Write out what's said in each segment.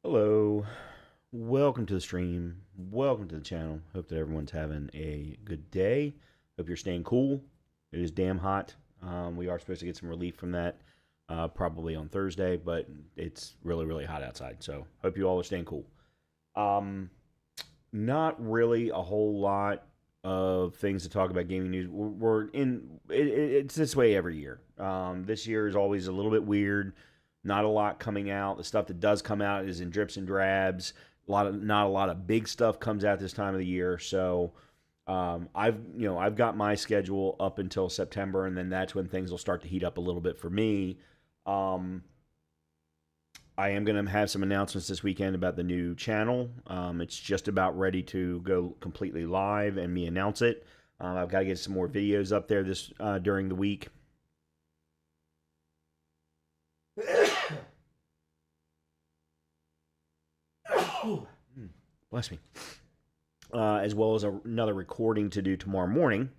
Hello, welcome to the stream. Welcome to the channel. Hope that everyone's having a good day. Hope you're staying cool. It is damn hot. We are supposed to get some relief from that probably on Thursday, but it's really, really hot outside. So hope you all are staying cool. Um, Not really a whole lot of things to talk about gaming news. We're in it's this way every year. This year is always a little bit weird. Not a lot coming out. The stuff that does come out is in drips and drabs. Not a lot of big stuff comes out this time of the year. So I've got my schedule up until September, and then that's when things will start to heat up a little bit for me. Um, I am going to have some announcements this weekend about the new channel. It's just about ready to go completely live and me announce it. I've got to get some more videos up there this during the week. Bless me. As well as another recording to do tomorrow morning.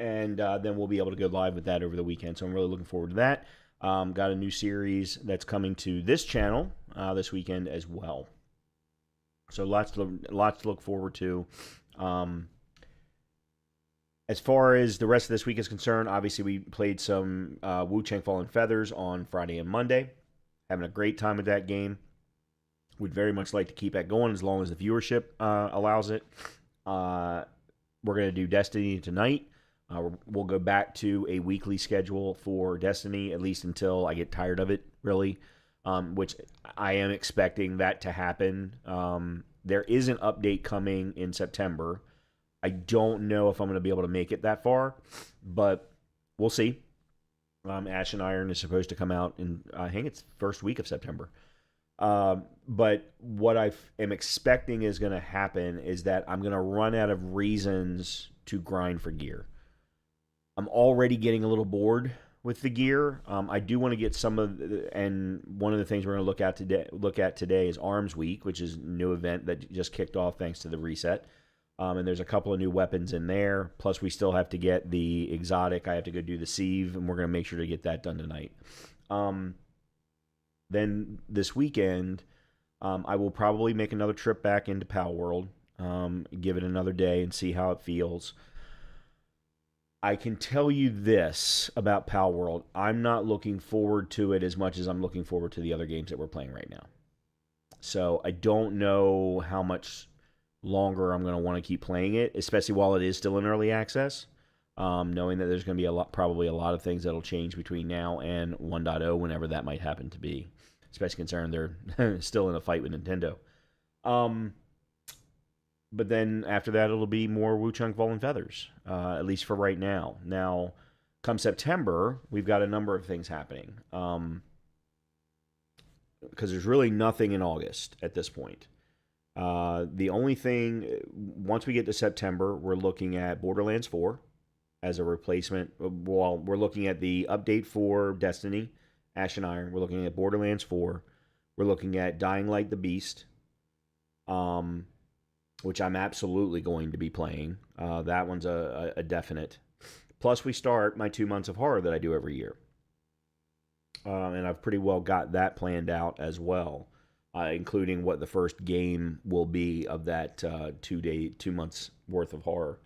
And then we'll be able to go live with that over the weekend. So I'm really looking forward to that. Got a new series that's coming to this channel this weekend as well. So lots to look forward to. As far as the rest of this week is concerned, obviously we played some Wu Chang Fallen Feathers on Friday and Monday. Having a great time with that game. Would very much like to keep that going as long as the viewership allows it. We're going to do Destiny tonight. We'll go back to a weekly schedule for Destiny, at least until I get tired of it, really, which I am expecting that to happen. There is an update coming in September. I don't know if I'm going to be able to make it that far, but we'll see. Ash and Iron is supposed to come out in, I think it's first week of September. But what I am expecting is going to happen is that I'm going to run out of reasons to grind for gear. I'm already getting a little bored with the gear. I do want to get some of, and one of the things we're going to look at today is Arms Week, which is a new event that just kicked off thanks to the reset. And there's a couple of new weapons in there. Plus, we still have to get the exotic. I have to go do the sieve, and we're going to make sure to get that done tonight. Then this weekend, I will probably make another trip back into Pal World, give it another day and see how it feels. I can tell you this about Pal World. I'm not looking forward to it as much as I'm looking forward to the other games that we're playing right now. So I don't know how much longer I'm going to want to keep playing it, especially while it is still in early access. Knowing that there's going to be probably a lot of things that'll change between now and 1.0, whenever that might happen to be. Especially concerned they're still in a fight with Nintendo. But then after that, it'll be more Wu Chang Fallen Feathers, at least for right now. Now, come September, we've got a number of things happening. Because there's really nothing in August at this point. The only thing, once we get to September, we're looking at Borderlands 4 as a replacement. Well, we're looking at the update for Destiny, Ash and Iron. We're looking at Borderlands 4. We're looking at Dying Light the Beast, which I'm absolutely going to be playing. That one's a definite. Plus, we start my 2 months of horror that I do every year. And I've pretty well got that planned out as well, including what the first game will be of that 2 months worth of horror.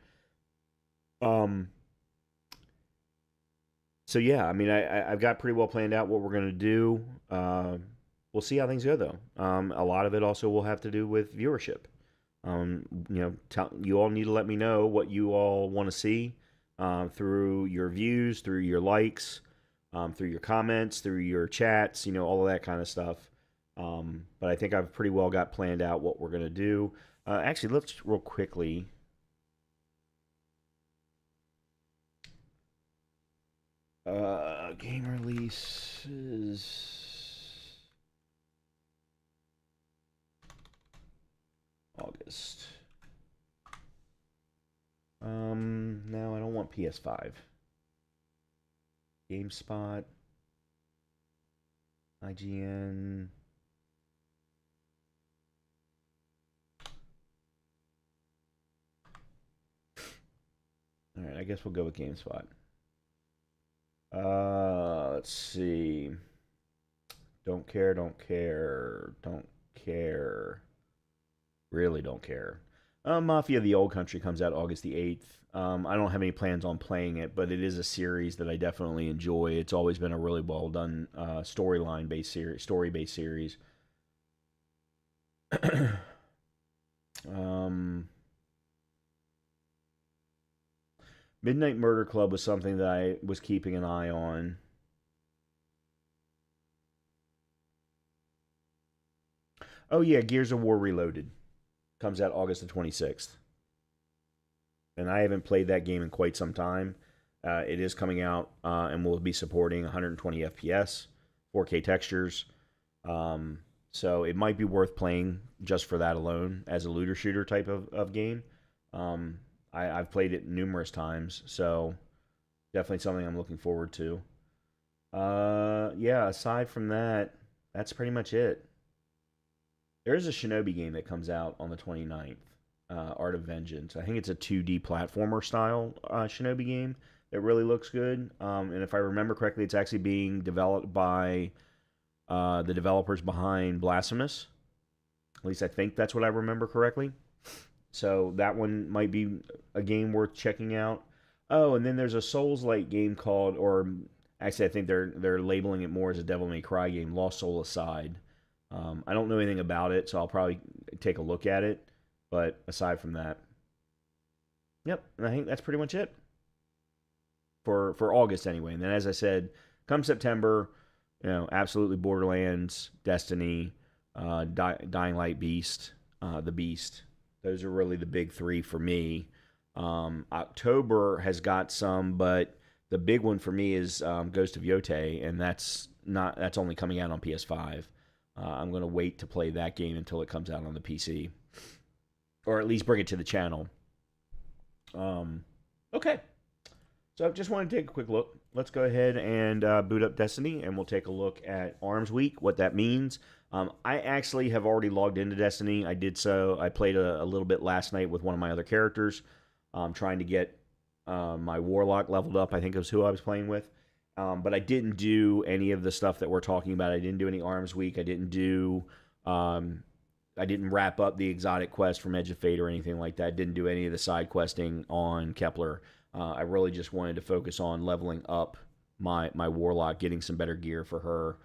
So yeah, I mean, I've got pretty well planned out what we're gonna do. We'll see how things go though. A lot of it also will have to do with viewership. You all need to let me know what you all want to see through your views, through your likes, through your comments, through your chats. All of that kind of stuff. But I think I've pretty well got planned out what we're gonna do. Actually, let's real quickly. Game releases August. No, I don't want PS5. GameSpot, IGN. All right, I guess we'll go with GameSpot. Let's see. Don't care. care. Really don't care. Mafia of the Old Country comes out August the 8th. I don't have any plans on playing it, but it is a series that I definitely enjoy. It's always been a really well done story based series. um, Midnight Murder Club was something that I was keeping an eye on. Oh yeah, Gears of War Reloaded comes out August the 26th. And I haven't played that game in quite some time. It is coming out and will be supporting 120 FPS, 4K textures. So it might be worth playing just for that alone as a looter shooter type of game. I've played it numerous times, so definitely something I'm looking forward to. Yeah, aside from that, that's pretty much it. There is a Shinobi game that comes out on the 29th, Art of Vengeance. I think it's a 2D platformer style Shinobi game that really looks good. And if I remember correctly, it's actually being developed by the developers behind Blasphemous. At least I think that's what I remember correctly. So that one might be a game worth checking out. Oh, and then there's a Souls-like game called, or actually I think they're labeling it more as a Devil May Cry game, Lost Soul Aside. I don't know anything about it, so I'll probably take a look at it. But aside from that, yep, and I think that's pretty much it for August anyway. And then, as I said, come September, absolutely Borderlands, Destiny, Dying Light, Beast, The Beast. Those are really the big three for me. October has got some, but the big one for me is Ghost of Yotei, and that's only coming out on PS5. I'm going to wait to play that game until it comes out on the PC. Or at least bring it to the channel. Okay. So I just want to take a quick look. Let's go ahead and boot up Destiny, and we'll take a look at Arms Week, what that means. I actually have already logged into Destiny. I did so. I played a little bit last night with one of my other characters, trying to get my Warlock leveled up. I think it was who I was playing with. But I didn't do any of the stuff that we're talking about. I didn't do any Arms Week. I didn't wrap up the exotic quest from Edge of Fate or anything like that. Didn't do any of the side questing on Kepler. I really just wanted to focus on leveling up my Warlock, getting some better gear for her,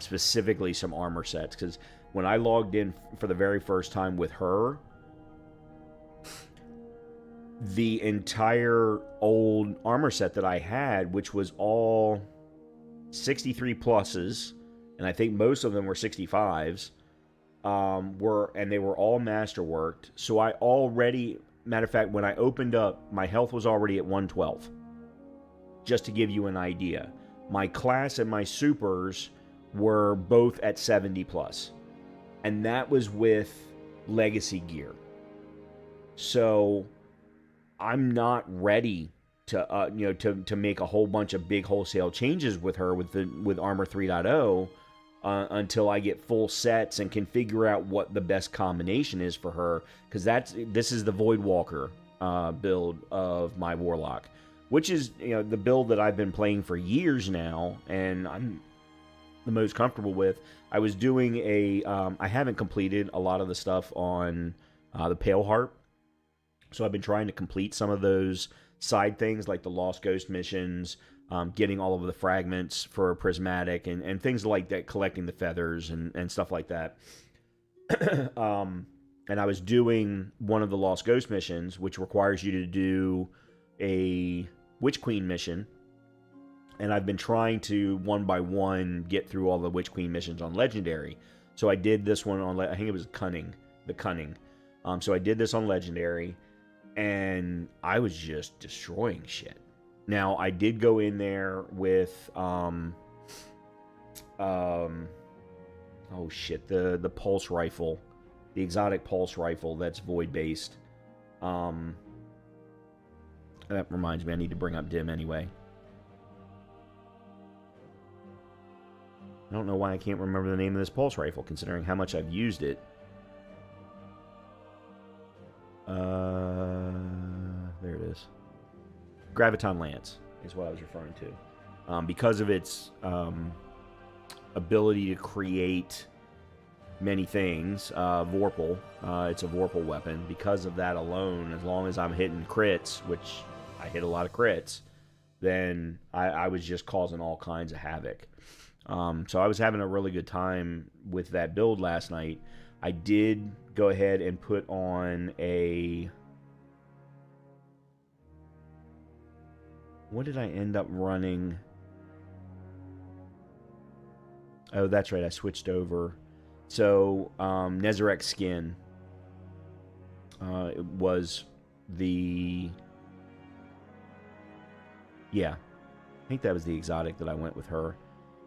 specifically some armor sets. Because when I logged in for the very first time with her, the entire old armor set that I had, which was all 63 pluses, and I think most of them were 65s, they were all masterworked. So I already, matter of fact, when I opened up, my health was already at 112. Just to give you an idea. My class and my supers were both at 70 plus. And that was with legacy gear. So I'm not ready to make a whole bunch of big wholesale changes with her with Armor 3.0 until I get full sets and can figure out what the best combination is for her, because this is the Voidwalker build of my Warlock, which is the build that I've been playing for years now, and I'm the most comfortable with. I was doing I haven't completed a lot of the stuff on the Pale Heart. So I've been trying to complete some of those side things like the Lost Ghost missions, getting all of the fragments for Prismatic and things like that, collecting the feathers and stuff like that. And I was doing one of the Lost Ghost missions, which requires you to do a Witch Queen mission. And I've been trying to, one by one, get through all the Witch Queen missions on Legendary. So I did this one on, I think it was the Cunning. So I did this on Legendary, and I was just destroying shit. Now, I did go in there with, the pulse rifle, the exotic pulse rifle that's void-based. That reminds me, I need to bring up Dim anyway. I don't know why I can't remember the name of this pulse rifle, considering how much I've used it. There it is. Graviton Lance is what I was referring to. Because of its ability to create many things. Vorpal, it's a Vorpal weapon. Because of that alone, as long as I'm hitting crits, which I hit a lot of crits, then I was just causing all kinds of havoc. So I was having a really good time with that build last night. I did go ahead and put on a... What did I end up running? Oh, that's right. I switched over. So, Nezarec Skin was the... Yeah. I think that was the exotic that I went with her.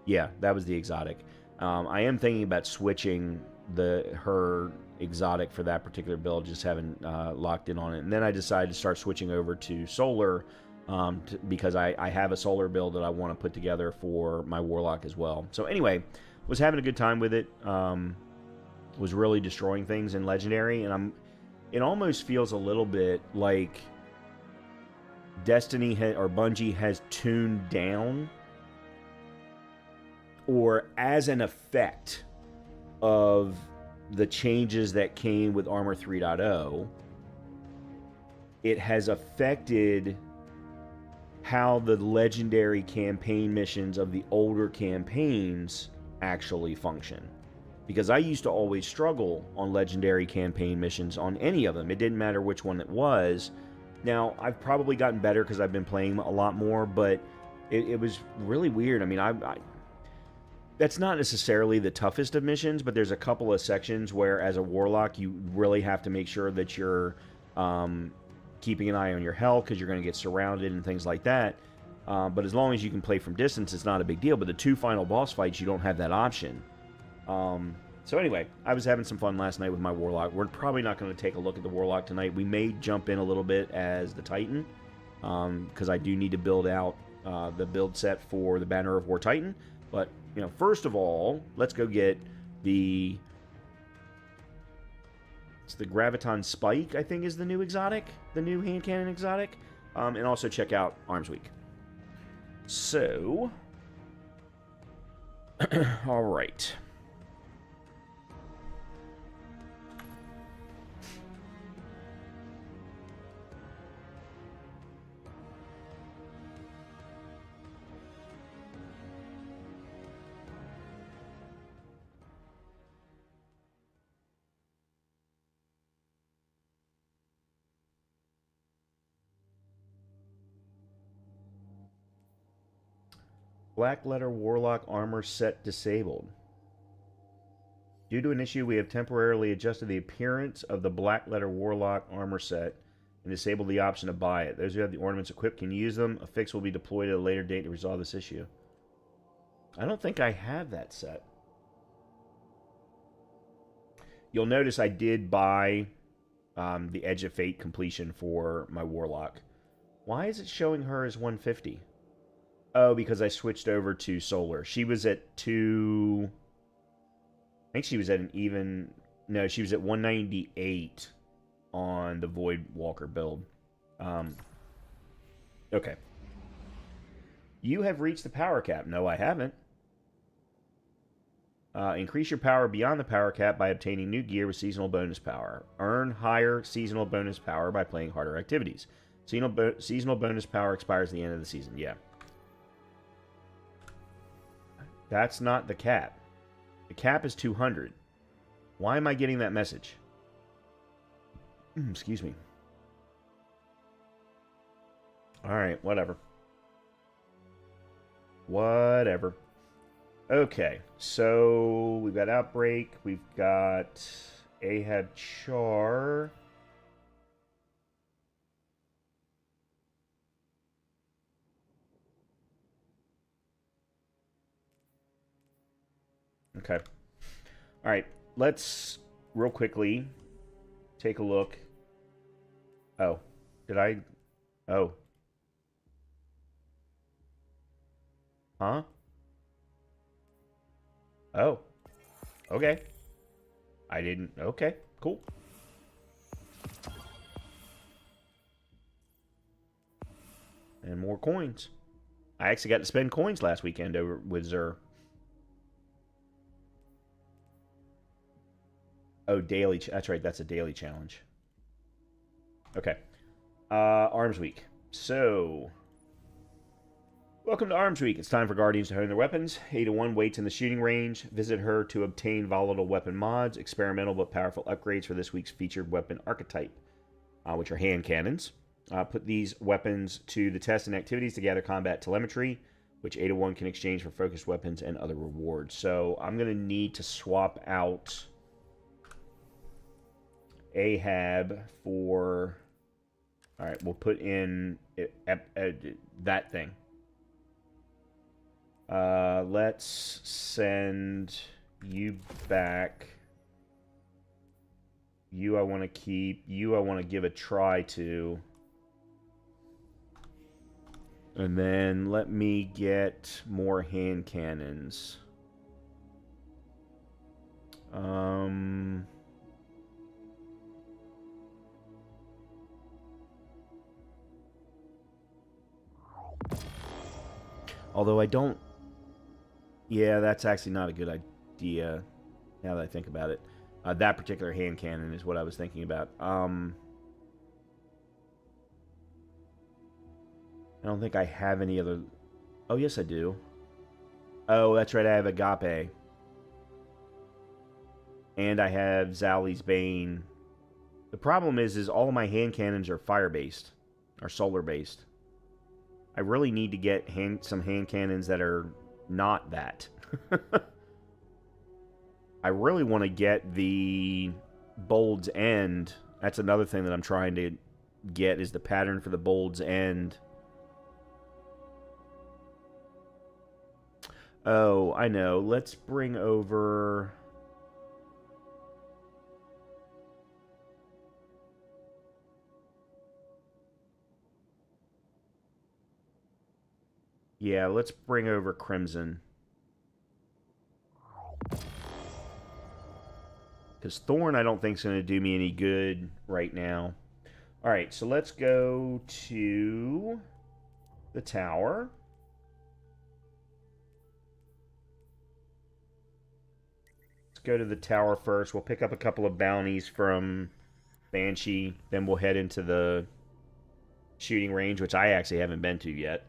Yeah, that was the exotic. I am thinking about switching her exotic for that particular build, just haven't locked in on it. And then I decided to start switching over to solar, because I have a solar build that I want to put together for my warlock as well. So anyway, was having a good time with it. Was really destroying things in legendary, and it almost feels a little bit like Destiny or Bungie has tuned down, or as an effect of the changes that came with Armor 3.0, it has affected how the legendary campaign missions of the older campaigns actually function. Because I used to always struggle on legendary campaign missions on any of them. It didn't matter which one it was. Now, I've probably gotten better because I've been playing a lot more, but it was really weird. I mean, that's not necessarily the toughest of missions, but there's a couple of sections where, as a warlock, you really have to make sure that you're keeping an eye on your health, because you're going to get surrounded and things like that. But as long as you can play from distance, it's not a big deal. But the two final boss fights, you don't have that option. So anyway, I was having some fun last night with my warlock. We're probably not going to take a look at the warlock tonight. We may jump in a little bit as the Titan, because I do need to build out the build set for the Banner of War Titan. But, you know, first of all, let's go get it's the Graviton Spike, I think, is the new exotic, the new hand cannon exotic, and also check out Arms Week. So, all right. Black Letter Warlock armor set disabled. Due to an issue, we have temporarily adjusted the appearance of the Black Letter Warlock armor set and disabled the option to buy it. Those who have the ornaments equipped can use them. A fix will be deployed at a later date to resolve this issue. I don't think I have that set. You'll notice I did buy the Edge of Fate completion for my Warlock. Why is it showing her as 150? Oh, because I switched over to Solar. She was at 2... I think she was at an even... No, she was at 198 on the Void Walker build. Okay. You have reached the power cap. No, I haven't. Increase your power beyond the power cap by obtaining new gear with seasonal bonus power. Earn higher seasonal bonus power by playing harder activities. Seasonal bonus power expires at the end of the season. Yeah. That's not the cap. The cap is 200. Why am I getting that message? Excuse me. Alright, whatever. Whatever. Okay, so we've got Outbreak. We've got Ahab Char. Okay. All right. Let's real quickly take a look. Oh, did I? Oh. Huh? Oh. Okay. I didn't. Okay. Cool. And more coins. I actually got to spend coins last weekend over with Zur. Oh, daily. That's right. That's a daily challenge. Okay. Arms Week. So, welcome to Arms Week. It's time for Guardians to hone their weapons. Ada 1 waits in the shooting range. Visit her to obtain volatile weapon mods, experimental but powerful upgrades for this week's featured weapon archetype, which are hand cannons. Put these weapons to the test in activities to gather combat telemetry, which Ada 1 can exchange for focused weapons and other rewards. So I'm going to need to swap out Ahab for... Alright, we'll put in that thing. Let's send you back. You I want to keep. You I want to give a try to. And then let me get more hand cannons. Although I don't... Yeah, that's actually not a good idea, now that I think about it. That particular hand cannon is what I was thinking about. I don't think I have any other... Oh, yes, I do. Oh, that's right, I have Agape. And I have Zali's Bane. The problem is all of my hand cannons are fire-based. Or solar-based. I really need to get some hand cannons that are not that. I really want to get the Bold's End. That's another thing that I'm trying to get, is the pattern for the Bold's End. Oh, I know. Let's bring over... Yeah, let's bring over Crimson. Because Thorn, I don't think, is going to do me any good right now. Alright, so let's go to the tower. Let's go to the tower first. We'll pick up a couple of bounties from Banshee. Then we'll head into the shooting range, which I actually haven't been to yet.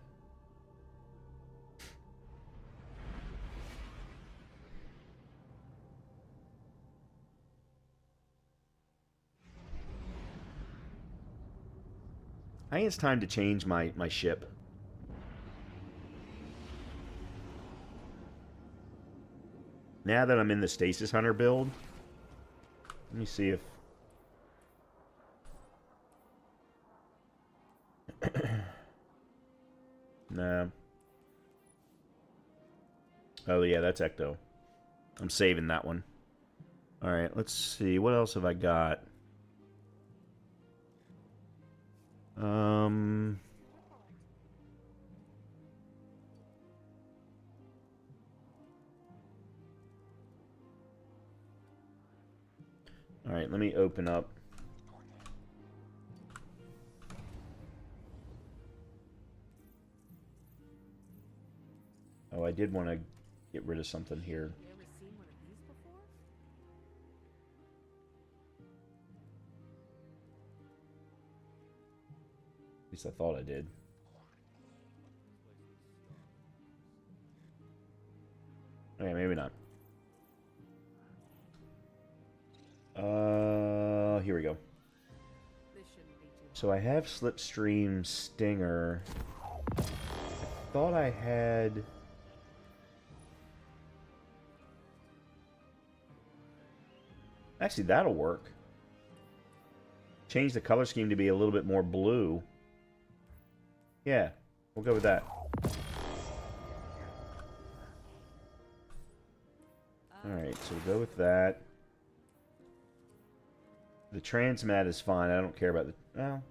I think it's time to change my ship. Now that I'm in the Stasis Hunter build, let me see if... No. Oh, yeah, that's Ecto. I'm saving that one. Alright, let's see. What else have I got? Alright, let me open up. Oh, I did want to get rid of something here. At least I thought I did. Okay, maybe not. Here we go. So I have Slipstream Stinger. I thought I had... Actually, that'll work. Change the color scheme to be a little bit more blue. Yeah, we'll go with that. Alright, so we'll go with that. The transmat is fine. I don't care about the... Well...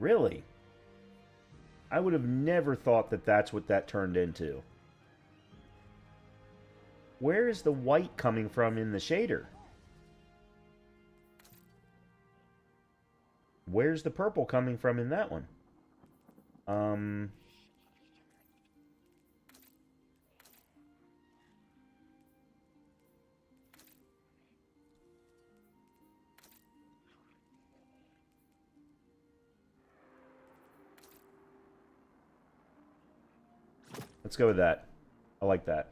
Really? I would have never thought that that's what that turned into. Where is the white coming from in the shader? Where's the purple coming from in that one? Let's go with that. I like that.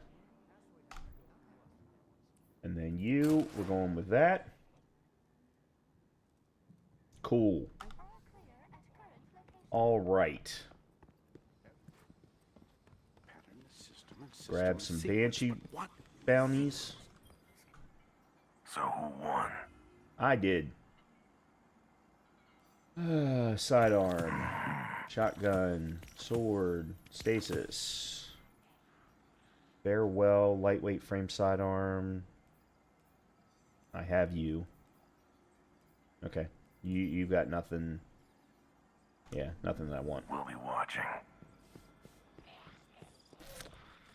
And then you, we're going with that. Cool. All right. Grab some Banshee bounties. So who won? I did. Sidearm. Shotgun. Sword. Stasis. Farewell. Lightweight frame sidearm. I have you. Okay. You've got nothing. Yeah, nothing that I want. We'll be watching.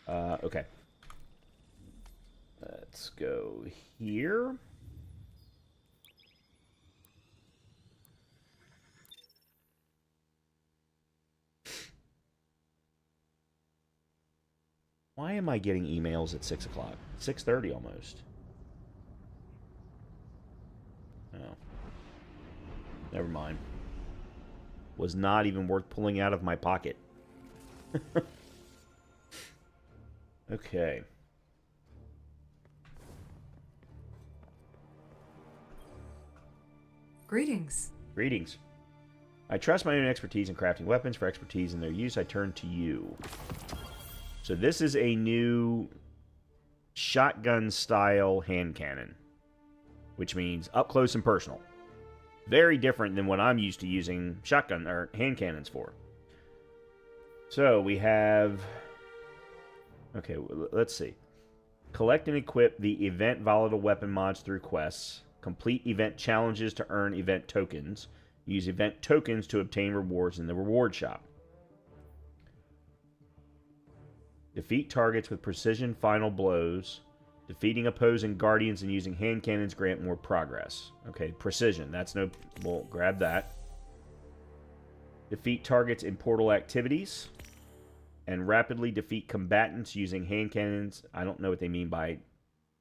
Okay. Let's go here. Why am I getting emails at 6 o'clock? 6:30 almost. Oh. Never mind. Was not even worth pulling out of my pocket. Okay. Greetings. Greetings. I trust my own expertise in crafting weapons. For expertise in their use, I turn to you. So this is a new shotgun-style hand cannon, which means up close and personal. Very different than what I'm used to using shotgun or hand cannons for. So we have... Okay, let's see. Collect and equip the event volatile weapon mods through quests. Complete event challenges to earn event tokens. Use event tokens to obtain rewards in the reward shop. Defeat targets with precision final blows. Defeating opposing guardians and using hand cannons grant more progress. Okay, precision. That's no... We'll grab that. Defeat targets in portal activities. And rapidly defeat combatants using hand cannons. I don't know what they mean by...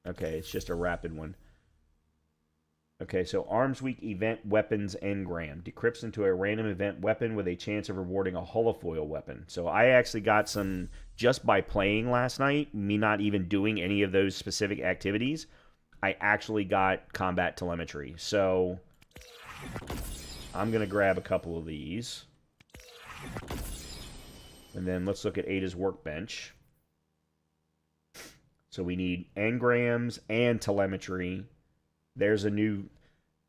Okay, it's just a rapid one. Okay, so Arms Week event weapons engram. Decrypts into a random event weapon with a chance of rewarding a holofoil weapon. So I actually got some... Just by playing last night, me not even doing any of those specific activities, I actually got combat telemetry. So I'm going to grab a couple of these. And then let's look at Ada's workbench. So we need engrams and telemetry. There's a new...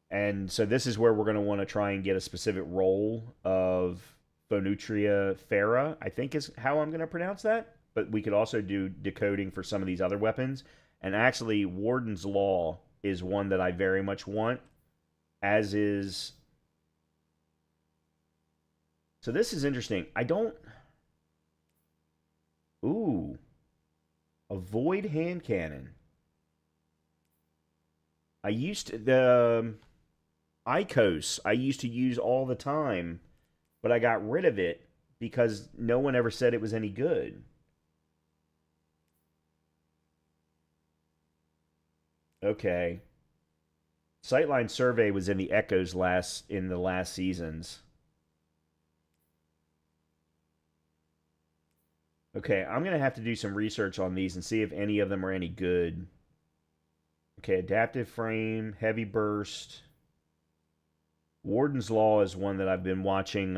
And so this is where we're going to want to try and get a specific role of Phonutria Farah, I think is how I'm going to pronounce that. But we could also do decoding for some of these other weapons. And actually, Warden's Law is one that I very much want. As is... So this is interesting. I don't... Ooh. Avoid hand cannon. I used to... The... Icos, I used to use all the time. But I got rid of it because no one ever said it was any good. Okay. Sightline Survey was in the Echoes in the last seasons. Okay, I'm going to have to do some research on these and see if any of them are any good. Okay, Adaptive Frame, Heavy Burst. Warden's Law is one that I've been watching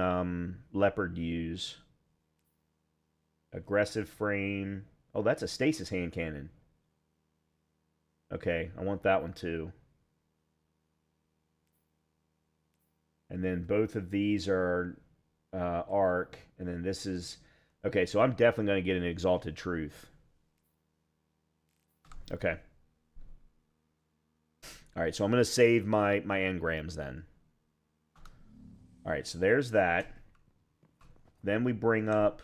Leopard use. Aggressive Frame. Oh, that's a Stasis hand cannon. Okay, I want that one too. And then both of these are Arc. And then this is... Okay, so I'm definitely going to get an Exalted Truth. Okay. Alright, so I'm going to save my engrams then. All right, so there's that. Then we bring up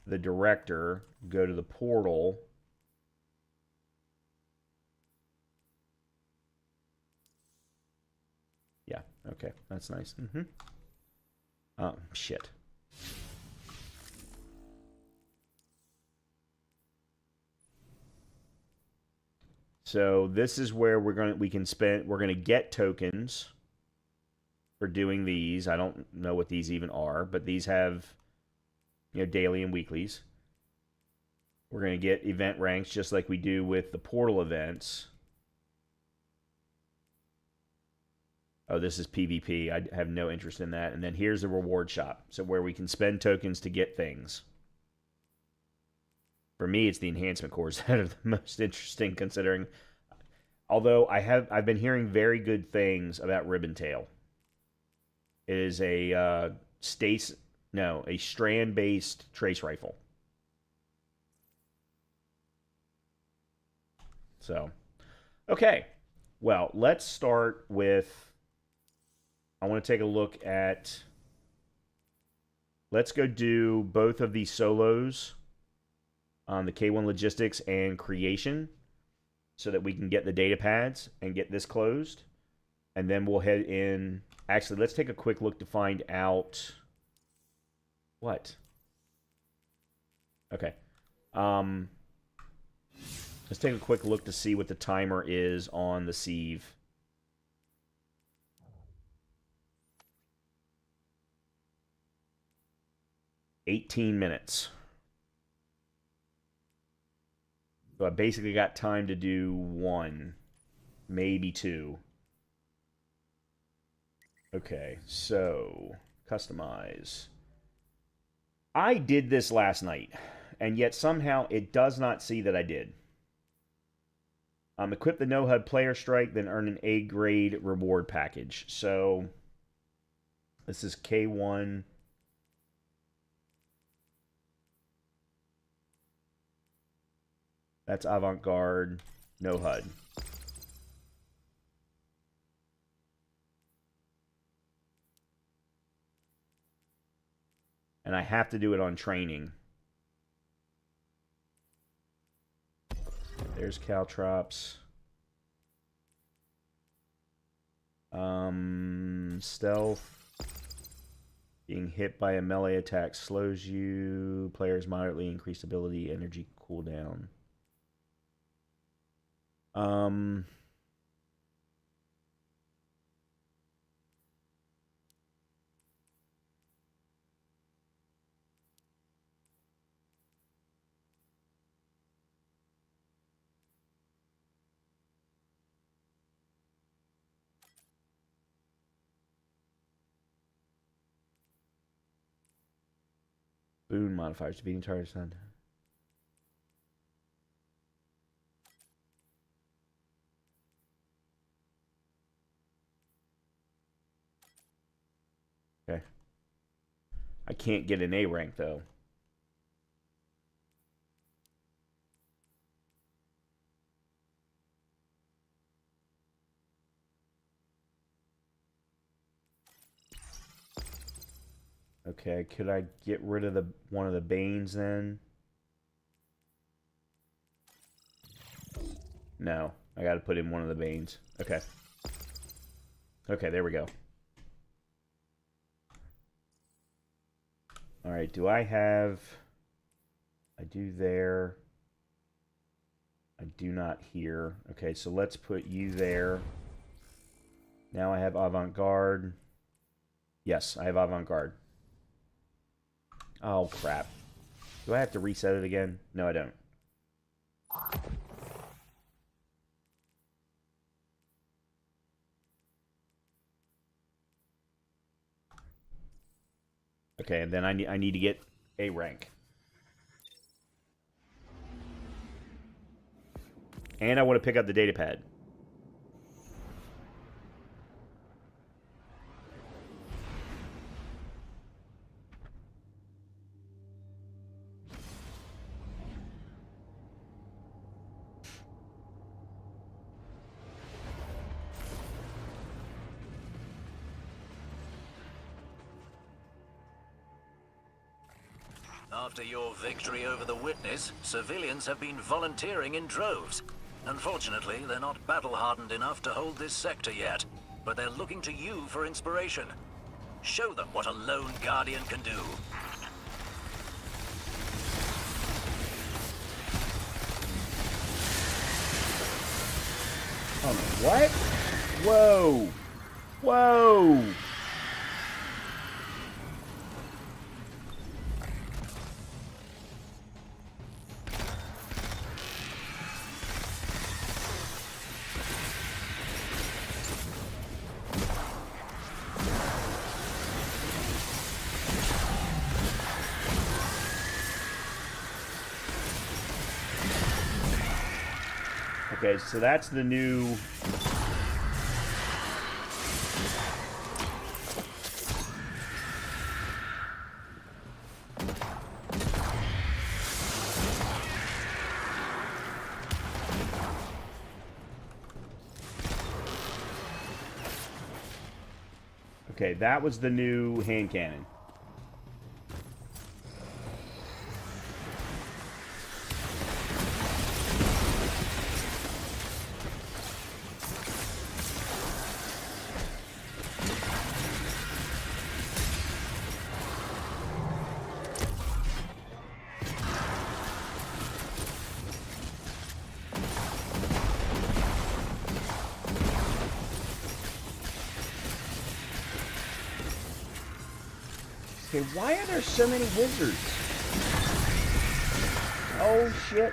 the director, go to the portal. Yeah, okay, that's nice. Oh, shit. So this is where we're gonna get tokens for doing these. I don't know what these even are, but these have, daily and weeklies. We're gonna get event ranks just like we do with the portal events. Oh, this is PvP. I have no interest in that. And then here's the reward shop, so where we can spend tokens to get things. For me, it's the enhancement cores that are the most interesting, considering. Although I've been hearing very good things about Ribbontail. It is a strand-based trace rifle. So, okay. Well, let's start with. I want to take a look at. Let's go do both of these solos on the K1 Logistics and Creation so that we can get the data pads and get this closed. And then we'll head in. Actually, let's take a quick look to find out. What? Okay. Let's take a quick look to see what the timer is on the sieve. $18 minutes. So I basically got time to do one, maybe two. Okay, so customize. I did this last night, and yet somehow it does not see that I did. Equip the No HUD Player Strike, then earn an A grade reward package. So this is K1. That's Avant-Garde, no HUD. And I have to do it on training. There's Caltrops. Stealth. Being hit by a melee attack slows you. Players moderately increased ability, energy cooldown. Boon modifiers. Defeating targets. Okay. I can't get an A rank, though. Okay, could I get rid of one of the Banes then? No, I got to put in one of the Banes. Okay. Okay, there we go. All right, do I have... I do there. I do not here. Okay, so let's put you there. Now I have Avant-Garde. Yes, I have Avant-Garde. Oh, crap. Do I have to reset it again? No, I don't. Okay, and then I need to get A rank. And I want to pick up the data pad. After your victory over the Witness, civilians have been volunteering in droves. Unfortunately, they're not battle-hardened enough to hold this sector yet, but they're looking to you for inspiration. Show them what a lone Guardian can do. Oh, what? Whoa! Whoa! Okay, so that's the new... Okay, that was the new hand cannon. Okay, why are there so many wizards? Oh, shit.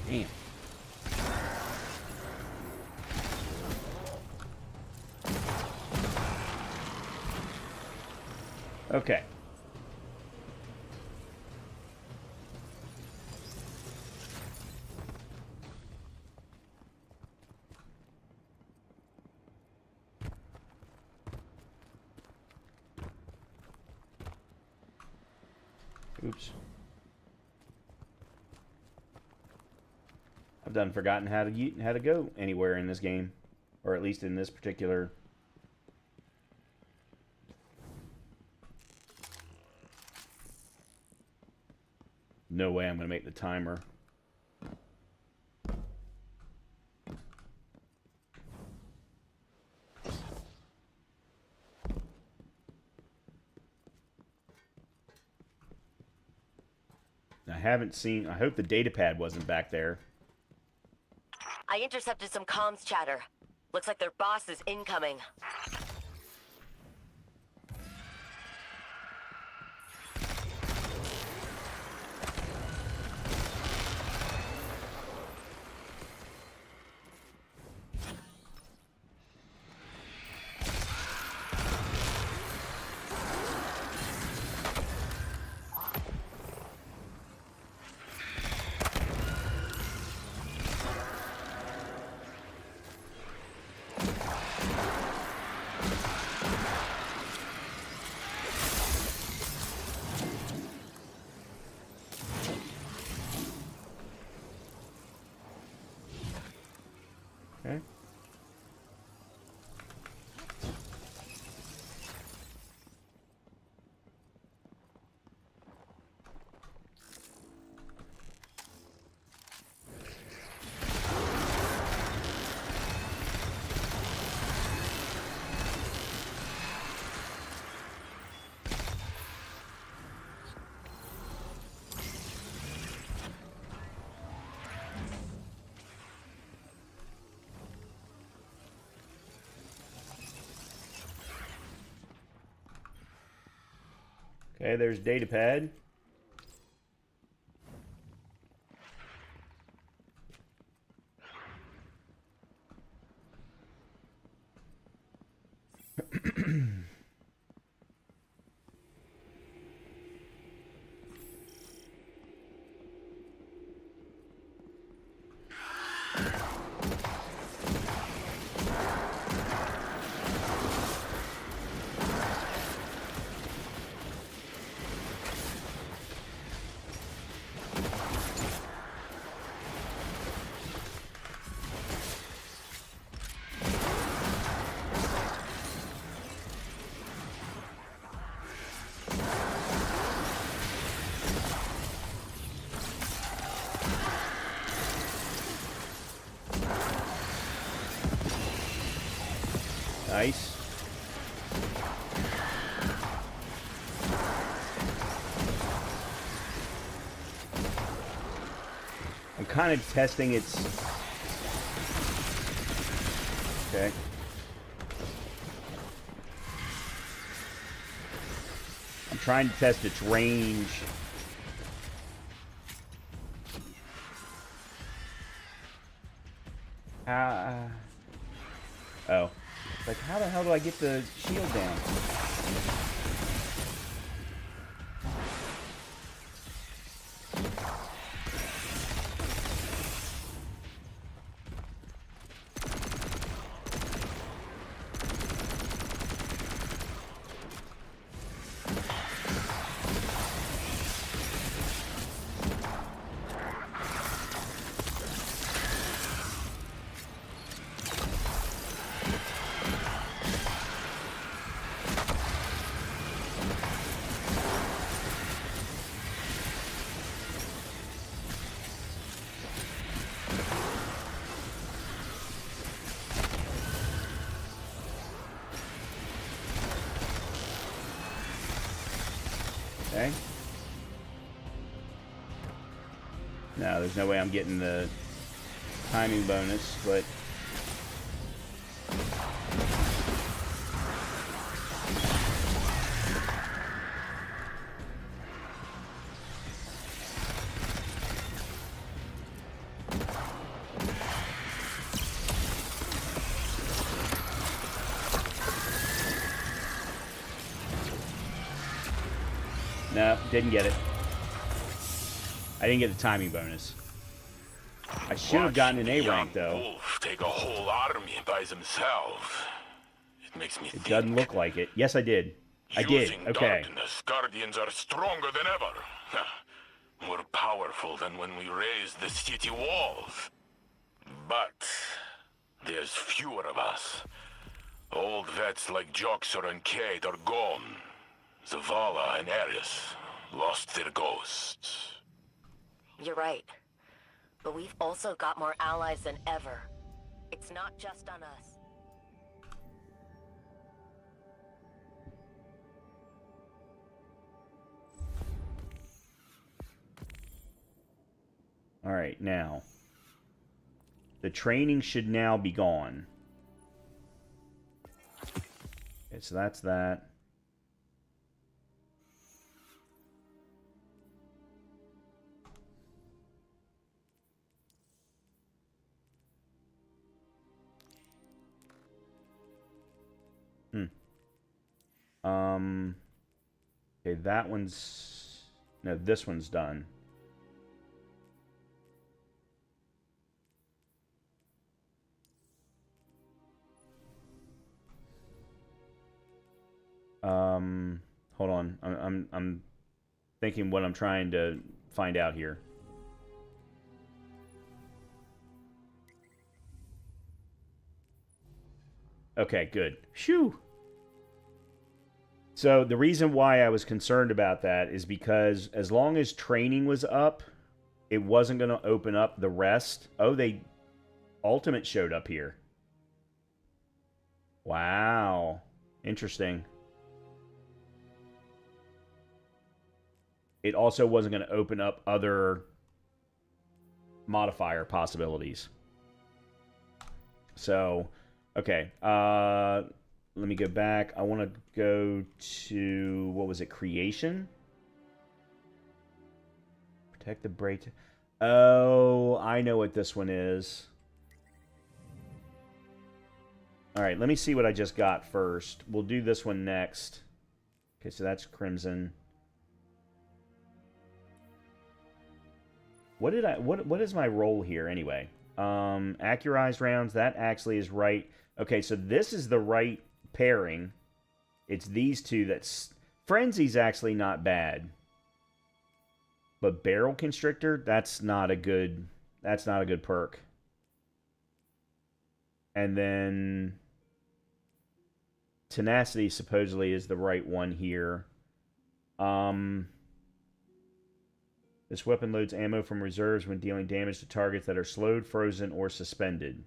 Damn. Okay. Oops. I've done forgotten how to go anywhere in this game, or at least in this particular. No way I'm going to make the timer. I haven't seen. I hope the data pad wasn't back there. I intercepted some comms chatter. Looks like their boss is incoming. Okay, there's datapad. Nice. I'm kind of testing its... Okay. I'm trying to test its range. Oh. Like, how the hell do I get the shield down? Okay. No, there's no way I'm getting the timing bonus, but... No, didn't get it. I didn't get the timing bonus. I should have gotten an A rank, though. Wolf take a whole army by themselves. It makes me It think. doesn't look like it. Yes, I did. I did. Using Okay. darkness, Guardians are stronger than ever. More powerful than when we raised the city walls. But there's fewer of us. Old vets like Joxer and Cade are gone. Zavala and Arius lost their ghosts. You're right. But we've also got more allies than ever. It's not just on us. All right, now. The training should now be gone. Okay, so that's that. Okay, that one's... No, this one's done. Hold on. I'm thinking what I'm trying to find out here. Okay, good. Phew. So the reason why I was concerned about that is because as long as training was up, it wasn't going to open up the rest. Oh, they... Ultimate showed up here. Wow. Interesting. It also wasn't going to open up other modifier possibilities. So, okay. Let let me go back. I want to go to, what was it, creation? Protect the break. Oh, I know what this one is. All right, let me see what I just got first. We'll do this one next. Okay, so that's crimson. What is my role here anyway? Accurized rounds, that actually is right. Okay, so this is the right pairing. It's these two that's... Frenzy's actually not bad. But Barrel Constrictor, that's not a good perk. And then Tenacity supposedly is the right one here. This weapon loads ammo from reserves when dealing damage to targets that are slowed, frozen, or suspended.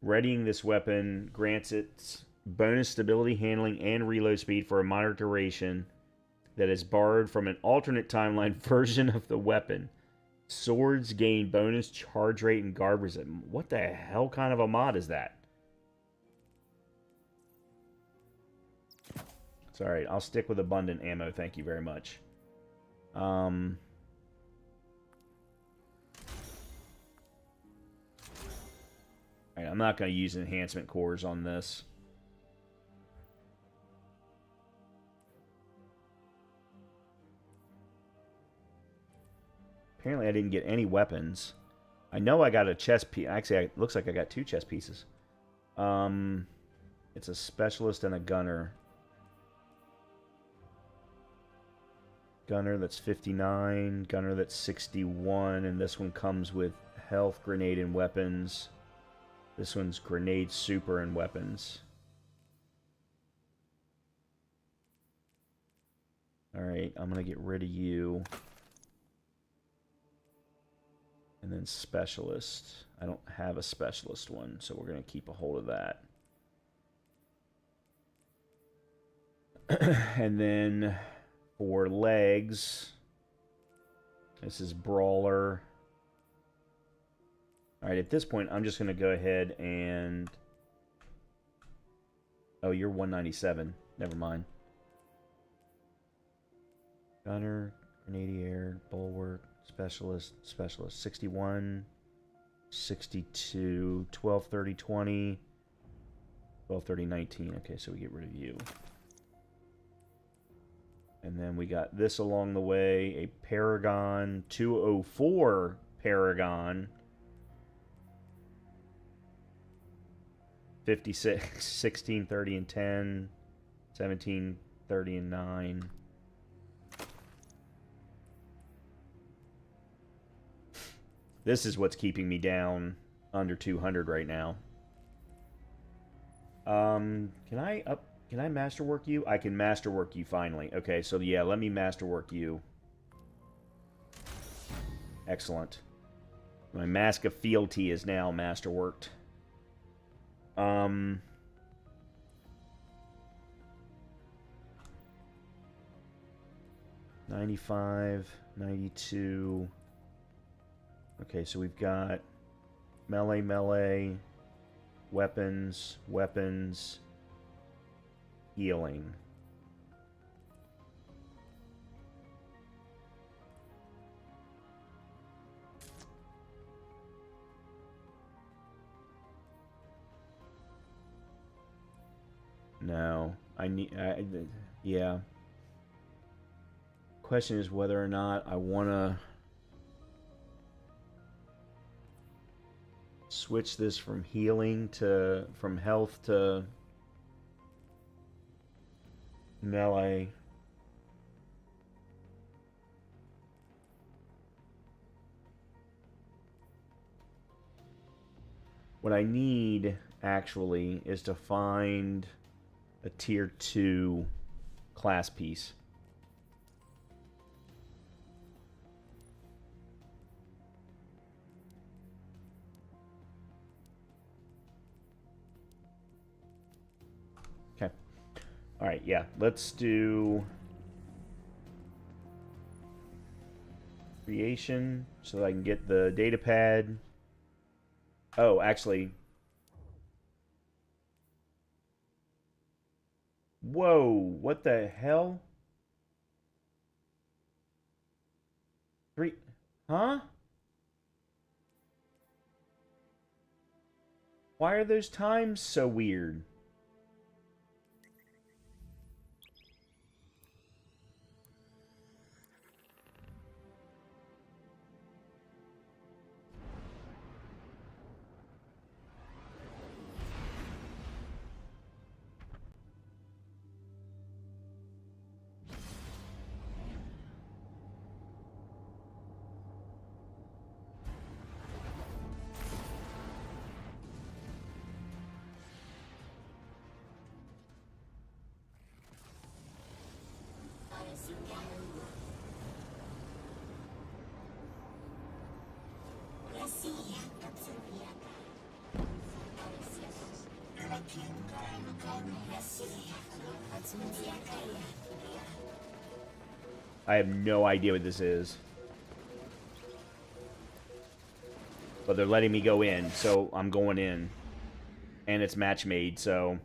Readying this weapon grants it bonus stability, handling, and reload speed for a moderate duration that is borrowed from an alternate timeline version of the weapon. Swords gain bonus charge rate and guard resistance. What the hell kind of a mod is that? It's alright, I'll stick with abundant ammo, thank you very much. Alright, I'm not going to use enhancement cores on this. Apparently I didn't get any weapons. I know I got a chest piece. Actually, it looks like I got 2 chest pieces. It's a specialist and a gunner. Gunner, that's 59. Gunner, that's 61. And this one comes with health, grenade, and weapons. This one's grenade, super, and weapons. Alright, I'm going to get rid of you. And then specialist. I don't have a specialist one, so we're going to keep a hold of that. And then for legs, this is Brawler. Alright, at this point, I'm just going to go ahead and... Oh, you're 197. Never mind. Gunner, Grenadier, Bulwark, Specialist, 61, 62, 12, 30, 20, 12, 30, 19. Okay, so we get rid of you. And then we got this along the way, a Paragon, 204 Paragon, 56, 16, 30, and 10, 17, 30, and 9. This is what's keeping me down under 200 right now. Can I masterwork you? I can masterwork you finally. Okay, so yeah, let me masterwork you. Excellent. My Mask of Fealty is now masterworked. 95, 92. Okay, so we've got melee, weapons, healing. No, yeah. Question is whether or not I want to switch this from healing to, from health to melee. What I need, actually, is to find a tier 2 class piece. Okay. Alright, yeah. Let's do creation so that I can get the data pad. Oh, actually, Whoa, what the hell? Three, huh? Why are those times so weird? I have no idea what this is. But they're letting me go in, so I'm going in. And it's match made, so...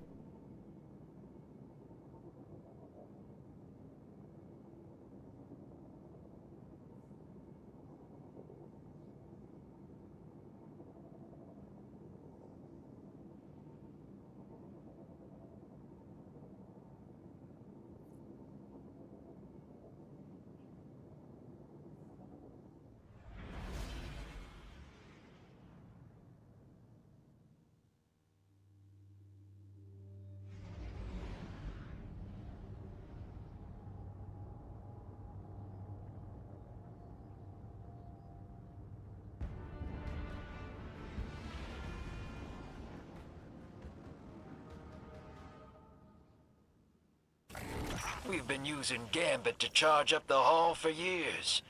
We've been using Gambit to charge up the hall for years.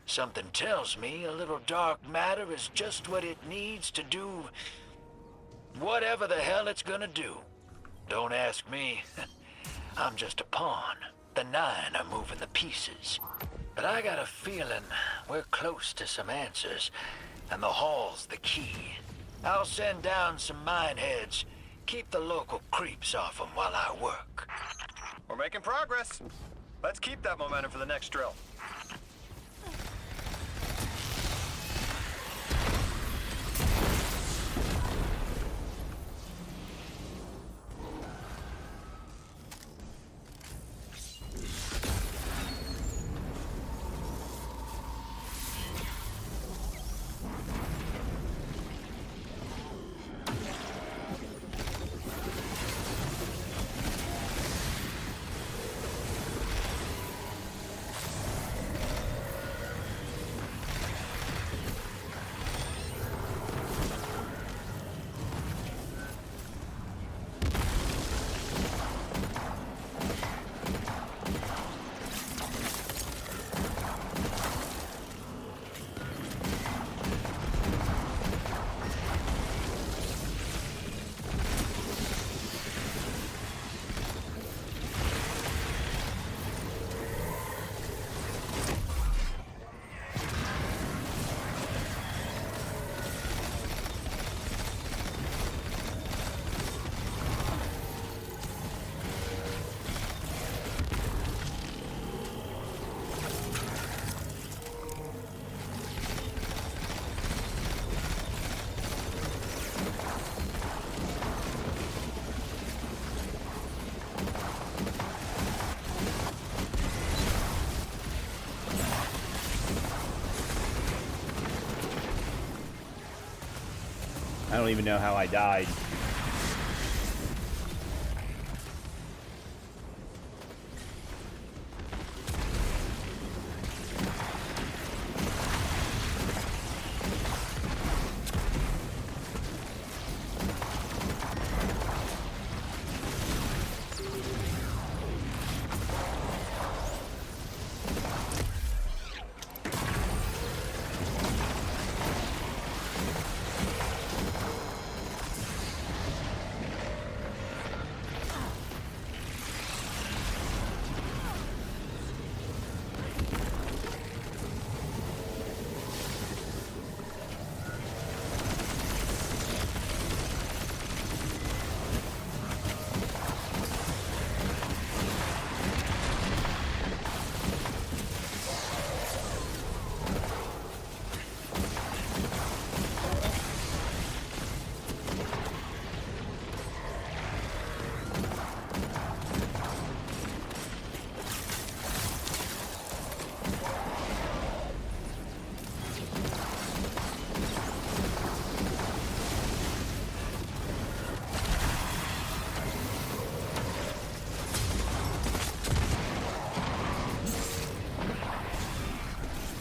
Something tells me a little dark matter is just what it needs to do whatever the hell it's gonna do. Don't ask me. I'm just a pawn. The 9 are moving the pieces. But I got a feeling we're close to some answers, and the hall's the key. I'll send down some mineheads. Keep the local creeps off them while I work. We're making progress. Let's keep that momentum for the next drill. I don't even know how I died.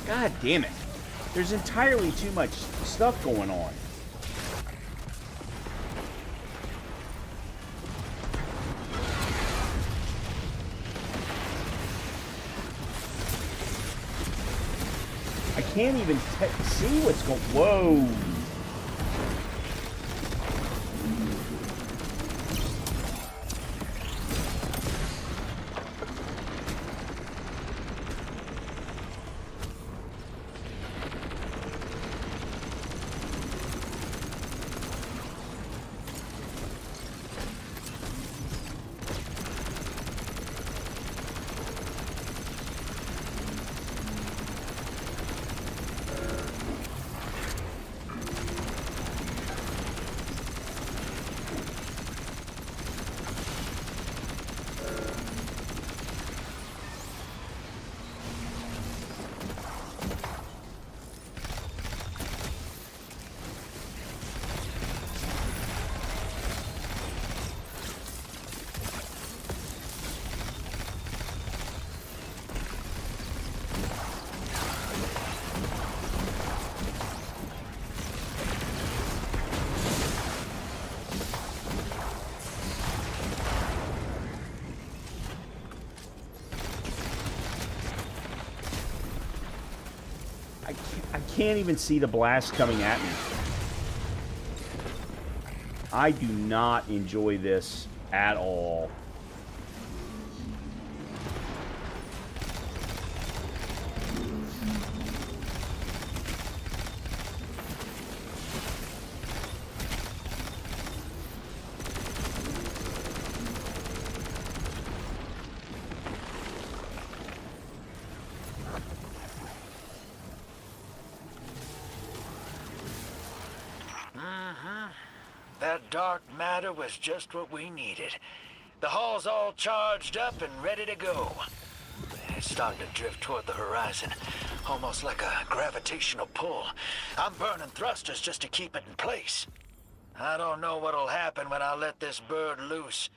God damn it. There's entirely too much stuff going on. I can't even see what's going... Whoa. I can't even see the blast coming at me. I do not enjoy this at all. That dark matter was just what we needed. The hull's all charged up and ready to go. It's starting to drift toward the horizon, almost like a gravitational pull. I'm burning thrusters just to keep it in place. I don't know what'll happen when I let this bird loose,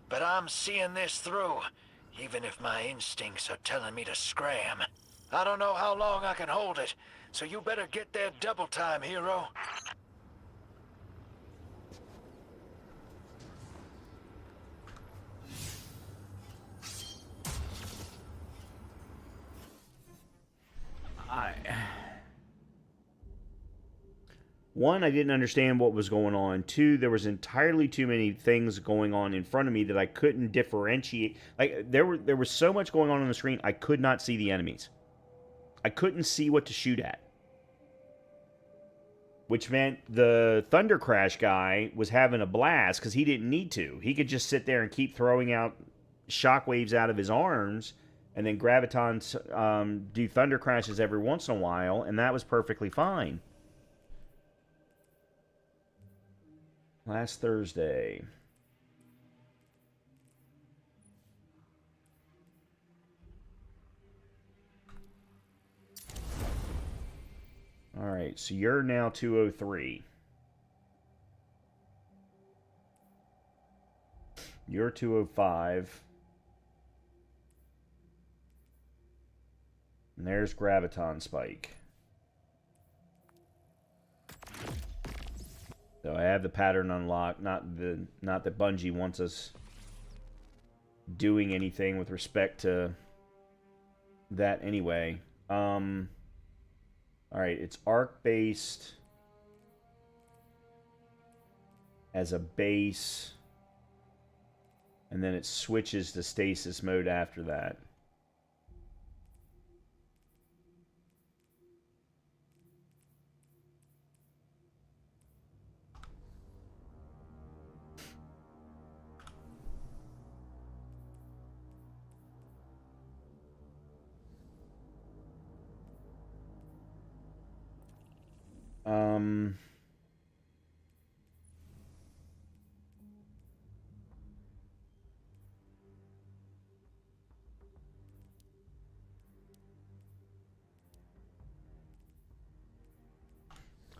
but I'm seeing this through, even if my instincts are telling me to scram. I don't know how long I can hold it, so you better get there double time, hero. One, I didn't understand what was going on. Two, there was entirely too many things going on in front of me that I couldn't differentiate. Like there was so much going on the screen, I could not see the enemies. I couldn't see what to shoot at. Which meant the Thunder Crash guy was having a blast because he didn't need to. He could just sit there and keep throwing out shockwaves out of his arms, and then Gravitons do Thunder Crashes every once in a while, and that was perfectly fine. Last Thursday. All right, so you're now 203. You're 205. And there's Graviton Spike. So I have the pattern unlocked. Not that Bungie wants us doing anything with respect to that anyway. Alright, it's arc based as a base, and then it switches to stasis mode after that.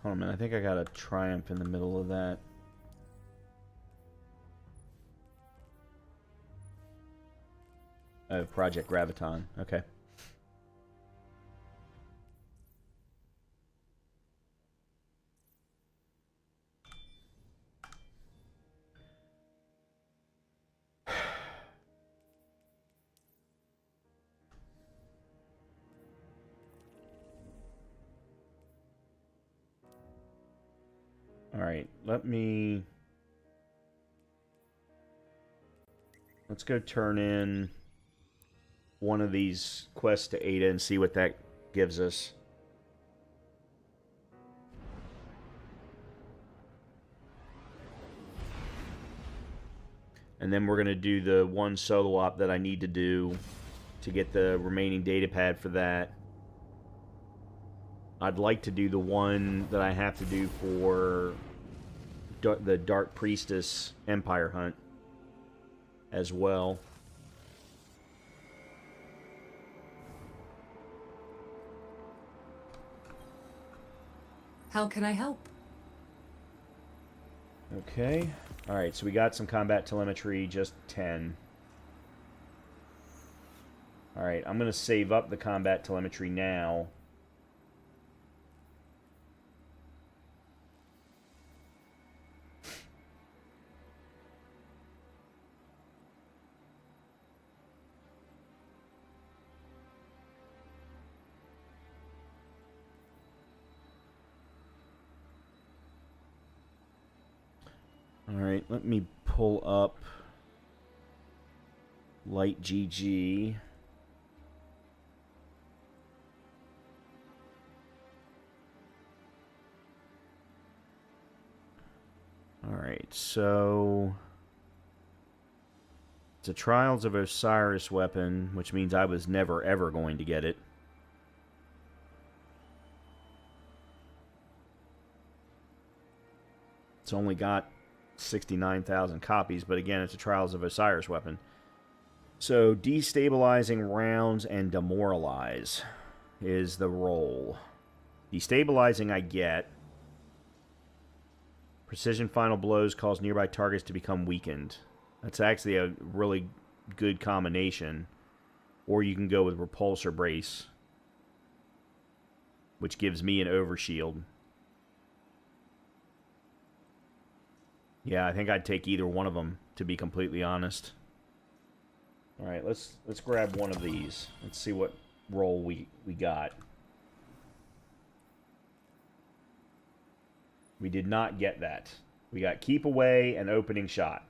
Hold on a minute, I think I got a triumph in the middle of that. Oh, Project Graviton. Okay. Alright, let's go turn in one of these quests to Ada and see what that gives us. And then we're going to do the one solo op that I need to do to get the remaining data pad for that. I'd like to do the one that I have to do for the Dark Priestess Empire hunt as well. How can I help? Okay. Alright, so we got some combat telemetry, just 10. Alright, I'm going to save up the combat telemetry now. Alright, let me pull up Light GG. Alright, so it's a Trials of Osiris weapon, which means I was never ever going to get it. It's only got 69,000 copies, but again, it's a Trials of Osiris weapon. So, destabilizing rounds and demoralize is the role. Destabilizing I get. Precision final blows cause nearby targets to become weakened. That's actually a really good combination. Or you can go with Repulsor Brace, which gives me an overshield. Yeah, I think I'd take either one of them, to be completely honest. Alright, let's grab one of these. Let's see what roll we got. We did not get that. We got Keep Away and Opening Shot.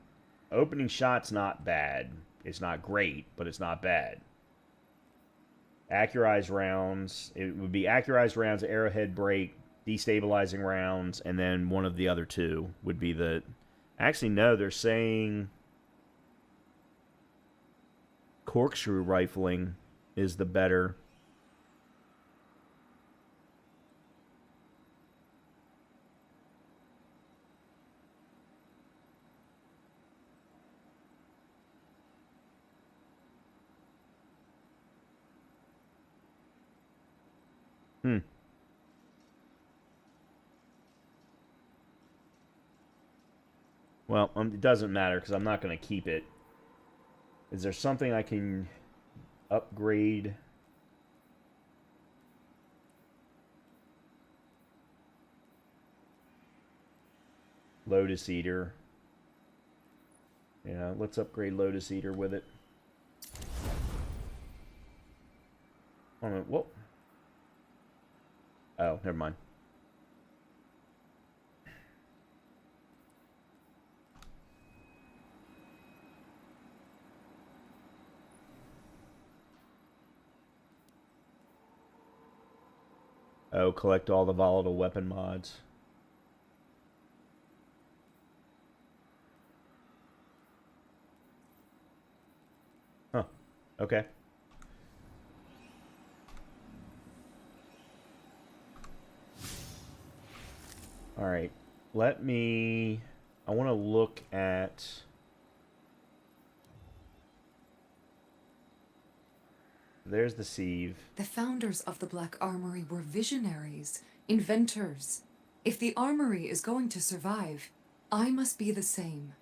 Opening Shot's not bad. It's not great, but it's not bad. Accurized rounds. It would be Accurized rounds, Arrowhead Break, Destabilizing rounds, and then one of the other two would be the... Actually, no, they're saying Corkscrew Rifling is the better. Well, it doesn't matter because I'm not going to keep it. Is there something I can upgrade? Lotus Eater. Yeah, let's upgrade Lotus Eater with it. Oh, no, whoa. Oh, never mind. Oh, collect all the volatile weapon mods. Huh. Okay. Alright. I want to look at... There's the sieve. The founders of the Black Armory were visionaries, inventors. If the armory is going to survive, I must be the same.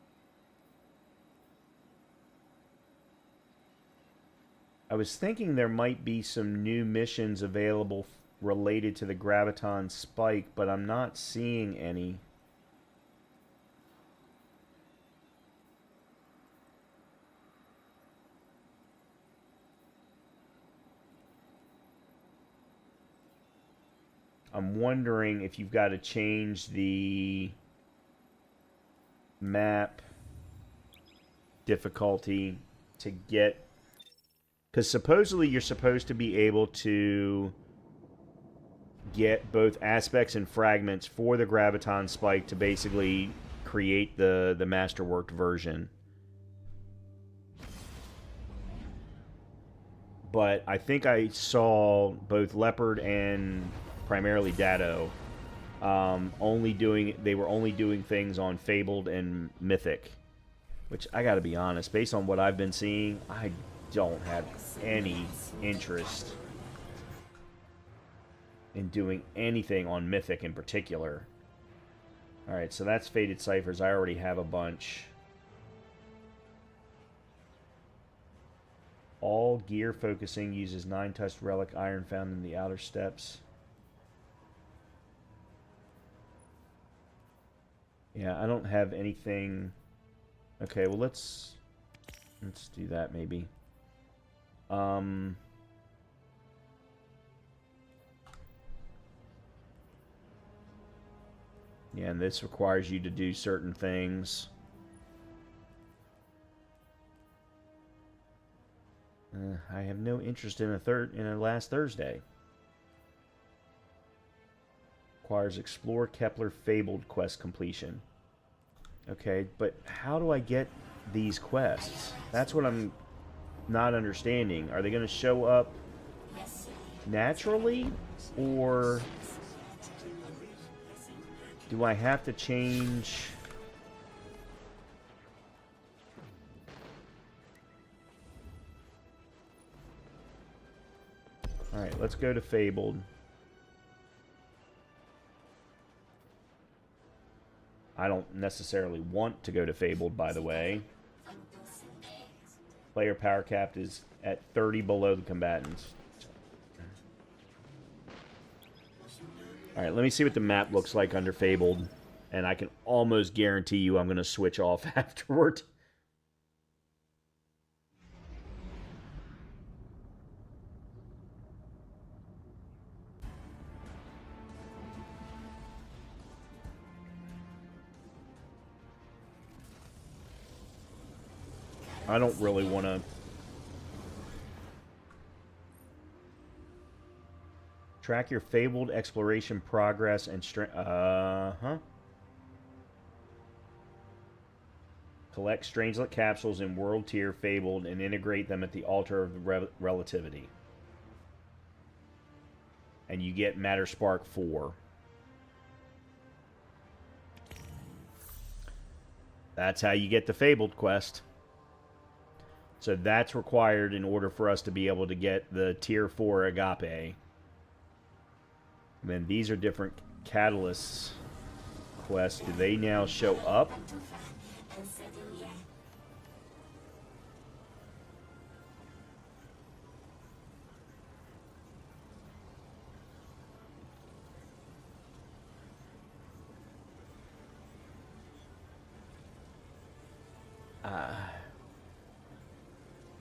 I was thinking there might be some new missions available related to the Graviton Spike, but I'm not seeing any. I'm wondering if you've got to change the map difficulty to get... Because supposedly you're supposed to be able to get both aspects and fragments for the graviton spike to basically create the masterworked version. But I think I saw both Leopard and primarily Datto they were only doing things on Fabled and Mythic. Which, I gotta be honest, based on what I've been seeing, I don't have any interest in doing anything on Mythic in particular. Alright, so that's Faded Ciphers. I already have a bunch. All gear focusing uses 9-touched relic iron found in the outer steps. Yeah, I don't have anything... Okay, well let's do that maybe. Yeah, and this requires you to do certain things. I have no interest in a last Thursday. Requires Explore Kepler Fabled quest completion. Okay, but how do I get these quests? That's what I'm not understanding. Are they going to show up naturally, or do I have to change? Alright, let's go to Fabled. I don't necessarily want to go to Fabled, by the way. Player power cap is at 30 below the combatants. Alright, let me see what the map looks like under Fabled. And I can almost guarantee you I'm going to switch off afterward. I don't really want to... Track your Fabled exploration progress and strength... Collect Strangelet capsules in World Tier Fabled and integrate them at the Altar of the Relativity. And you get Matter Spark 4. That's how you get the Fabled quest. So that's required in order for us to be able to get the Tier 4 Agape. And then these are different catalysts quests. Do they now show up?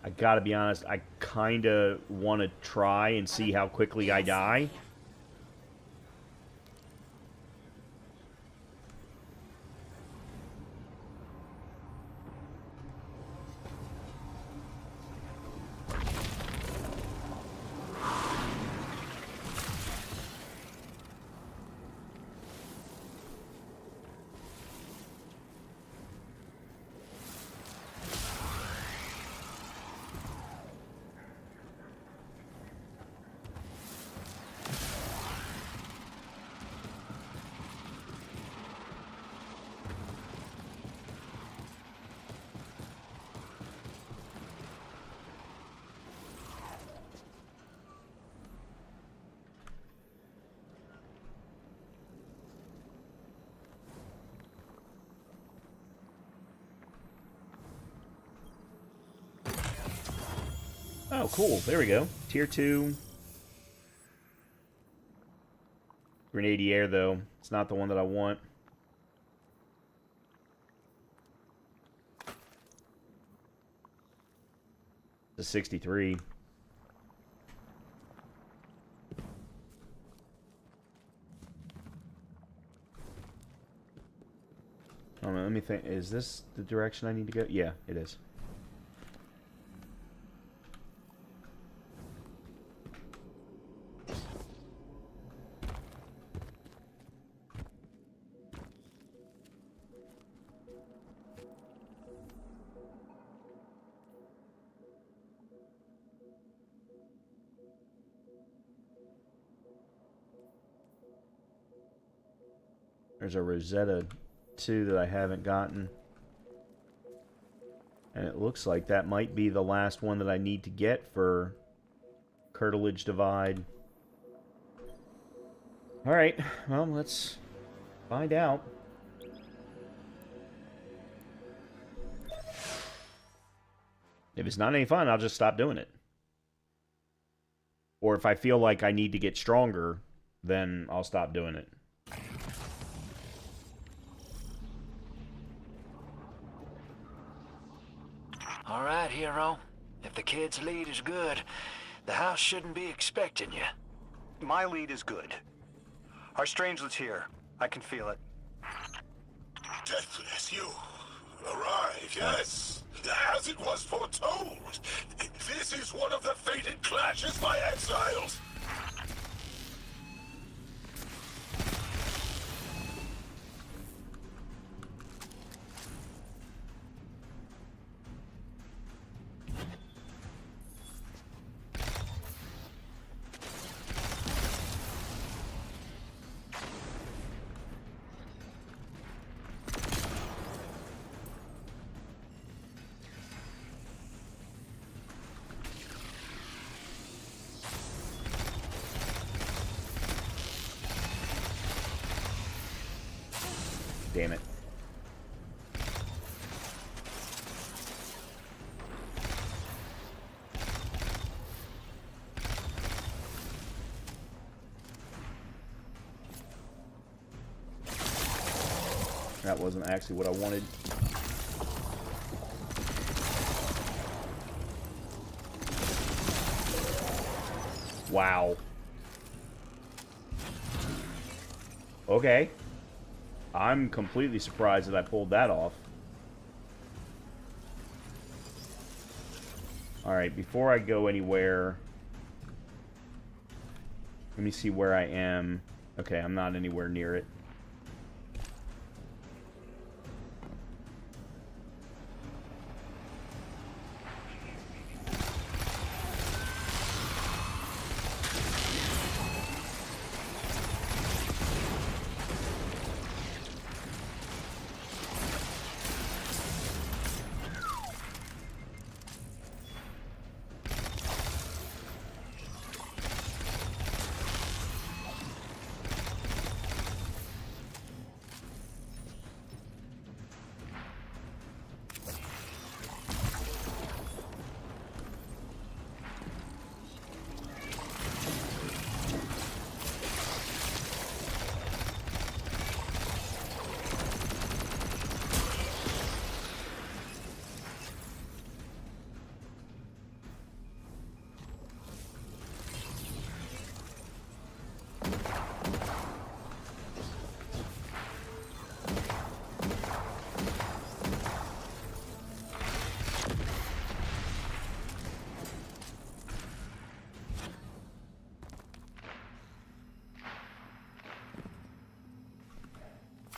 I gotta be honest, I kinda want to try and see how quickly I die. Oh, cool. There we go. Tier 2. Grenadier, though. It's not the one that I want. The 63. Hold on, let me think. Is this the direction I need to go? Yeah, it is. There's a Rosetta 2 that I haven't gotten. And it looks like that might be the last one that I need to get for Curtilage Divide. Alright, well, let's find out. If it's not any fun, I'll just stop doing it. Or if I feel like I need to get stronger, then I'll stop doing it. All right, hero. If the kid's lead is good, the house shouldn't be expecting you. My lead is good. Our strangelet's here. I can feel it. Deathless, you arrived, yes. As it was foretold. This is one of the fated clashes by exiles. Damn it. That wasn't actually what I wanted. Wow. Okay. I'm completely surprised that I pulled that off. Alright, before I go anywhere, let me see where I am. Okay, I'm not anywhere near it.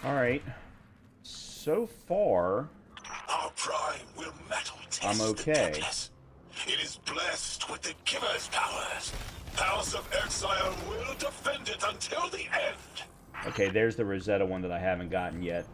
Alright. So far, Our prime will metal test I'm the okay. deathless. It is blessed with the giver's powers. House of Exile will defend it until the end. Okay, there's the Rosetta one that I haven't gotten yet.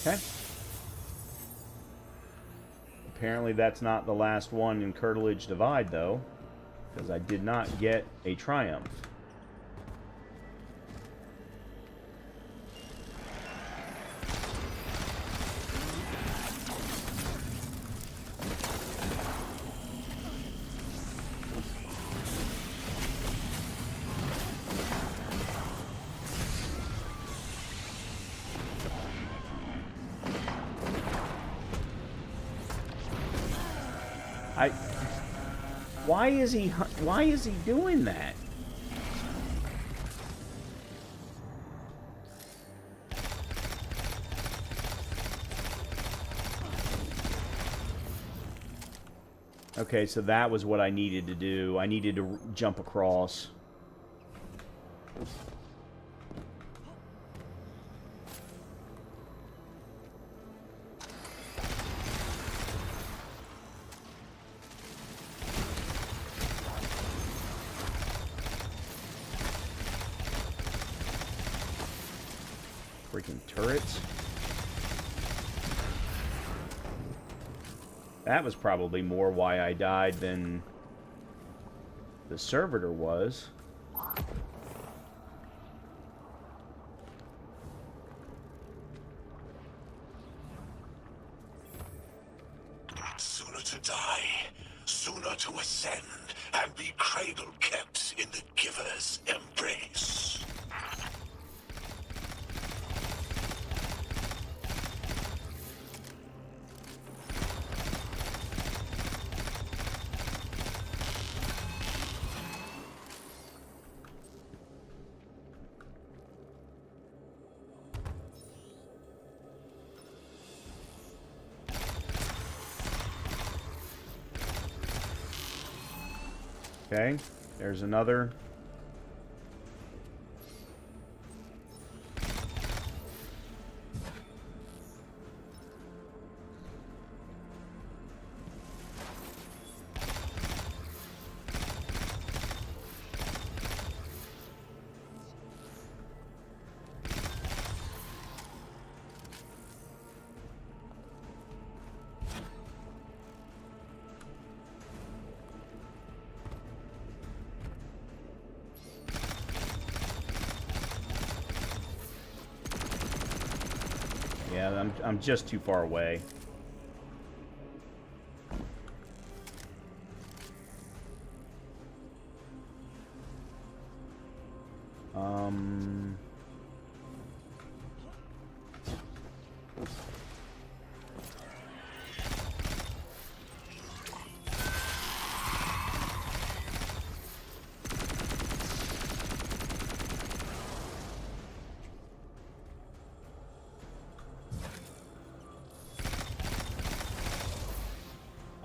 Okay. Apparently that's not the last one in Curtilage Divide, though, because I did not get a triumph. Why is he doing that? Okay, so that was what I needed to do. I needed to jump across. Freaking turrets. That was probably more why I died than the servitor was. Sooner to die, sooner to ascend, and be cradle kept in the giver's embrace. Okay, there's another. Yeah, I'm just too far away.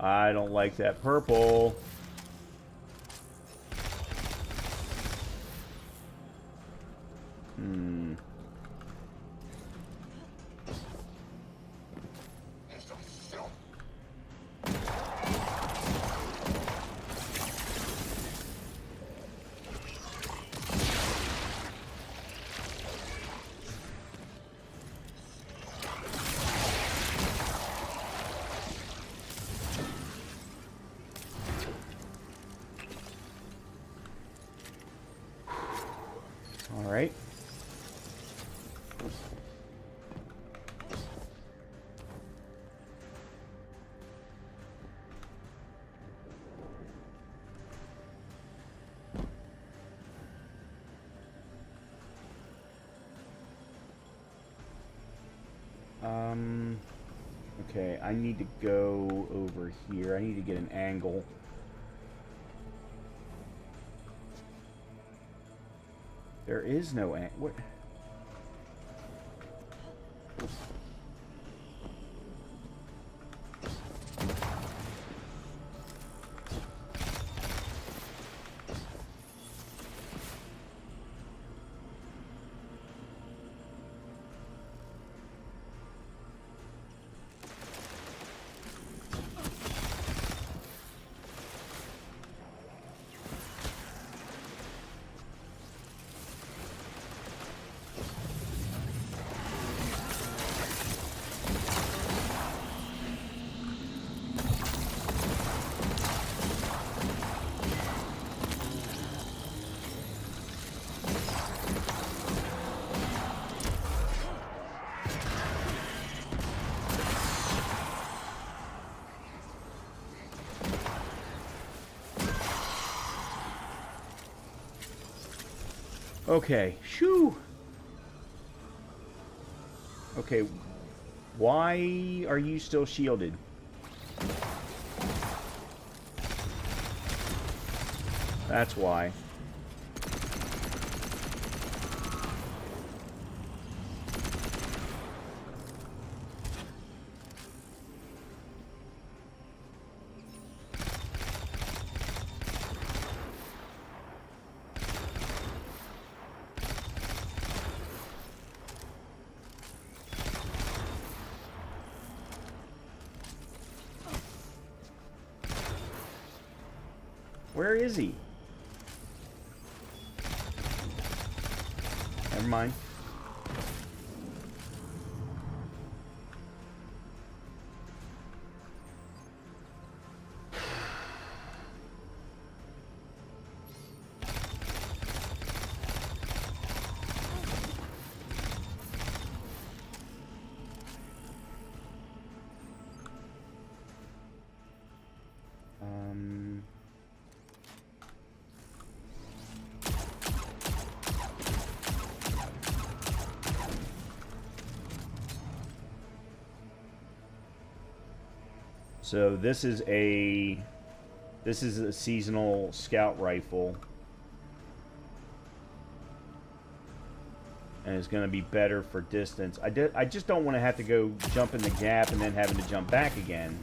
I don't like that purple. All right. Okay, I need to go over here. I need to get an angle. There is no what? Okay, shoo. Okay, why are you still shielded? That's why. Where is he? Never mind. So this is a seasonal scout rifle, and it's going to be better for distance. I just don't want to have to go jump in the gap and then having to jump back again.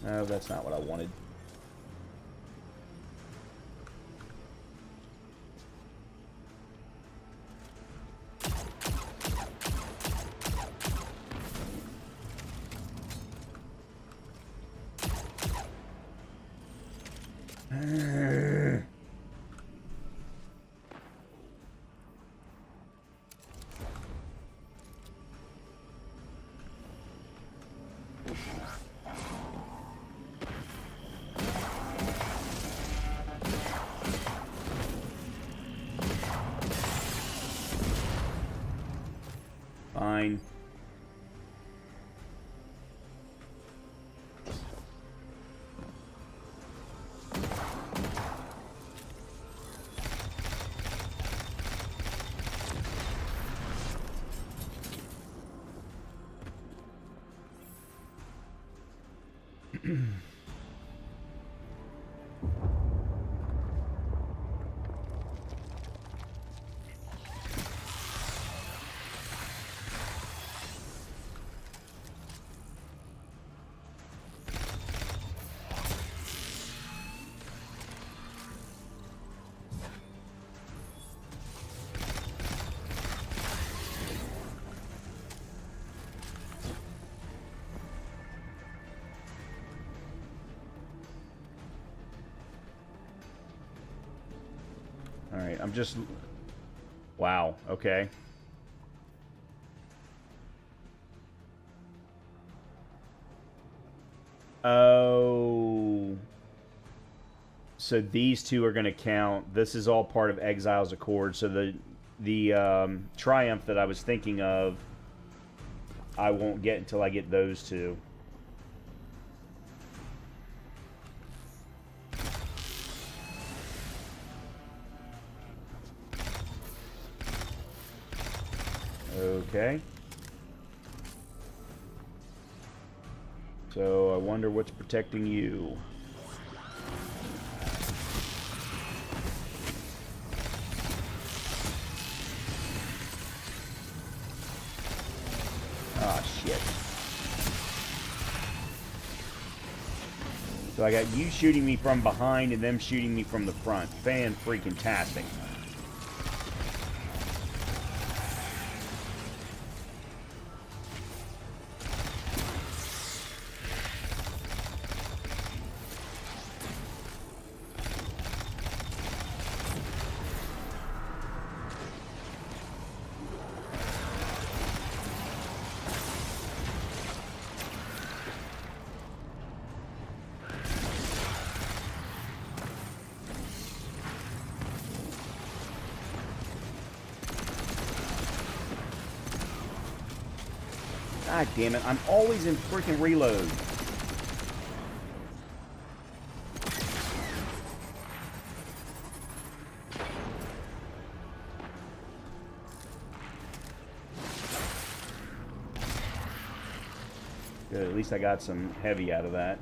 No, that's not what I wanted. Fine. Alright, I'm just... Wow, okay. Oh... So these two are going to count. This is all part of Exile's Accord. So the Triumph that I was thinking of, I won't get until I get those two. Okay. So I wonder what's protecting you. Ah, shit. So I got you shooting me from behind and them shooting me from the front. Fan-freaking-tastic. God damn it, I'm always in freaking reload. Good, at least I got some heavy out of that.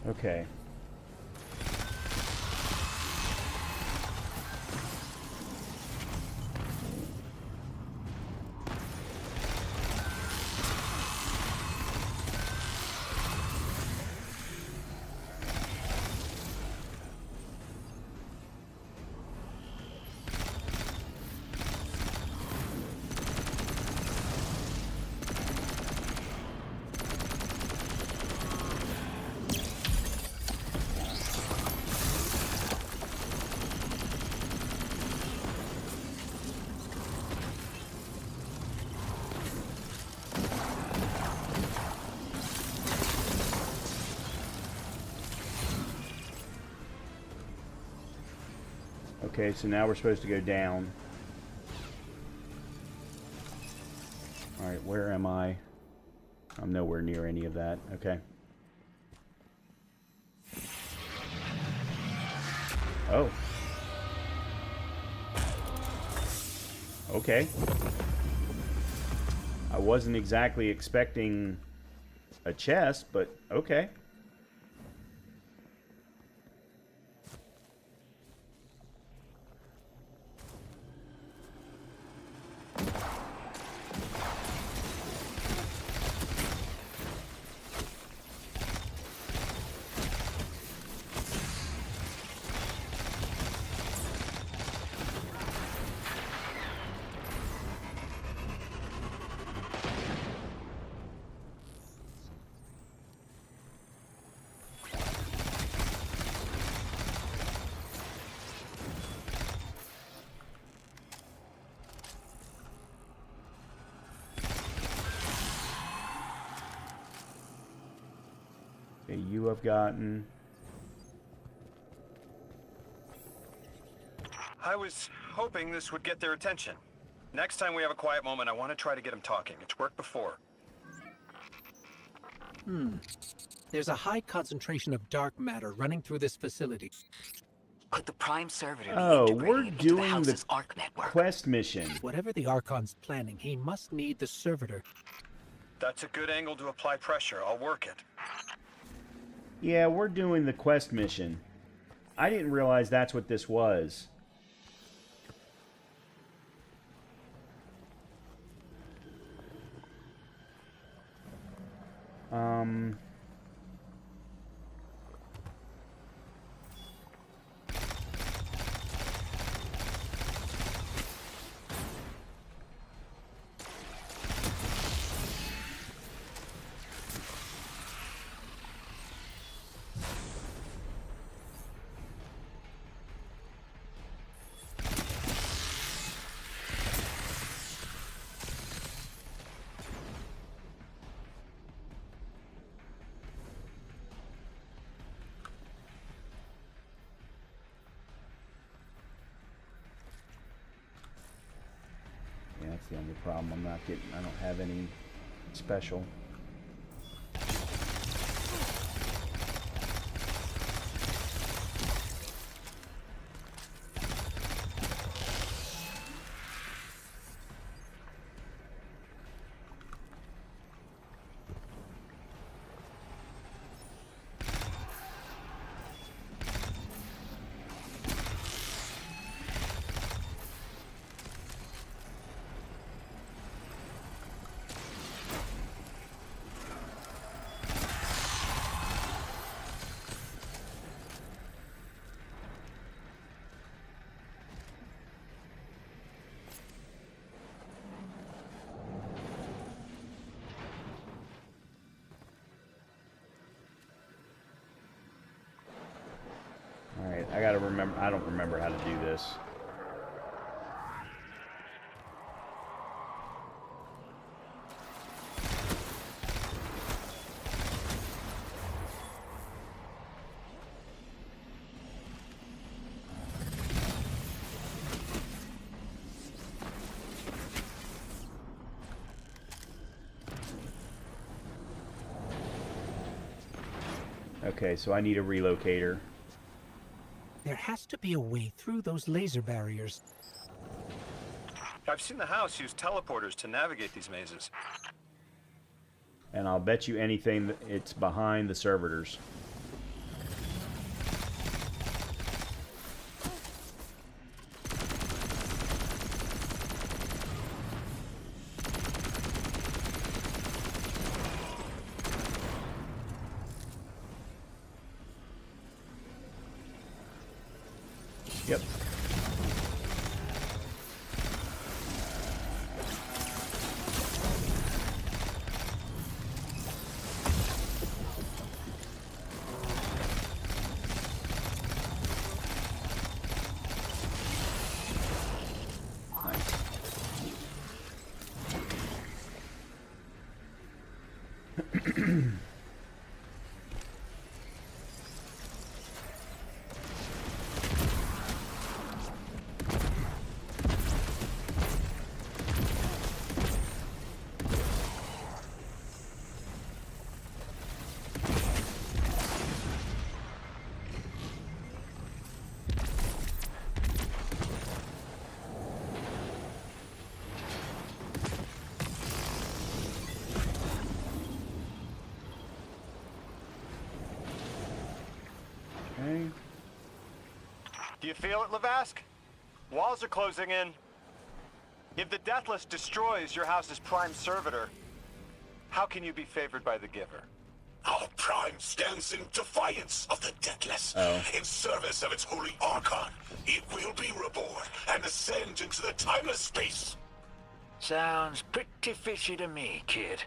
Okay. Okay, so now we're supposed to go down. Alright, where am I? I'm nowhere near any of that. Okay. Oh. Okay. I wasn't exactly expecting a chest, but okay. Okay, you have gotten... I was hoping this would get their attention. Next time we have a quiet moment, I want to try to get them talking. It's worked before. There's a high concentration of dark matter running through this facility. Could the Prime Servitor be Oh, integrated we're into the doing House's the Arc network? quest mission. Whatever the Archon's planning, he must need the servitor. That's a good angle to apply pressure. I'll work it. Yeah, we're doing the quest mission. I didn't realize that's what this was. Yeah, that's the only problem. I don't have any special. Alright, I gotta remember. I don't remember how to do this. Okay, so I need a relocator. There has to be a way through those laser barriers. I've seen the house use teleporters to navigate these mazes. And I'll bet you anything that it's behind the servitors. Yep. Okay. Do you feel it, Lavask? Walls are closing in. If the Deathless destroys your house's prime servitor, how can you be favored by the Giver? Our Prime stands in defiance of the Deathless. In service of its holy Archon, it will be reborn and ascend into the timeless space. Sounds pretty fishy to me, kid.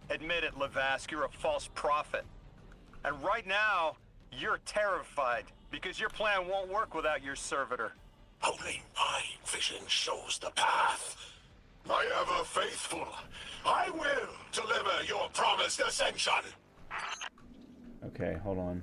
Admit it, Lavask, you're a false prophet. And right now, you're terrified because your plan won't work without your servitor. Only my vision shows the path. My ever faithful, I will deliver your promised ascension. Okay, hold on.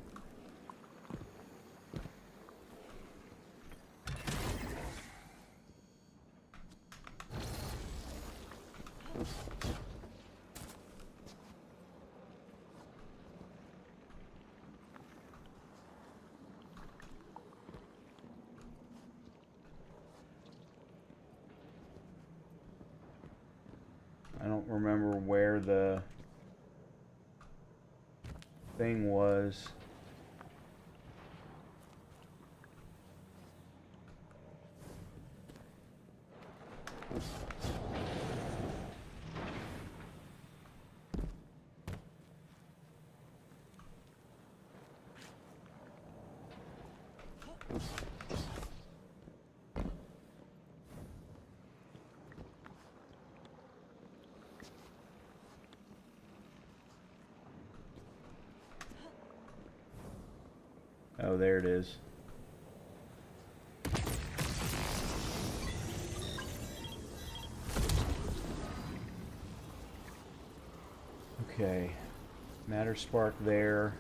I don't remember where the thing was. Oh, there it is. Okay. Matter spark there.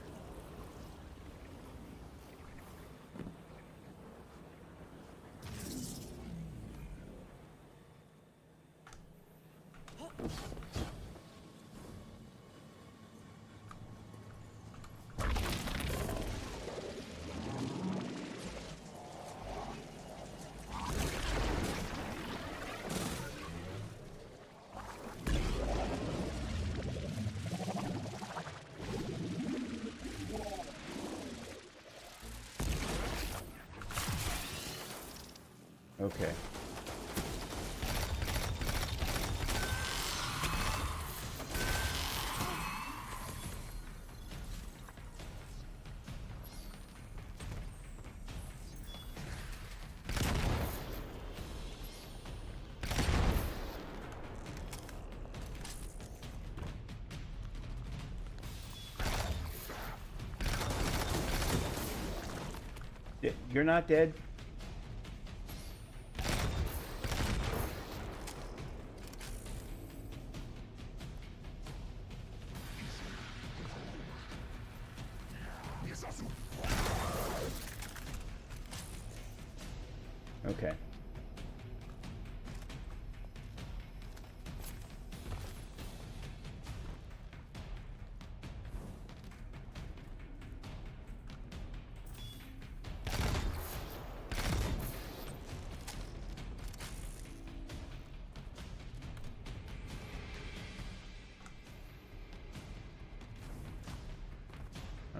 Okay. You're not dead? Okay.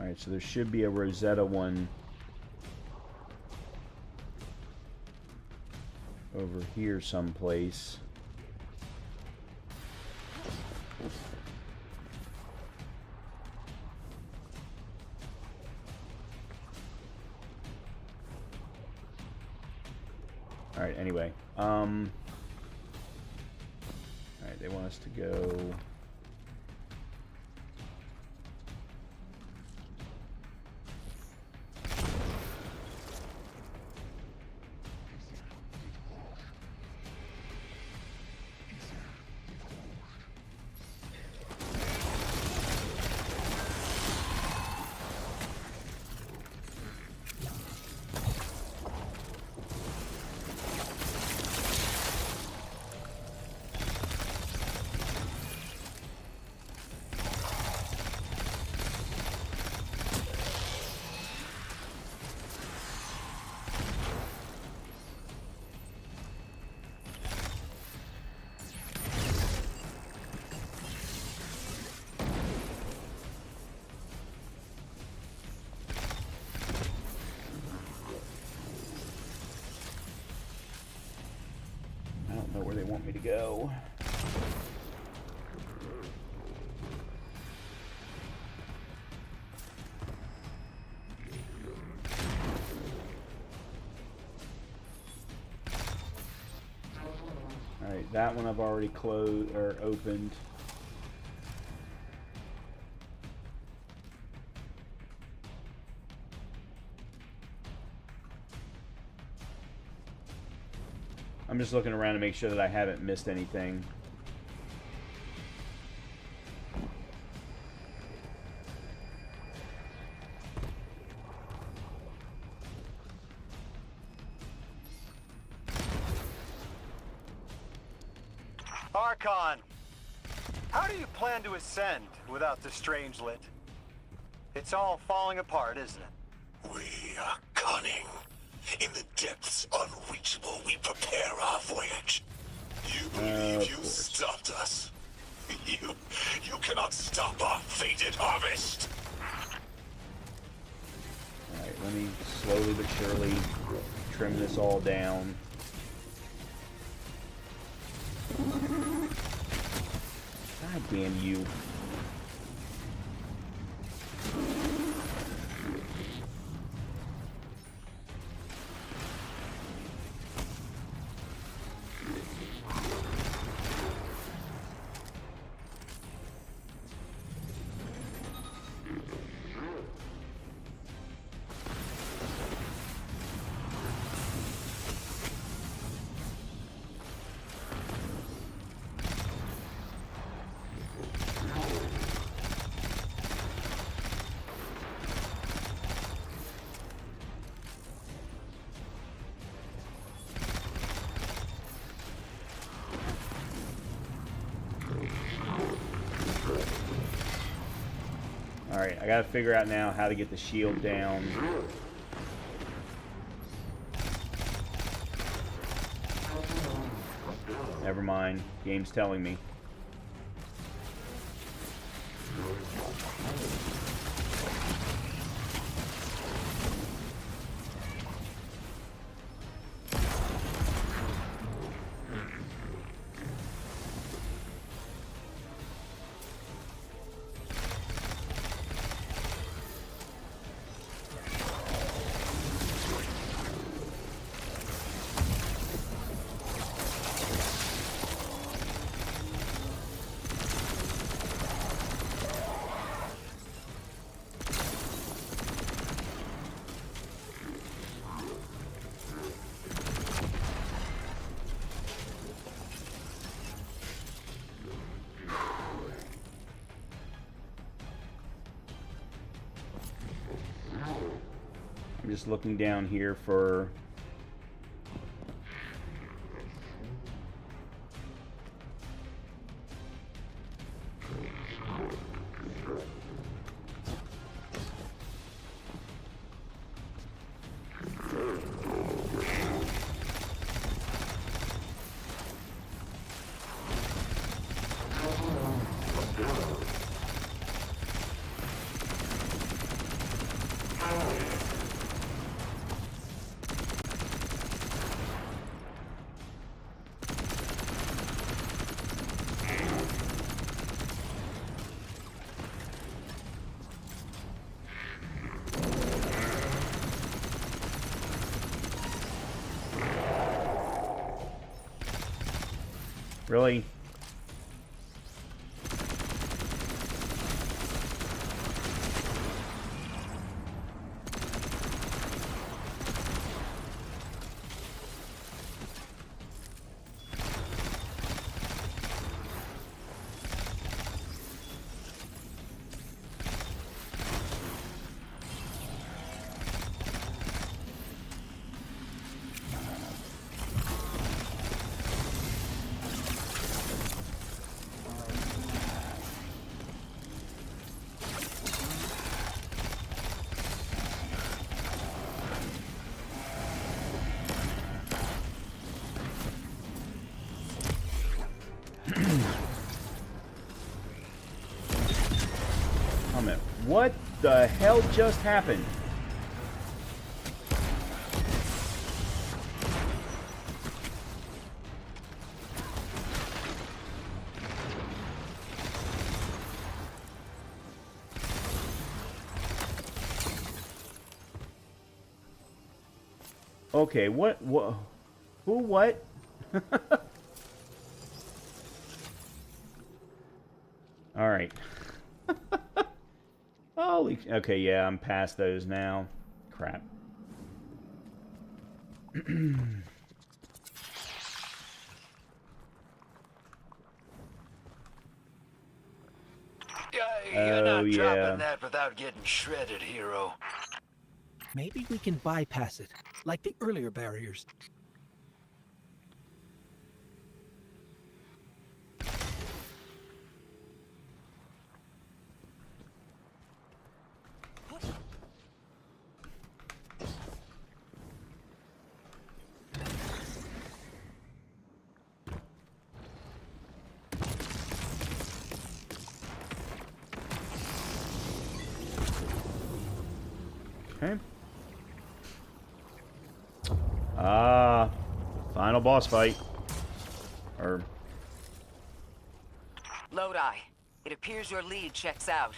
Alright, so there should be a Rosetta one over here someplace. Alright, anyway. Alright, they want us to go... I don't know where they want me to go. Alright, that one I've already closed or opened. I'm just looking around to make sure that I haven't missed anything. Archon, how do you plan to ascend without the Strangelet? It's all falling apart, isn't it? We are cunning. In the depths unreachable, we prepare our voyage. You believe you stopped us? You cannot stop our fated harvest. Alright, let me slowly but surely trim this all down. God damn you. Alright, I gotta figure out now how to get the shield down. Never mind. Game's telling me. I'm just looking down here for... Really? What the hell just happened? Okay, what who, what? All right. Holy, okay, yeah, I'm past those now. Crap. You're not yeah. dropping that without getting shredded, hero. Maybe we can bypass it, like the earlier barriers. Okay. Final boss fight. Lodi, it appears your lead checks out.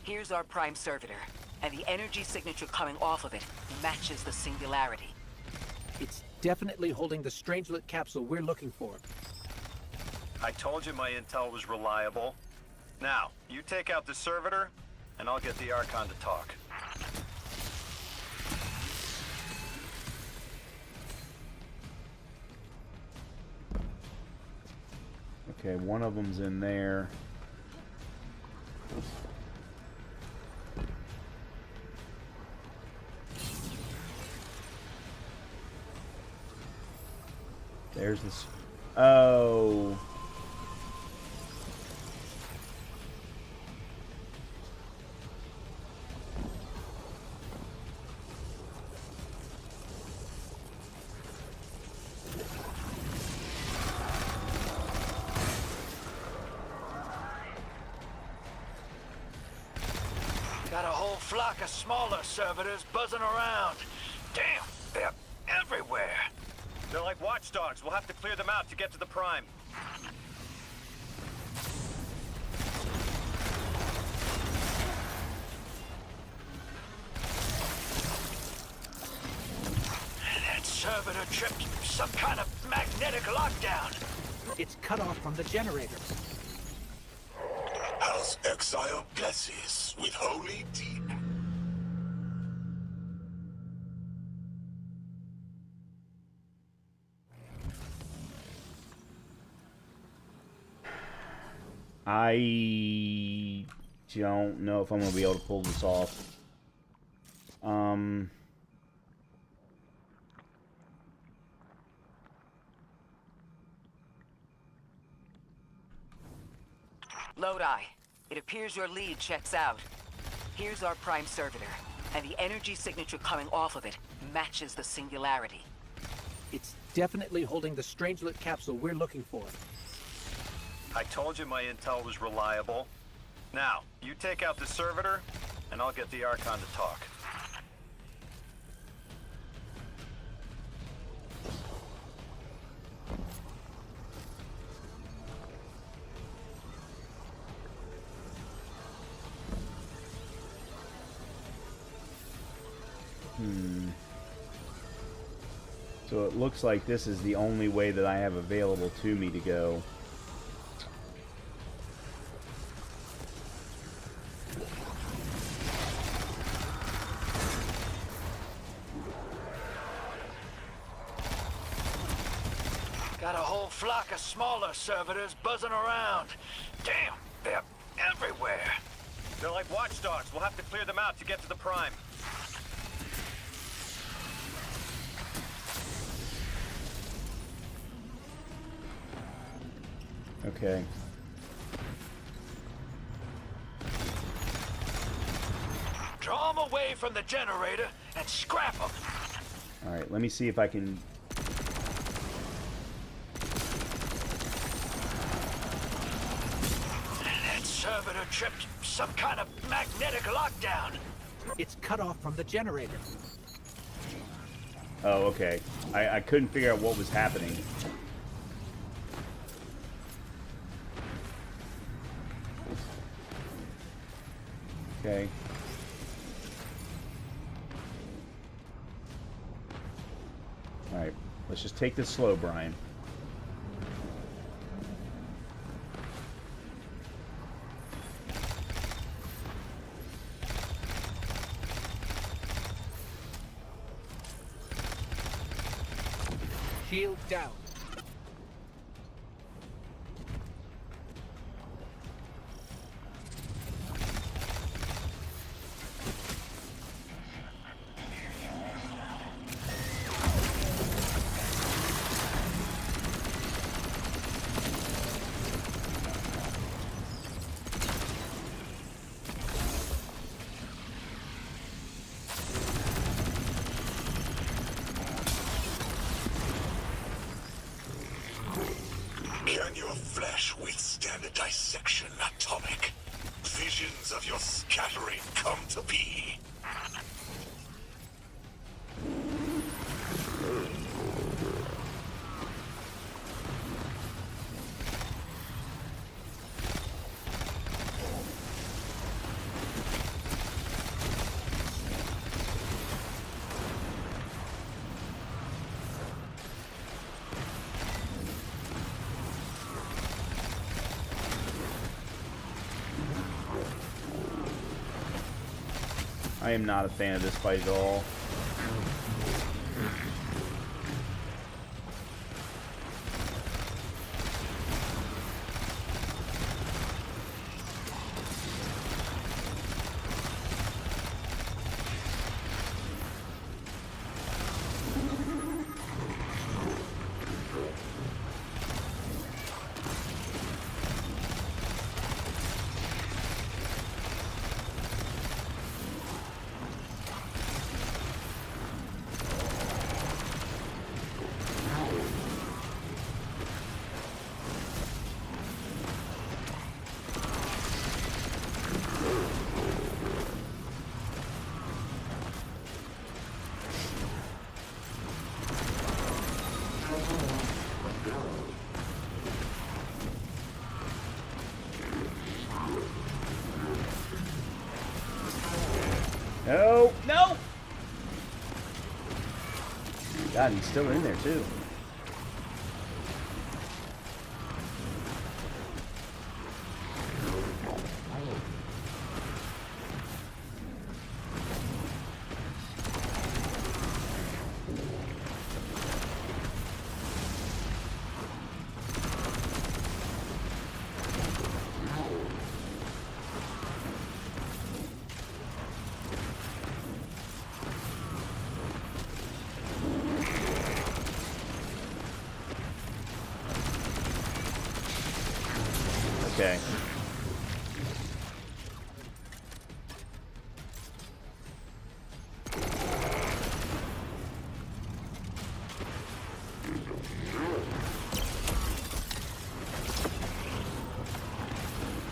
Here's our prime servitor, and the energy signature coming off of it matches the singularity. It's definitely holding the Strangelet capsule we're looking for. I told you my intel was reliable. Now, you take out the servitor, and I'll get the Archon to talk. Okay, one of them's in there. There's this. Oh. Got a whole flock of smaller servitors buzzing around. Damn, they're everywhere. They're like watchdogs. We'll have to clear them out to get to the Prime. That servitor tripped some kind of magnetic lockdown. It's cut off from the generator. House Exile blesses with holy deep. I don't know if I'm going to be able to pull this off. Lodi, it appears your lead checks out. Here's our prime servitor, and the energy signature coming off of it matches the singularity. It's definitely holding the Strangelet capsule we're looking for. I told you my intel was reliable. Now, you take out the servitor, and I'll get the Archon to talk. So it looks like this is the only way that I have available to me to go. Got a whole flock of smaller servitors buzzing around. Damn, they're everywhere. They're like watchdogs. We'll have to clear them out to get to the Prime. Okay. Draw them away from the generator and scrap them. Alright, let me see if I can... That servitor tripped some kind of magnetic lockdown. It's cut off from the generator. Oh, okay. I couldn't figure out what was happening. Okay. Alright, let's just take this slow, Brian. Shield down. Can your flesh withstand a dissection, Atomic? Visions of your scattering come to be. I am not a fan of this fight at all. No! No! God, he's still in there, too. Okay.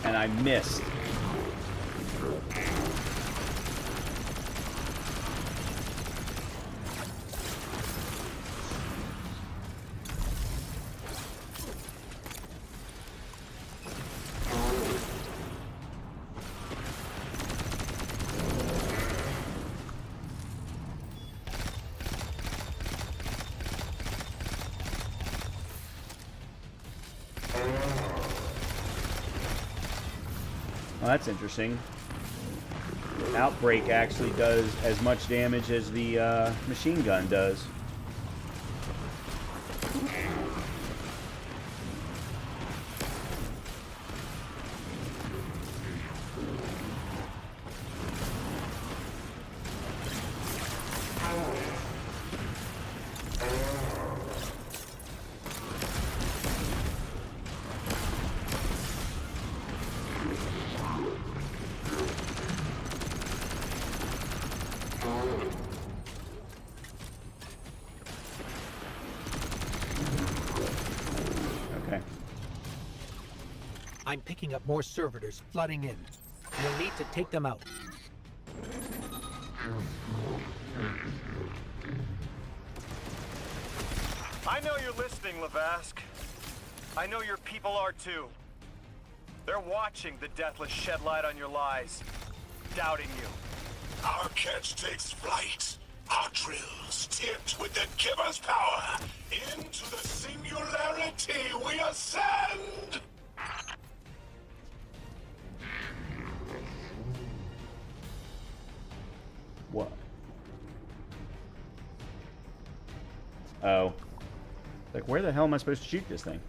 And I missed. Well, that's interesting. Outbreak actually does as much damage as the machine gun does. I'm picking up more servitors flooding in. You'll need to take them out. I know you're listening, Lavask. I know your people are too. They're watching the Deathless shed light on your lies, doubting you. Our catch takes flight. Our drills tipped with the giver's power. Into the singularity we ascend! What? Oh. Like, where the hell am I supposed to shoot this thing?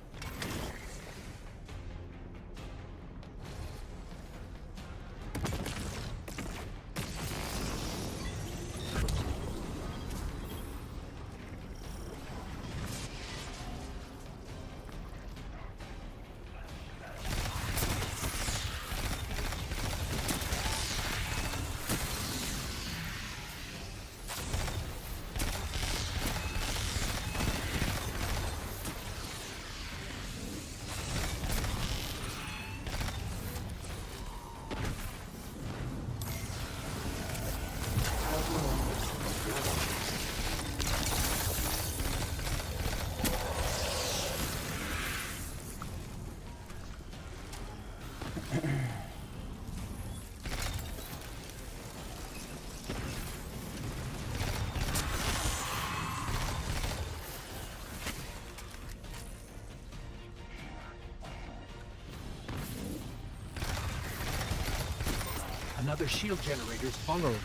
Another shield generator's vulnerable.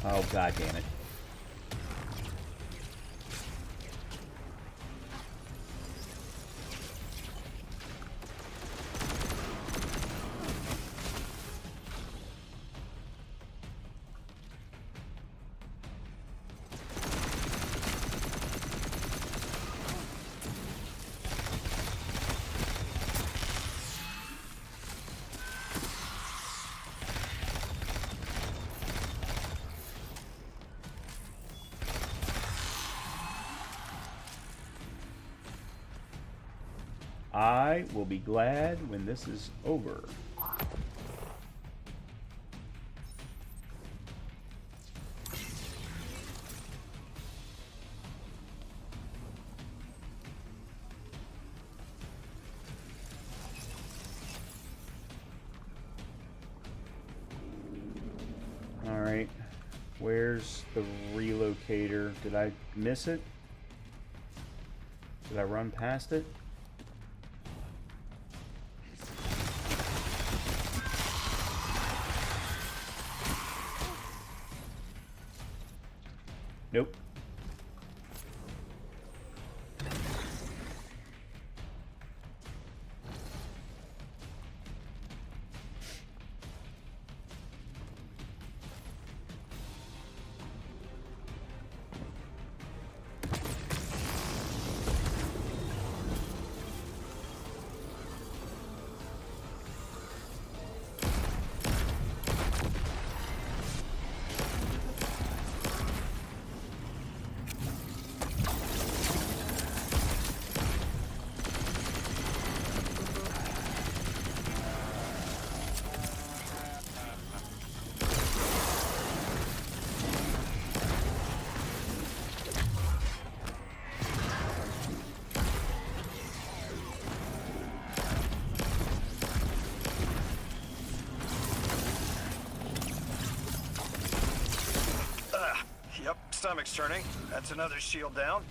Oh, god damn it. I will be glad when this is over. All right, where's the relocator? Did I miss it? Did I run past it? Nope. Yep, stomach's turning. That's another shield down.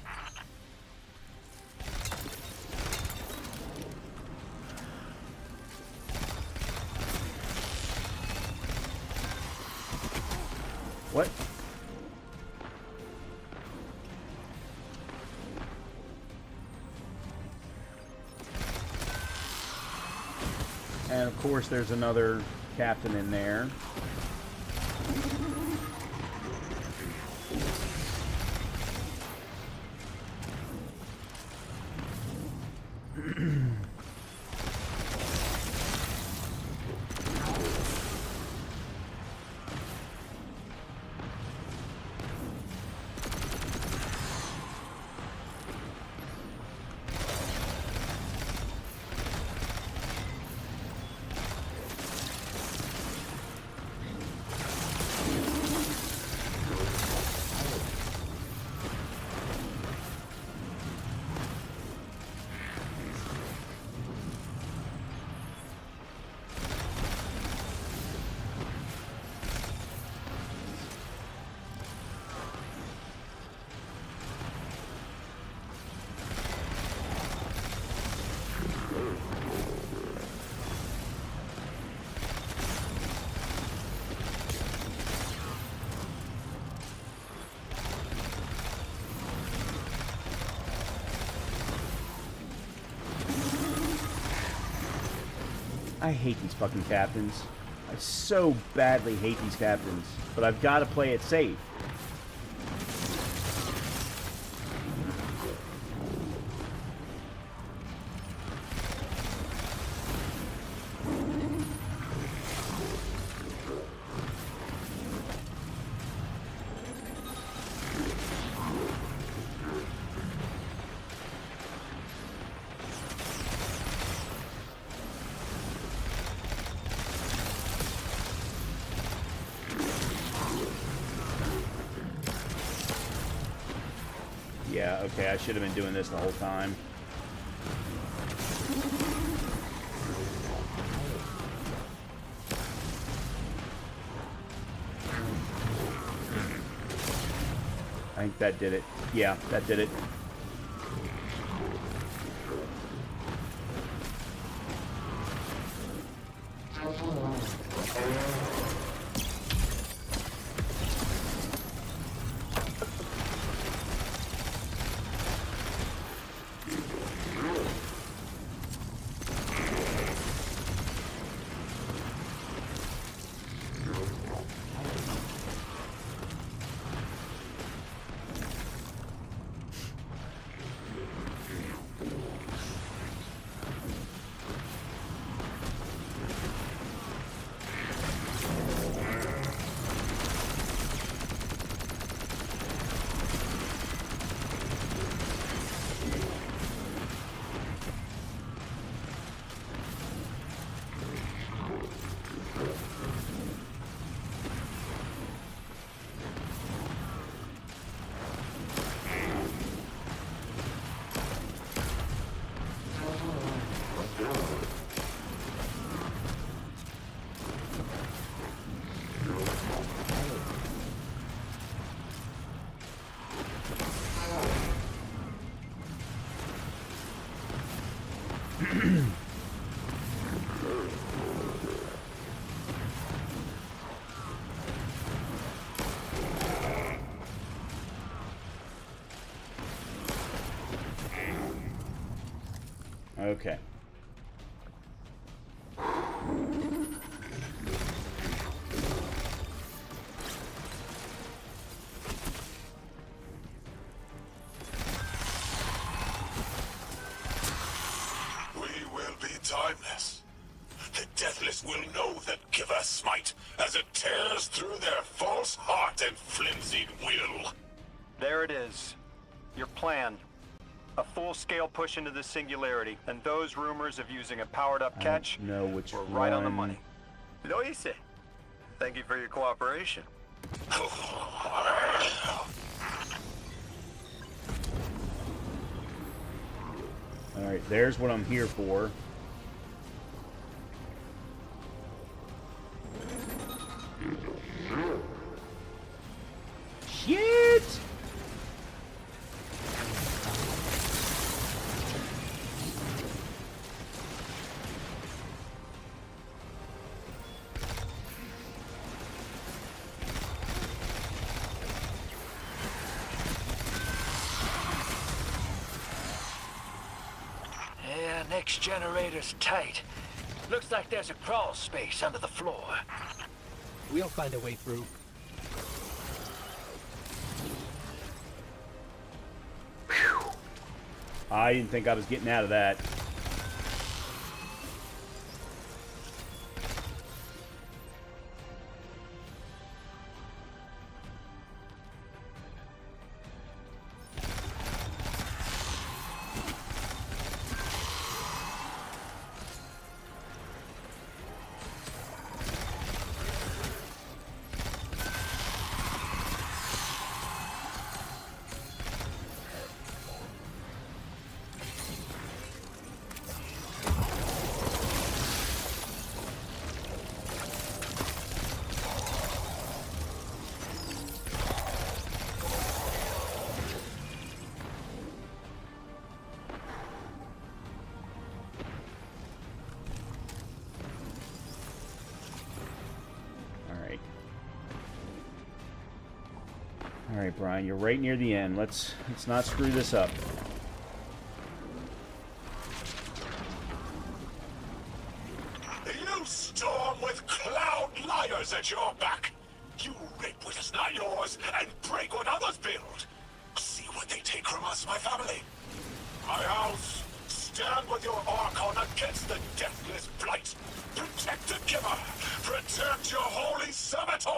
What? And of course there's another captain in there. I hate these fucking captains. I so badly hate these captains. But I've got to play it safe. Yeah, okay, I should have been doing this the whole time. I think that did it. Yeah, that did it. Okay. We will be timeless. The Deathless will know that give us smite as it tears through their false heart and flimsied will. There it is. Your plan. A full-scale push into the singularity, and those rumors of using a powered-up catch know which were right on the one. money. Lo hice. Thank you for your cooperation. Alright, there's what I'm here for. Shit! Next generator's tight. Looks like there's a crawl space under the floor. We'll find a way through. I didn't think I was getting out of that. All right, Brian, you're right near the end. Let's not screw this up. You storm with cloud liars at your back. You rape what is not yours and break what others build. See what they take from us, my family. My house, stand with your Archon against the deathless blight. Protect the giver. Protect your holy servitor.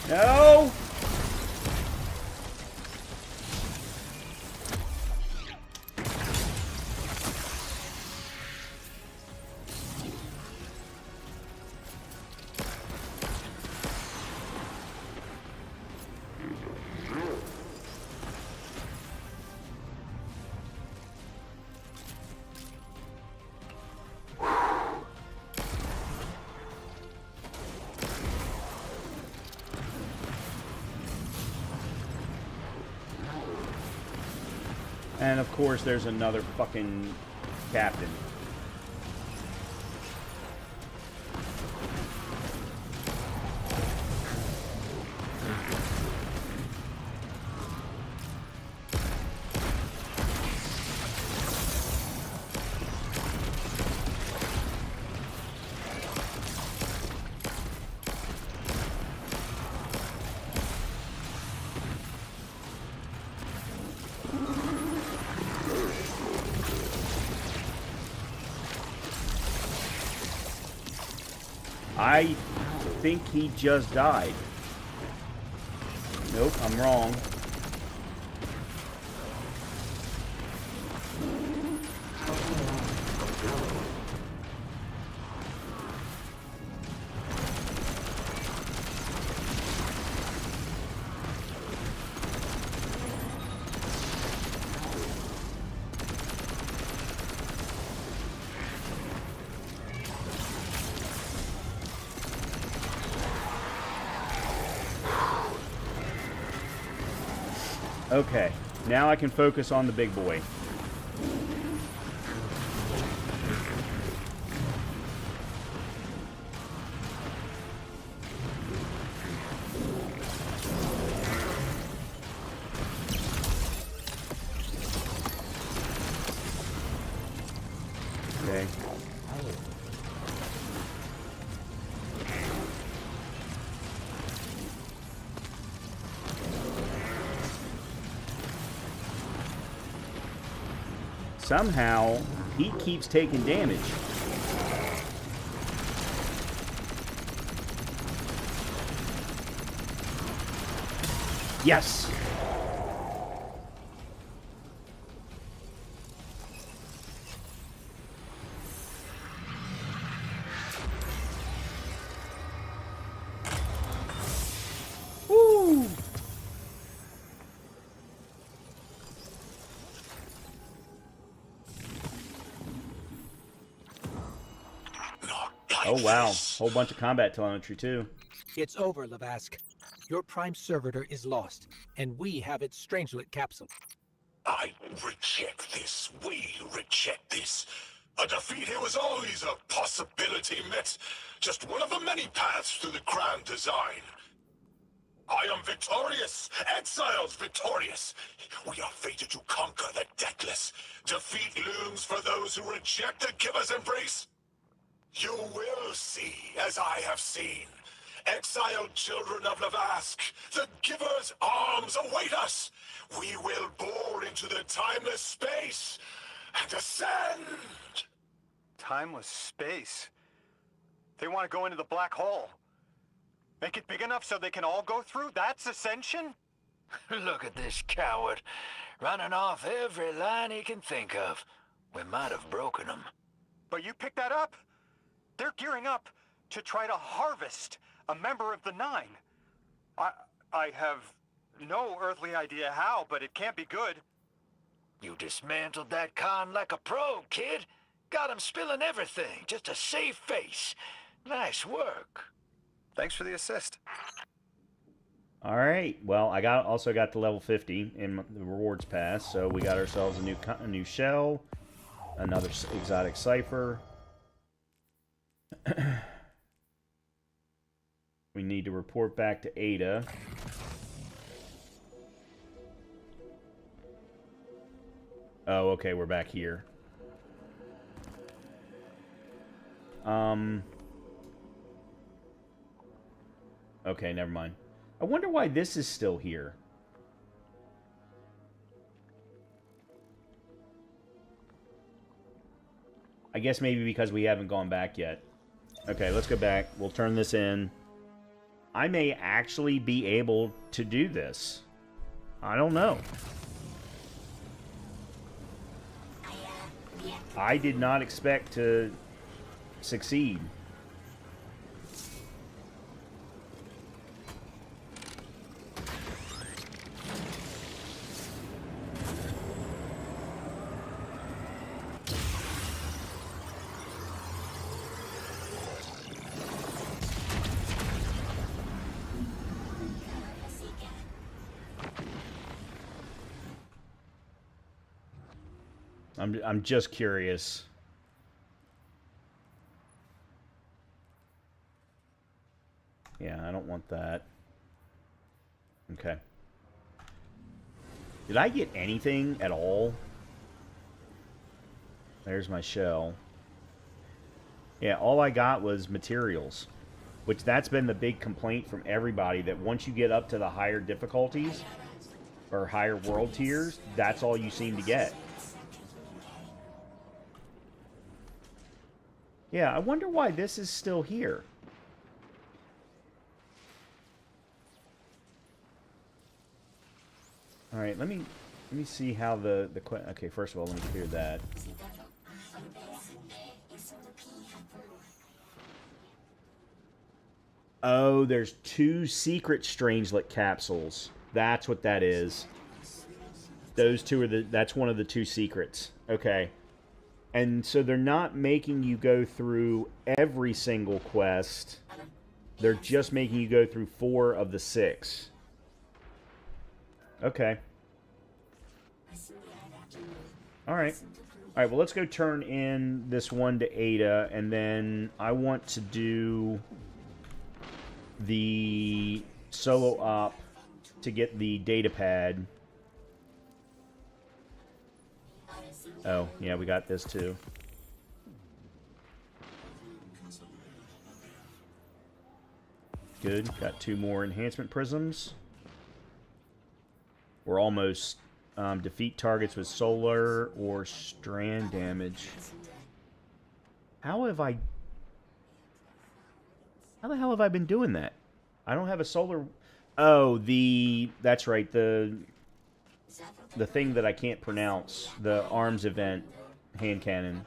No! And of course, there's another fucking captain. I think he just died. Nope, I'm wrong. Okay, now I can focus on the big boy. Okay. Somehow, he keeps taking damage. Yes! Woo! Oh wow, whole bunch of combat telemetry too. It's over, Lavask. Your prime servitor is lost, and we have its Strangelet capsule. I reject this. We reject this. A defeat here was always a possibility, Met. Just one of the many paths to the grand design. I am victorious. Exiles victorious. We are fated to conquer the deathless. Defeat looms for those who reject the giver's embrace. You will see, as I have seen. Exiled children of Lavask, the giver's arms await us. We will bore into the timeless space and ascend. Timeless space? They want to go into the black hole. Make it big enough so they can all go through? That's ascension? Look at this coward, running off every line he can think of. We might have broken him. But you picked that up? They're gearing up to try to harvest a member of the Nine. I have no earthly idea how, but it can't be good. You dismantled that con like a pro, kid. Got him spilling everything, just to save face. Nice work. Thanks for the assist. All right. Well, I also got to level 50 in the rewards pass, so we got ourselves a new shell, another exotic cipher. We need to report back to Ada. Oh, okay, we're back here. Okay, never mind. I wonder why this is still here. I guess maybe because we haven't gone back yet. Okay, let's go back. We'll turn this in. I may actually be able to do this. I don't know. I did not expect to succeed. I'm just curious. Yeah, I don't want that. Okay. Did I get anything at all? There's my shell. Yeah, all I got was materials. Which that's been the big complaint from everybody, that once you get up to the higher difficulties, or higher world tiers, that's all you seem to get. Yeah, I wonder why this is still here. All right, let me see how the okay, first of all, let me clear that. Oh, there's 2 secret Strangelet capsules. That's what that is. Those 2 are that's one of the 2 secrets. Okay. And so they're not making you go through every single quest. They're just making you go through 4 of the 6. Okay. Alright. Alright, well, let's go turn in this one to Ada, and then I want to do the solo op to get the data pad. Oh, yeah, we got this too. Good. Got 2 more enhancement prisms. We're almost defeat targets with solar or strand damage. How the hell have I been doing that? I don't have a solar... Oh, that's right. The thing that I can't pronounce. The arms event hand cannon.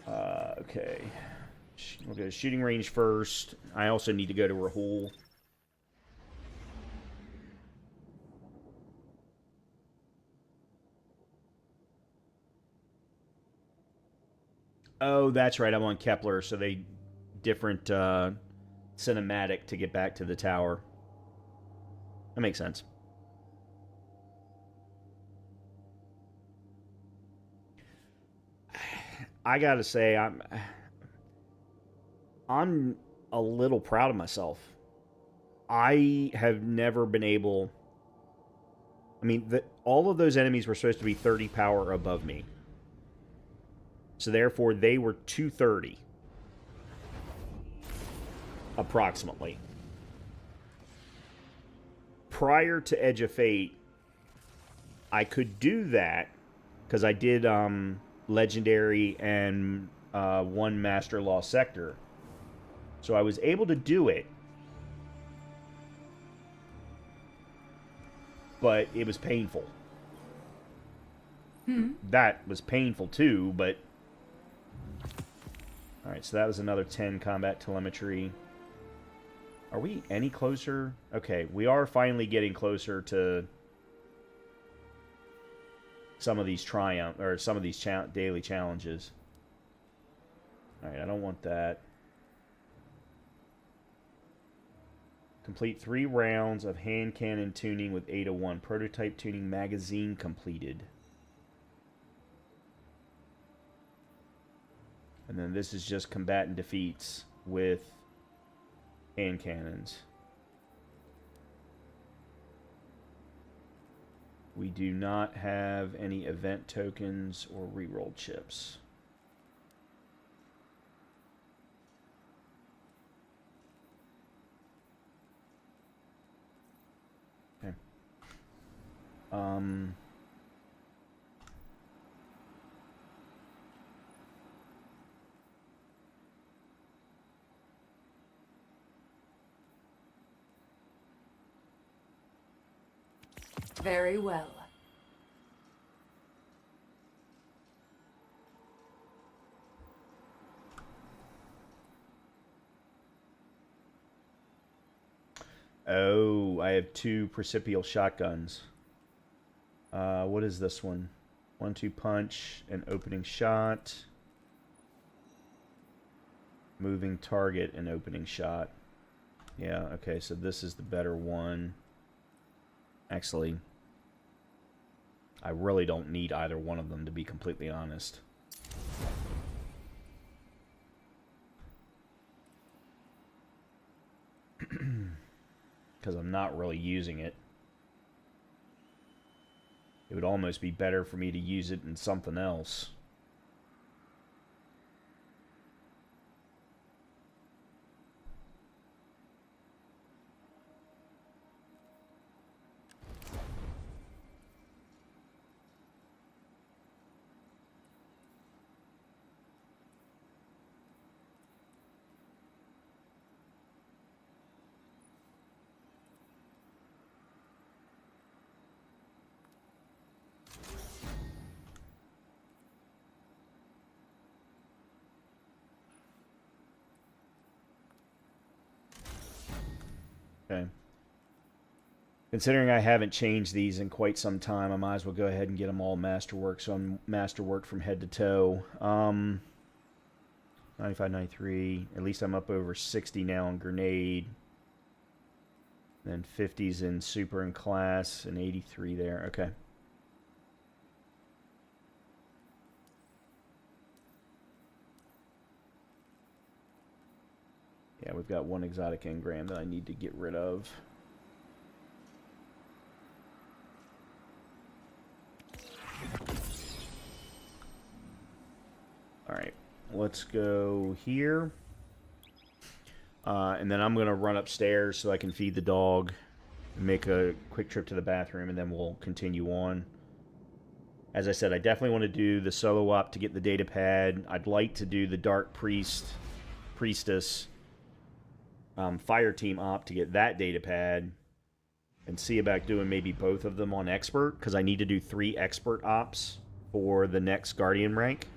Okay. We'll go to shooting range first. I also need to go to Rahul. Oh, that's right. I'm on Kepler, so they different cinematic to get back to the tower. That makes sense. I gotta say, I'm a little proud of myself. I have never been able. I mean, all of those enemies were supposed to be 30 power above me. So therefore, they were 230. Approximately. Prior to Edge of Fate, I could do that because I did Legendary and one Master Lost Sector. So I was able to do it. But it was painful. That was painful too, but... Alright, so that was another 10 combat telemetry. Are we any closer? Okay, we are finally getting closer to some of these some of these daily challenges. Alright, I don't want that. Complete 3 rounds of hand cannon tuning with 801. Prototype tuning magazine completed. And then this is just combatant defeats with hand cannons. We do not have any event tokens or reroll chips. Okay. Very well. Oh, I have 2 Precipitial shotguns. What is this one? 1-2 punch, an opening shot. Moving target, an opening shot. Yeah, okay, so this is the better one. Actually, I really don't need either one of them, to be completely honest. Because I'm not really using it. It would almost be better for me to use it in something else. Okay. Considering I haven't changed these in quite some time, I might as well go ahead and get them all masterwork. So I'm masterwork from head to toe. 95, 93. At least I'm up over 60 now in grenade. Then 50s in super and class, and 83 there. Okay. Yeah, we've got 1 exotic engram that I need to get rid of. Alright, let's go here. And then I'm going to run upstairs so I can feed the dog, make a quick trip to the bathroom, and then we'll continue on. As I said, I definitely want to do the solo op to get the data pad. I'd like to do the Dark Priestess fire team op to get that data pad and see about doing maybe both of them on expert, because I need to do 3 expert ops for the next guardian rank.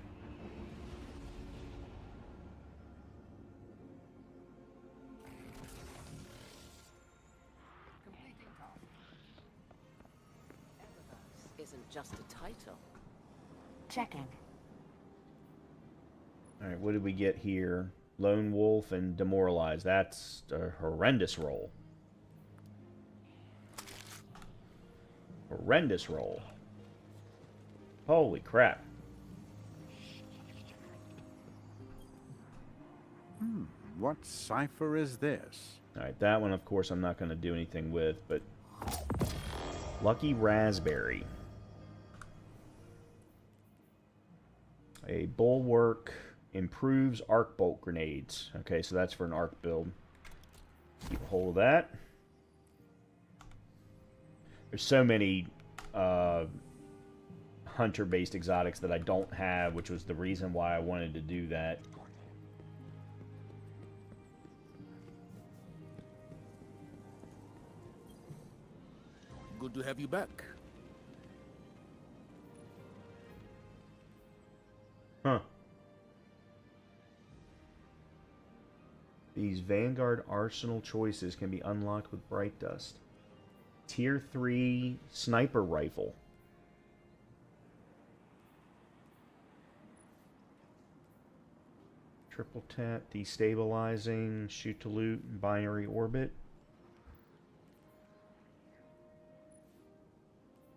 Isn't just a title. Checking. All right, what did we get here? Lone Wolf and Demoralize. That's a horrendous roll. Horrendous roll. Holy crap. What cipher is this? Alright, that one, of course, I'm not going to do anything with, but... Lucky Raspberry. A Bulwark improves arc bolt grenades. Okay, so that's for an arc build. Keep a hold of that. There's so many hunter-based exotics that I don't have, which was the reason why I wanted to do that. Good to have you back. Huh. These Vanguard Arsenal choices can be unlocked with Bright Dust. Tier 3 Sniper Rifle. Triple tap, destabilizing, shoot to loot, binary orbit.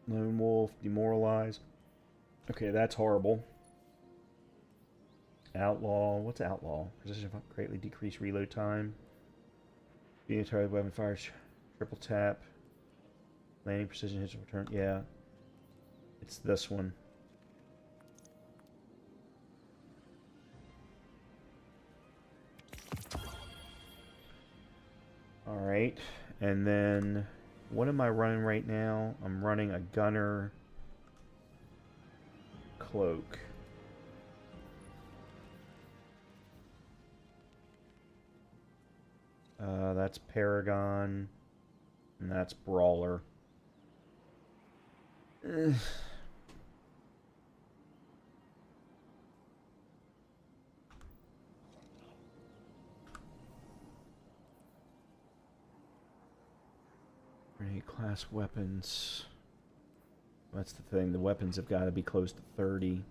Lone Wolf, demoralize. Okay, that's horrible. Outlaw, what's Outlaw? Precision greatly decreased reload time. Being targeted weapon fires, triple tap. Landing precision hits return. Yeah, it's this one. Alright, and then what am I running right now? I'm running a gunner cloak. That's Paragon, and that's Brawler. Ugh. Grenade class weapons. That's the thing. The weapons have got to be close to 30.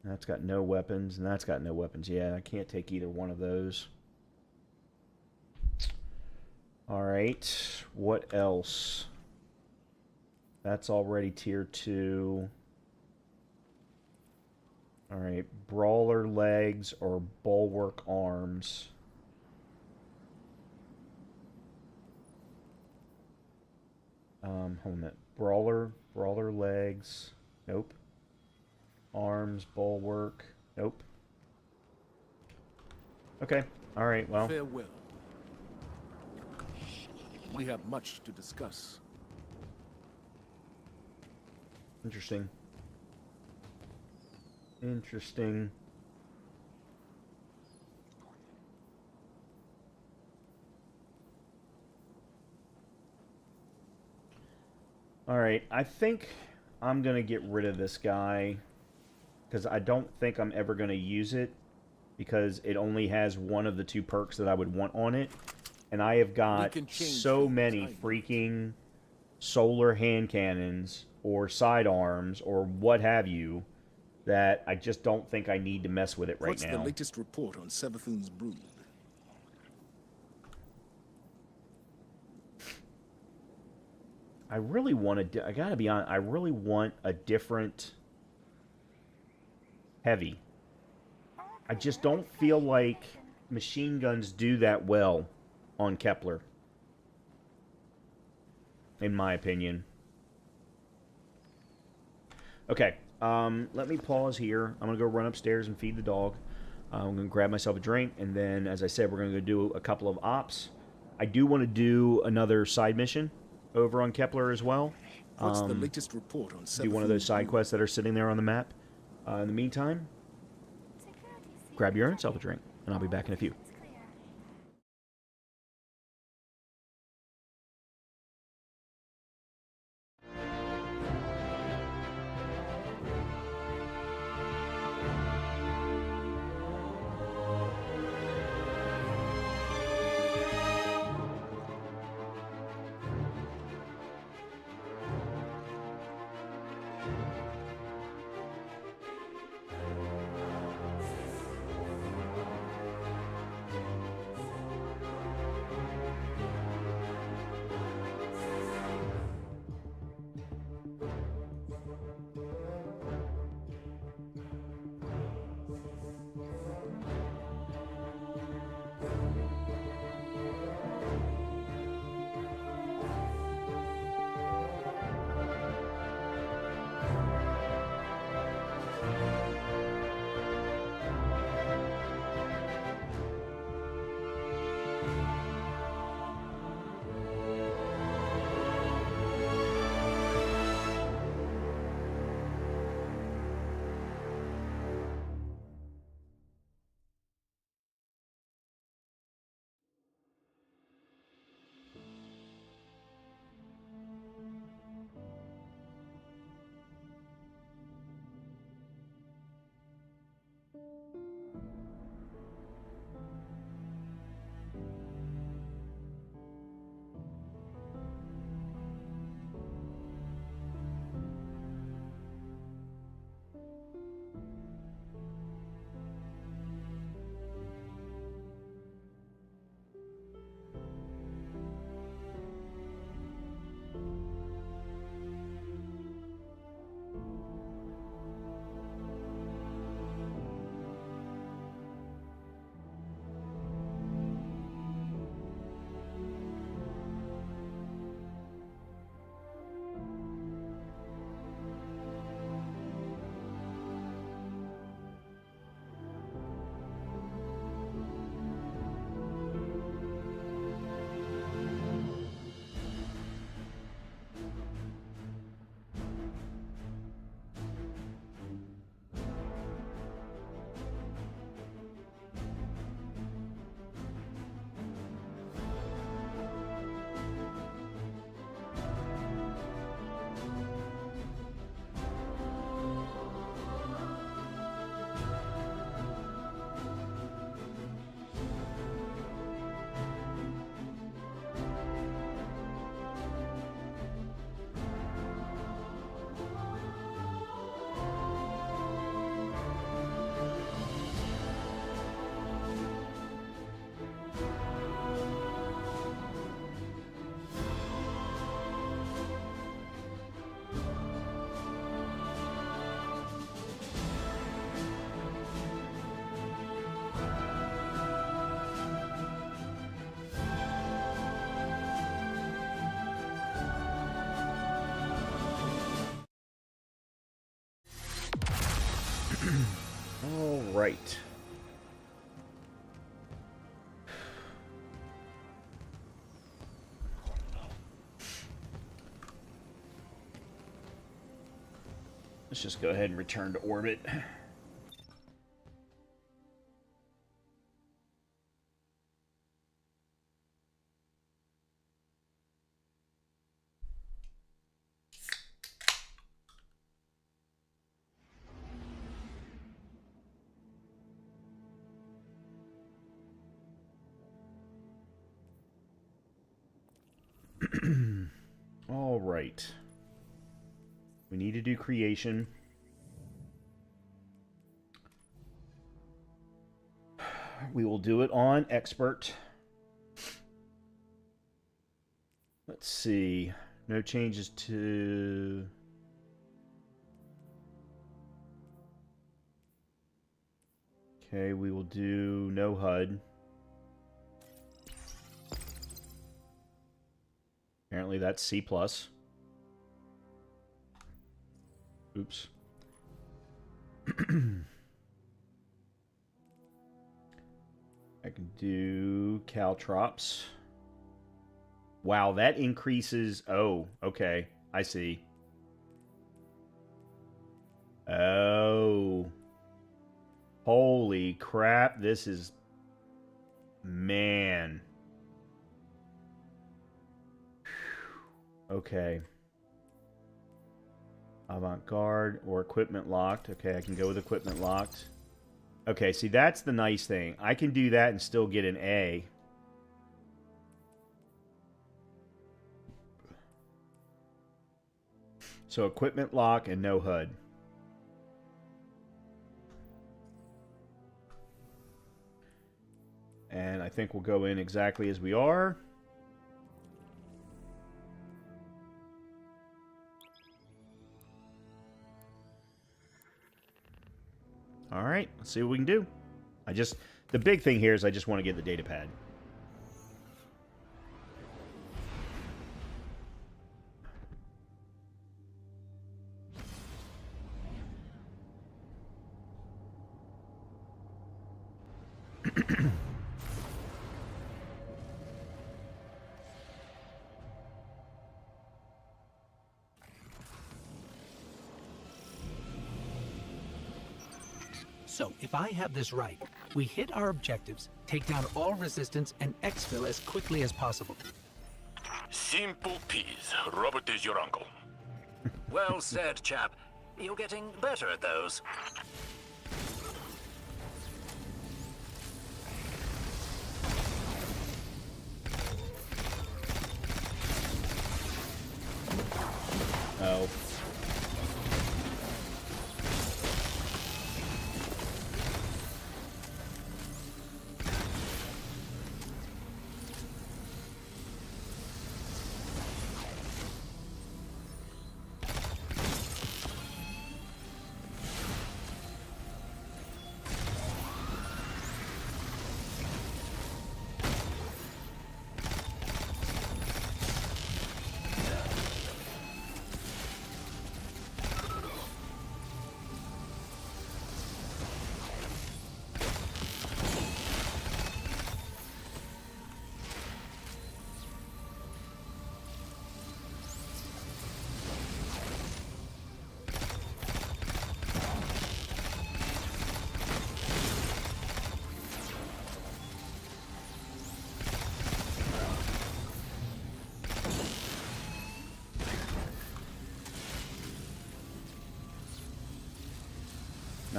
That's got no weapons, and that's got no weapons. Yeah, I can't take either one of those. Alright, what else? That's already tier 2. Alright, Brawler legs or Bulwark arms. Hold on a minute. Brawler legs. Nope. Arms, Bulwark. Nope. Okay. Alright, well. Farewell. We have much to discuss. Interesting. Interesting. Alright, I think I'm going to get rid of this guy, because I don't think I'm ever going to use it, because it only has one of the 2 perks that I would want on it. And I have got so many freaking solar hand cannons or sidearms or what have you that I just don't think I need to mess with it right now. What's the latest report on Savathun's brood? I really want to... I gotta be honest, I really want a different heavy. I just don't feel like machine guns do that well on Kepler, in my opinion. Okay, let me pause here. I'm going to go run upstairs and feed the dog. I'm going to grab myself a drink, and then, as I said, we're going to do a couple of ops. I do want to do another side mission over on Kepler as well. What's the latest report on do one of those side quests that are sitting there on the map. In the meantime, grab yourself a drink, and I'll be back in a few. All right. Let's just go ahead and return to orbit. All right. We need to do creation. We will do it on expert. Let's see. No changes to... Okay, we will do no HUD. Apparently that's C+. Oops. I can do caltrops. Wow, that increases... Oh, okay. I see. Oh. Holy crap, this is... Man. Okay. Avant-garde or equipment locked. Okay, I can go with equipment locked. Okay, see, that's the nice thing. I can do that and still get an A. So equipment lock and no HUD. And I think we'll go in exactly as we are. All right, let's see what we can do. The big thing here is I just want to get the data pad. So, if I have this right, we hit our objectives, take down all resistance, and exfil as quickly as possible. Simple peas. Robert is your uncle. Well said, chap. You're getting better at those.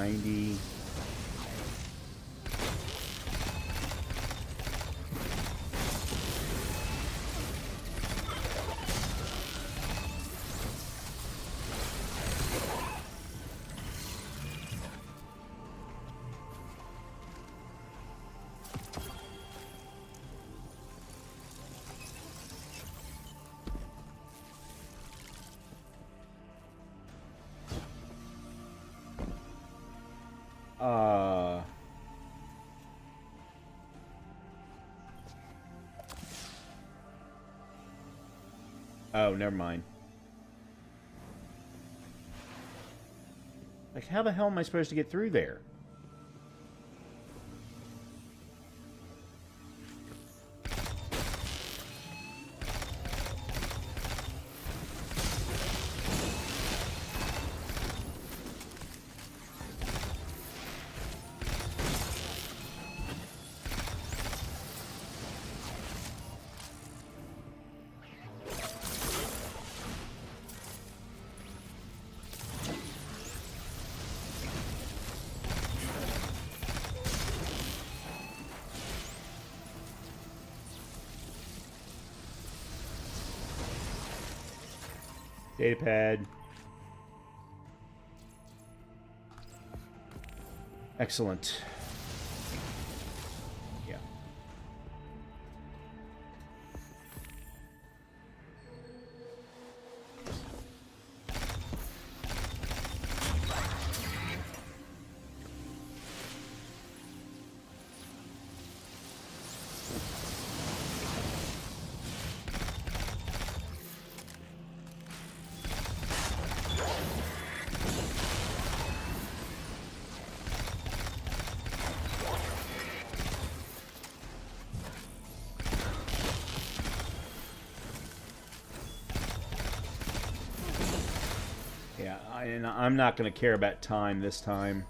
90. Oh, never mind. Like, how the hell am I supposed to get through there? Datapad. Excellent. Yeah. And I'm not going to care about time this time.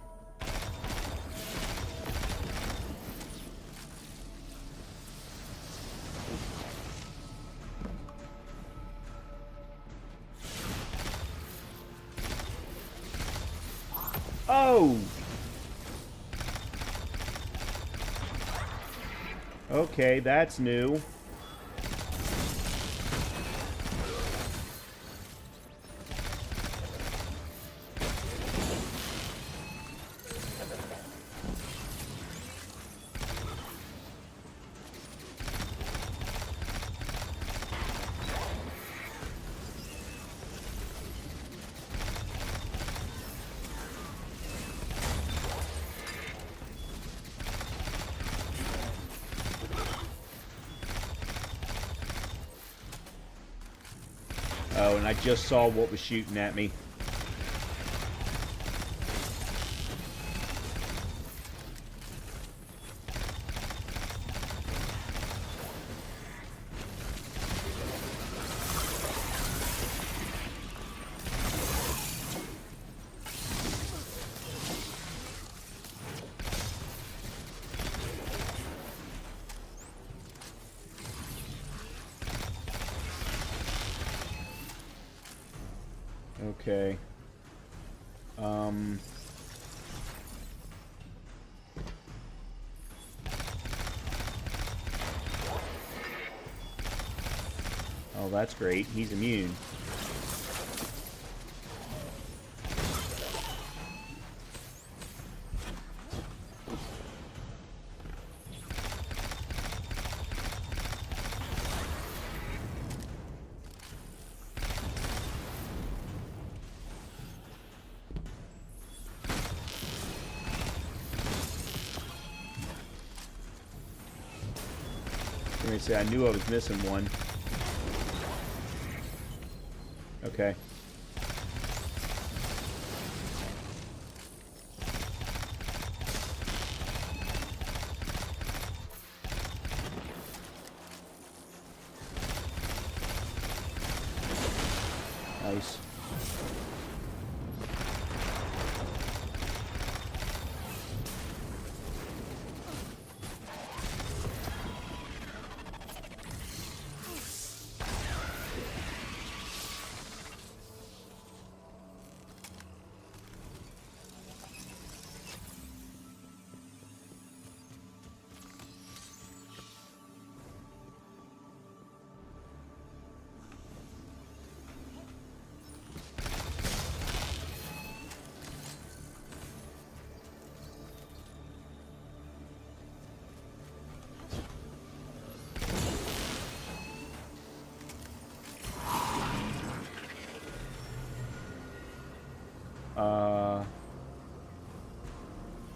Oh! Okay, that's new. Oh, and I just saw what was shooting at me. Okay. Oh, that's great. He's immune. Let me say, I knew I was missing one. Okay. Nice.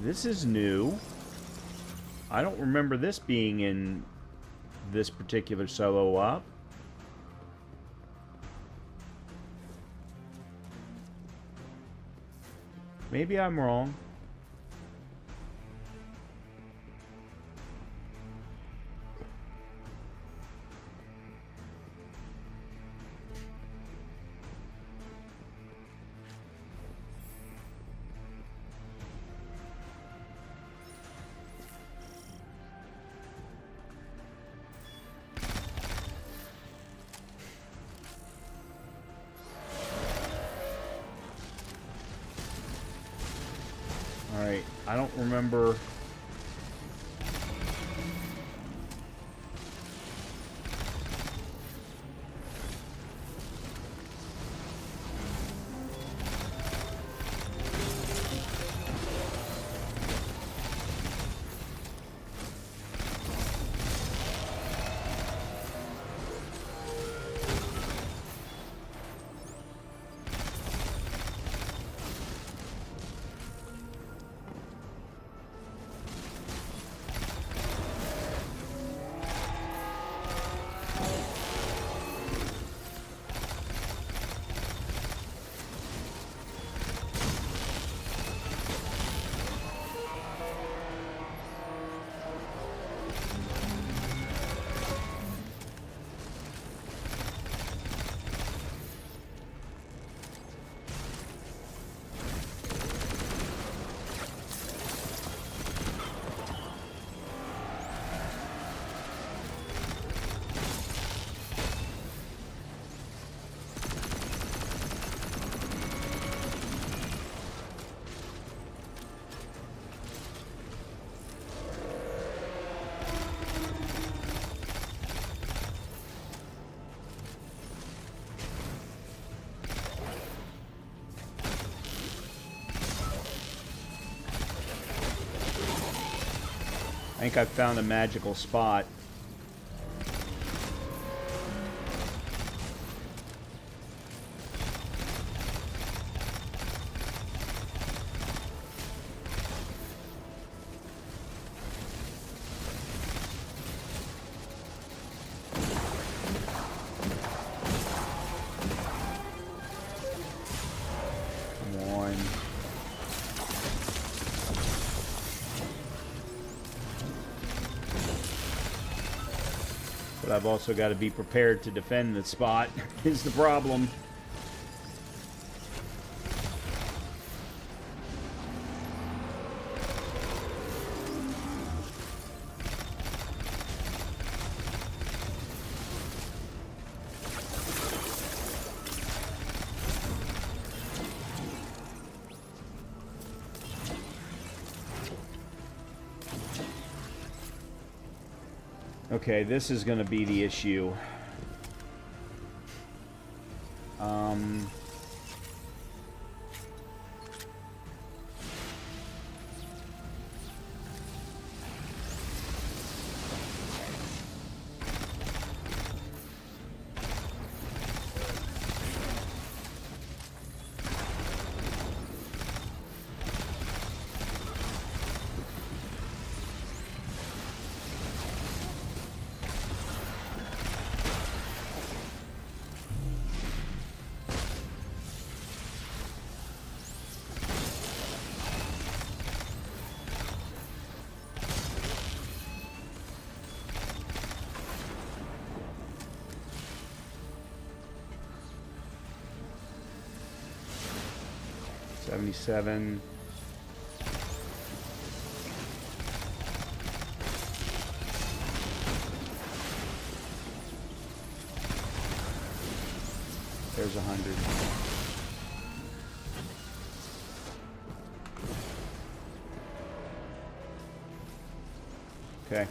This is new. I don't remember this being in this particular solo op. Maybe I'm wrong. Alright, I don't remember. I think I've found a magical spot. Come on. But I've also got to be prepared to defend the spot, is the problem. Okay, this is going to be the issue. $77. There's 100. Okay.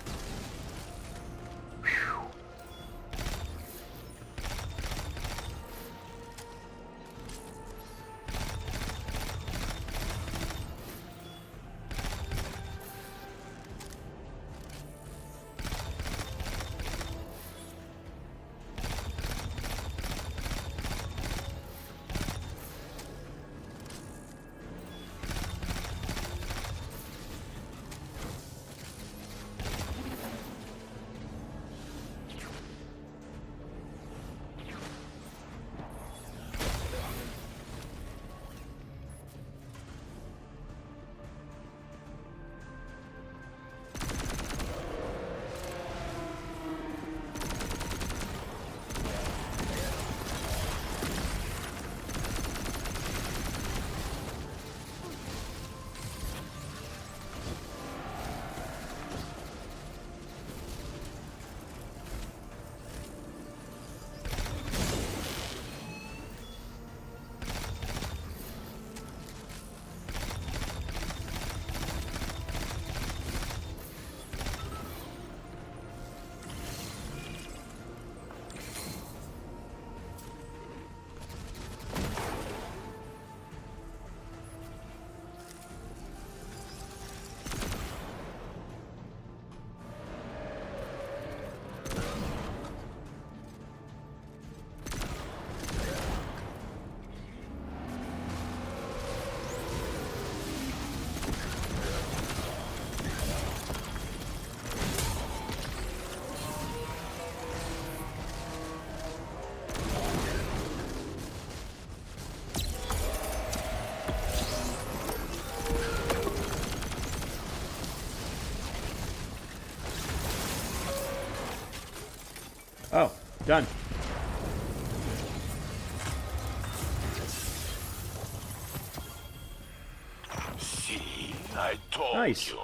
Done. See, I told Nice. you.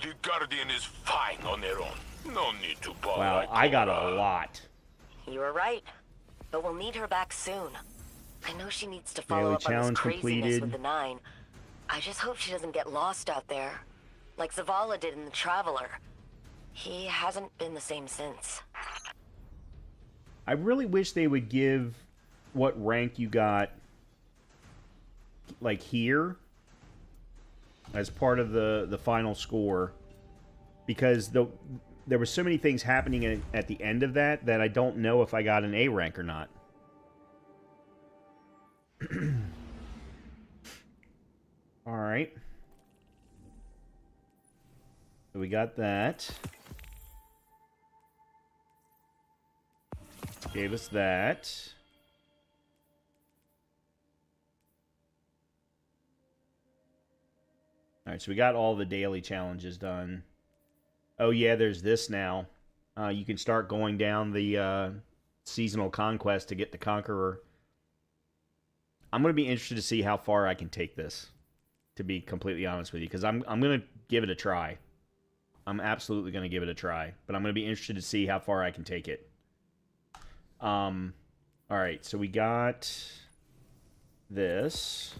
The Guardian is fine on their own. No need to bother. Wow, I got a lot. You were right. But we'll need her back soon. I know she needs to follow Daily up on this challenge craziness completed. with the Nine. I just hope she doesn't get lost out there. Like Zavala did in the Traveler. He hasn't been the same since. I really wish they would give what rank you got, like, here as part of the final score, because there were so many things happening at the end of that I don't know if I got an A rank or not. All right. So we got that. Gave us that. Alright, so we got all the daily challenges done. Oh yeah, there's this now. You can start going down the seasonal conquest to get the Conqueror. I'm going to be interested to see how far I can take this, to be completely honest with you, because I'm going to give it a try. I'm absolutely going to give it a try, but I'm going to be interested to see how far I can take it. Alright, so we got this.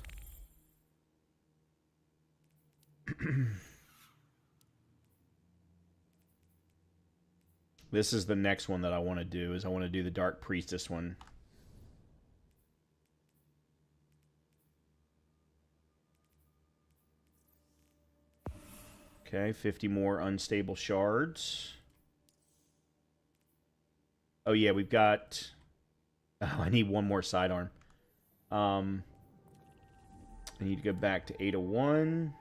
This is the next one that I want to do, is I want to do the Dark Priestess one. Okay, 50 more unstable shards. Oh yeah, we've got... Oh, I need one more sidearm. I need to go back to 801.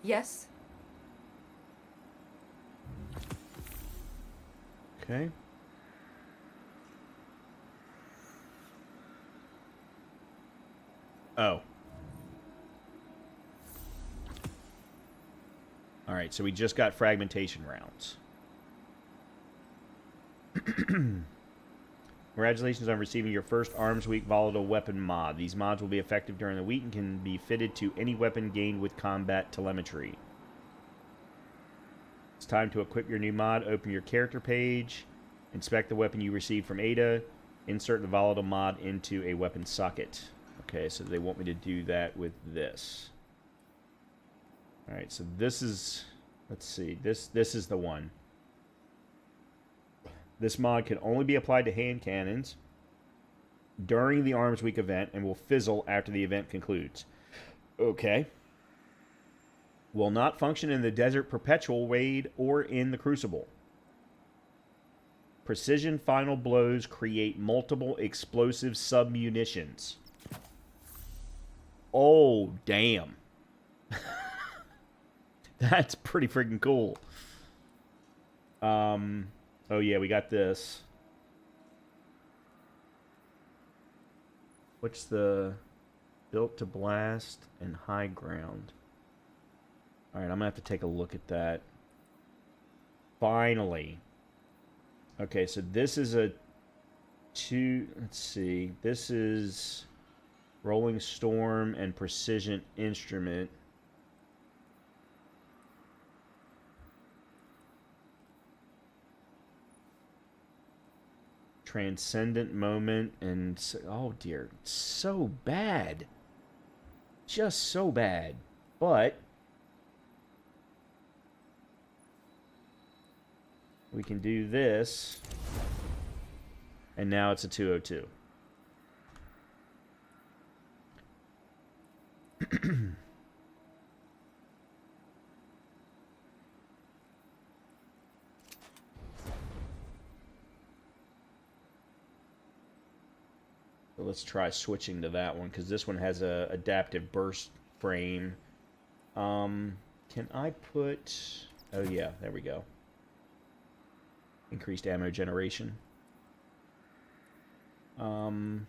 Yes? Okay. Oh. Alright, so we just got fragmentation rounds. Congratulations on receiving your first Arms Week Volatile Weapon mod. These mods will be effective during the week and can be fitted to any weapon gained with combat telemetry. It's time to equip your new mod. Open your character page. Inspect the weapon you received from Ada. Insert the volatile mod into a weapon socket. Okay, so they want me to do that with this. Alright, so this is... Let's see. This is the one. This mod can only be applied to hand cannons during the Arms Week event and will fizzle after the event concludes. Okay. Will not function in the Desert Perpetual raid or in the Crucible. Precision final blows create multiple explosive submunitions. Oh, damn. That's pretty freaking cool. Oh yeah, we got this. What's the... Built to blast and high ground. Alright, I'm going to have to take a look at that. Finally. Okay, so this is a... Let's see. This is... Rolling Storm and Precision Instrument. Transcendent Moment and... Oh dear. So bad. Just so bad. But... we can do this. And now it's a 202. let's try switching to that one, because this one has a adaptive burst frame. Can I put... Oh yeah, there we go. Increased ammo generation. No.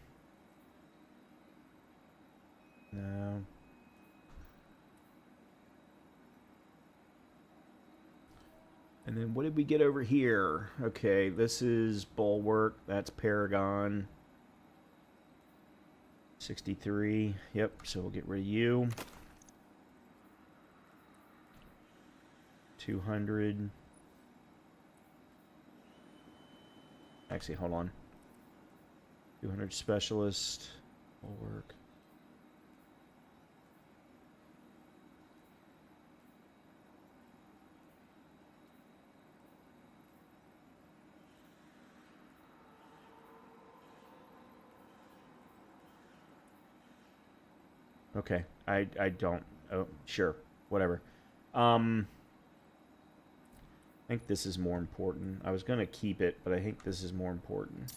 And then what did we get over here? Okay, this is Bulwark. That's Paragon. 63. Yep, so we'll get rid of you. 200. Actually, hold on. 200 Specialist. Bulwark. Okay, I don't... Oh, sure. Whatever. I think this is more important. I was going to keep it, but I think this is more important.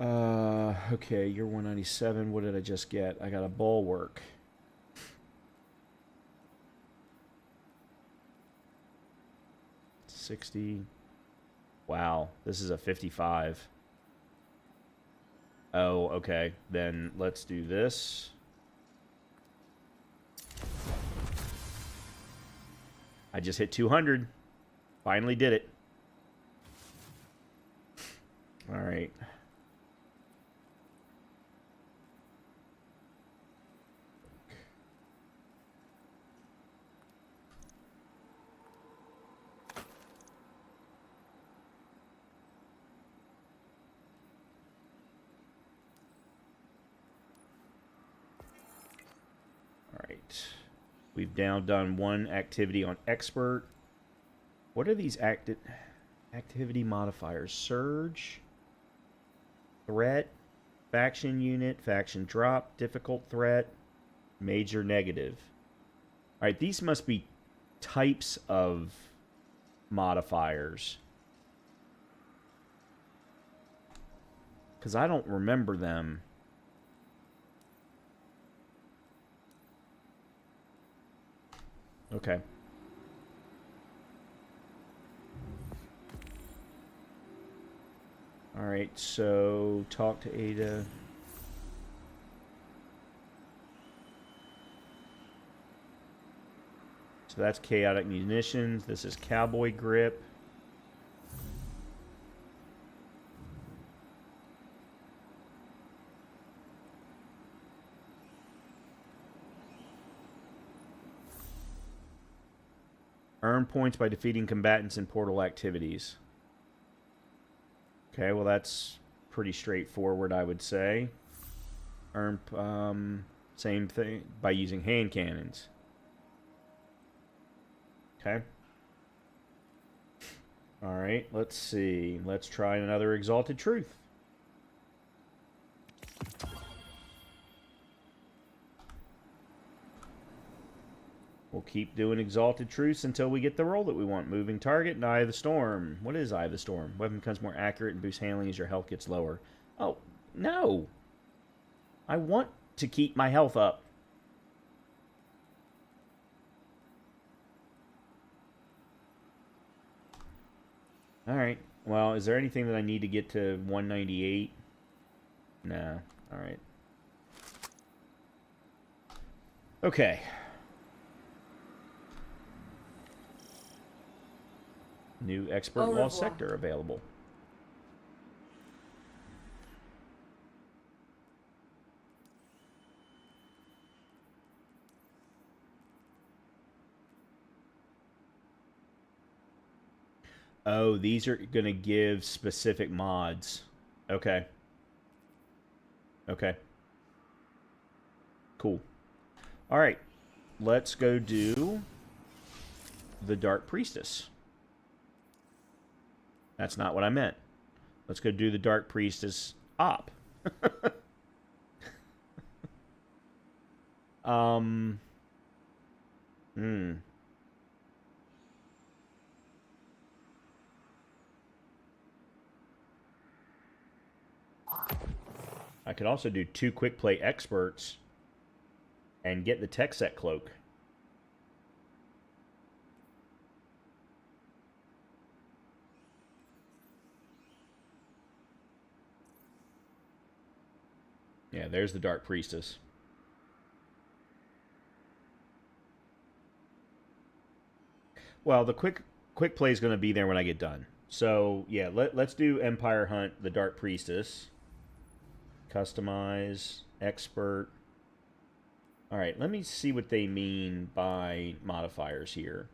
Okay, you're 197. What did I just get? I got a Bulwark. $60. Wow, this is a 55. Oh, okay. Then let's do this. I just hit 200. Finally did it. All right. We've now done one activity on Expert. What are these activity modifiers? Surge, Threat, Faction Unit, Faction Drop, Difficult Threat, Major Negative. Alright, these must be types of modifiers. Because I don't remember them. Okay. Alright, so talk to Ada. So that's Chaotic Munitions. This is Cowboy Grip. Earn points by defeating combatants in portal activities. Okay, well that's pretty straightforward, I would say. Earn, same thing, by using hand cannons. Okay. Alright, let's see. Let's try another Exalted Truth. We'll keep doing Exalted Truths until we get the roll that we want. Moving target and Eye of the Storm. What is Eye of the Storm? Weapon becomes more accurate and boosts handling as your health gets lower. Oh, no. I want to keep my health up. Alright. Well, is there anything that I need to get to 198? Nah. Alright. Okay. New Expert Wall Sector available. Oh, these are going to give specific mods. Okay. Okay. Cool. All right. Let's go do the Dark Priestess. That's not what I meant. Let's go do the Dark Priestess op. could also do 2 quick play experts and get the tech set cloak. Yeah, there's the Dark Priestess. Well, the quick play is going to be there when I get done. So, yeah, let's do Empire Hunt, the Dark Priestess. Customize, expert. All right, let me see what they mean by modifiers here.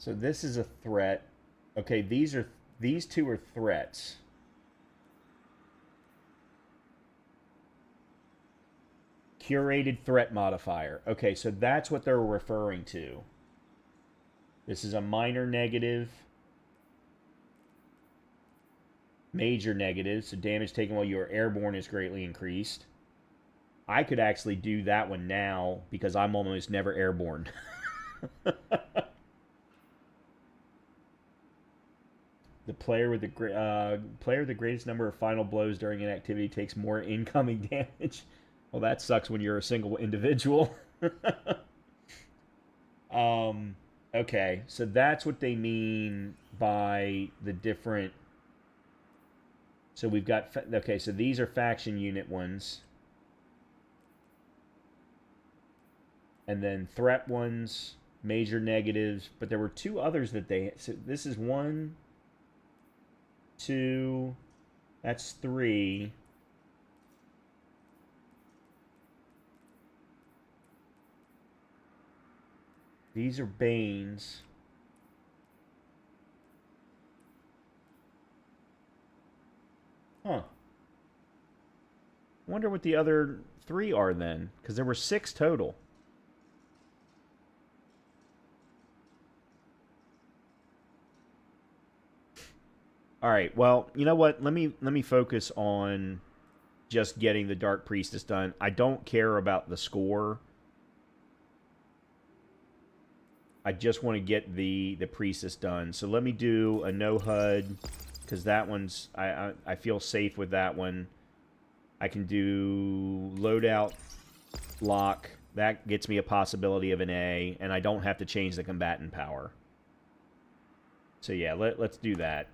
So this is a threat. Okay, these 2 are threats. Curated threat modifier. Okay, so that's what they're referring to. This is a minor negative. Major negative, so damage taken while you are airborne is greatly increased. I could actually do that one now because I'm almost never airborne. The player with the greatest number of final blows during an activity takes more incoming damage. Well, that sucks when you're a single individual. Okay, so that's what they mean by the different. So we've got, okay, so these are faction unit ones. And then threat ones, major negatives, but there were 2 others that they, so this is 1, 2, that's 3. These are Banes. Huh. I wonder what the other 3 are then, because there were 6 total. All right. Well, you know what? Let me focus on just getting the Dark Priestess done. I don't care about the score. I just want to get the Priestess done. So let me do a no HUD because that one's I feel safe with that one. I can do loadout lock. That gets me a possibility of an A, and I don't have to change the combatant power. So yeah, let's do that.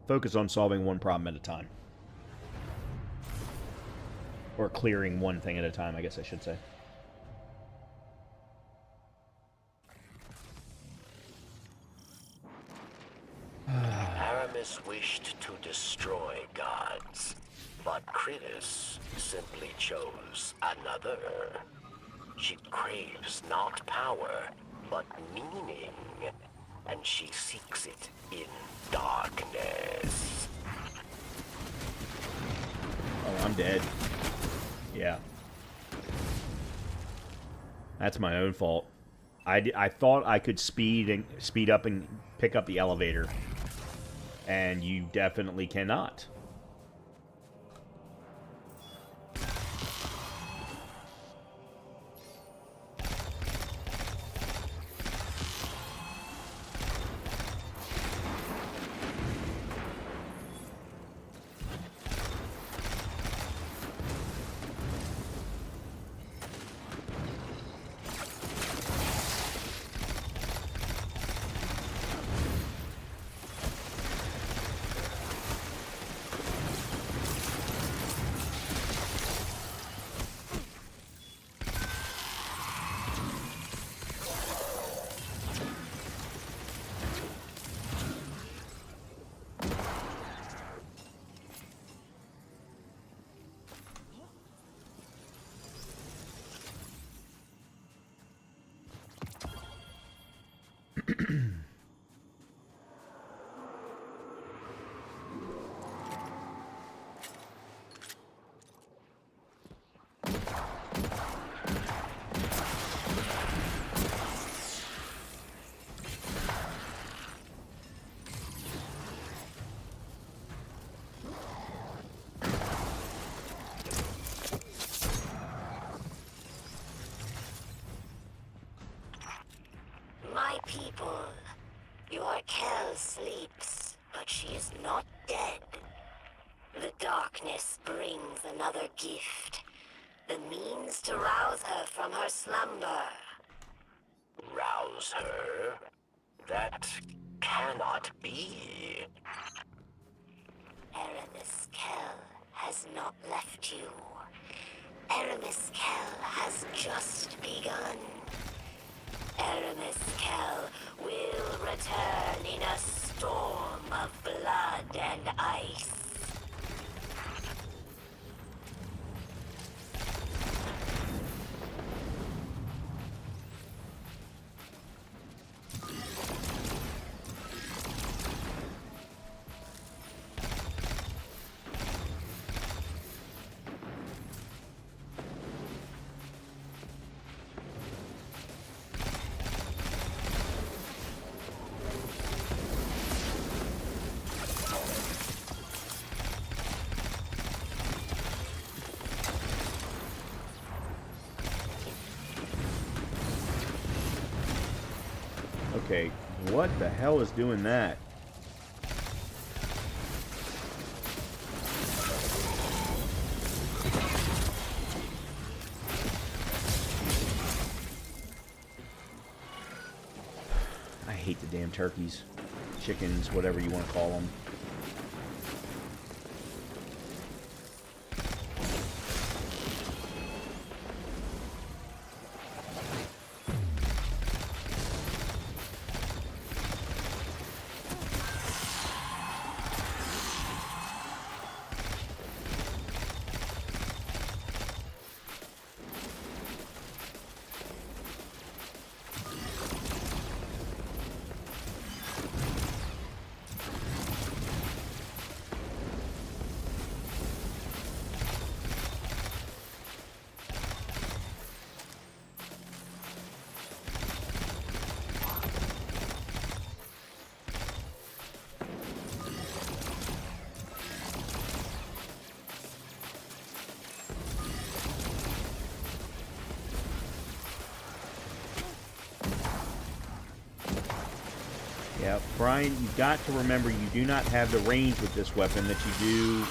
Focus on solving one problem at a time. Or clearing one thing at a time, I guess I should say. Aramis wished to destroy gods, but Kritis simply chose another. She craves not power, but meaning, and she seeks it in darkness. Oh, I'm dead. Yeah. That's my own fault. I thought I could speed up and pick up the elevator. And you definitely cannot. people. Your Kel sleeps, but she is not dead. The darkness brings another gift. The means to rouse her from her slumber. Rouse her? That cannot be. Aramis Kel has not left you. Aramis Kel has just begun. Aramis Kel will return in a storm of blood and ice. Okay, what the hell is doing that? I hate the damn turkeys. Chickens, whatever you want to call them. Yeah, Brian, you've got to remember you do not have the range with this weapon that you do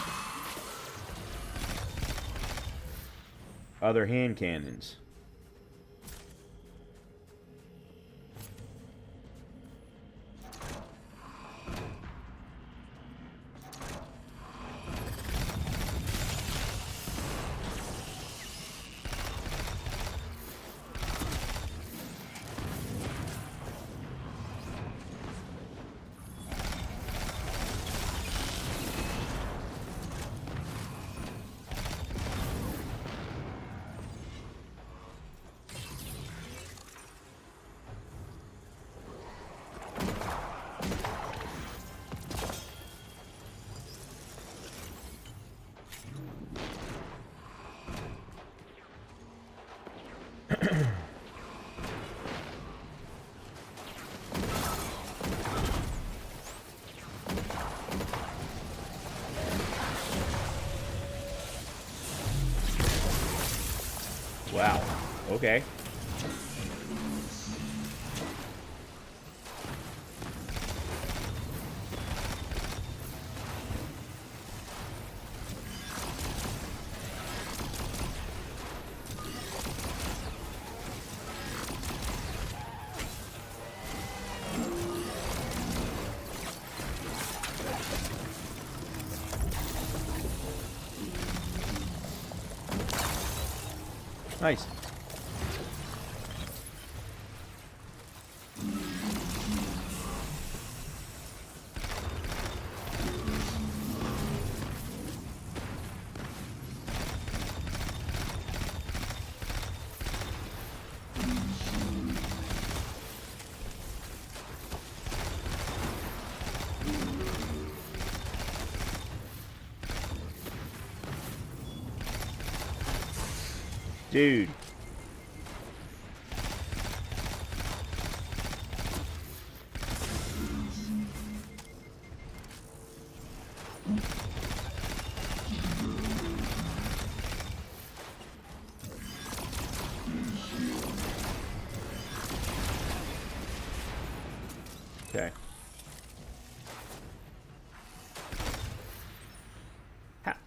other hand cannons. Wow. Okay. Nice. Dude. Okay. Ha.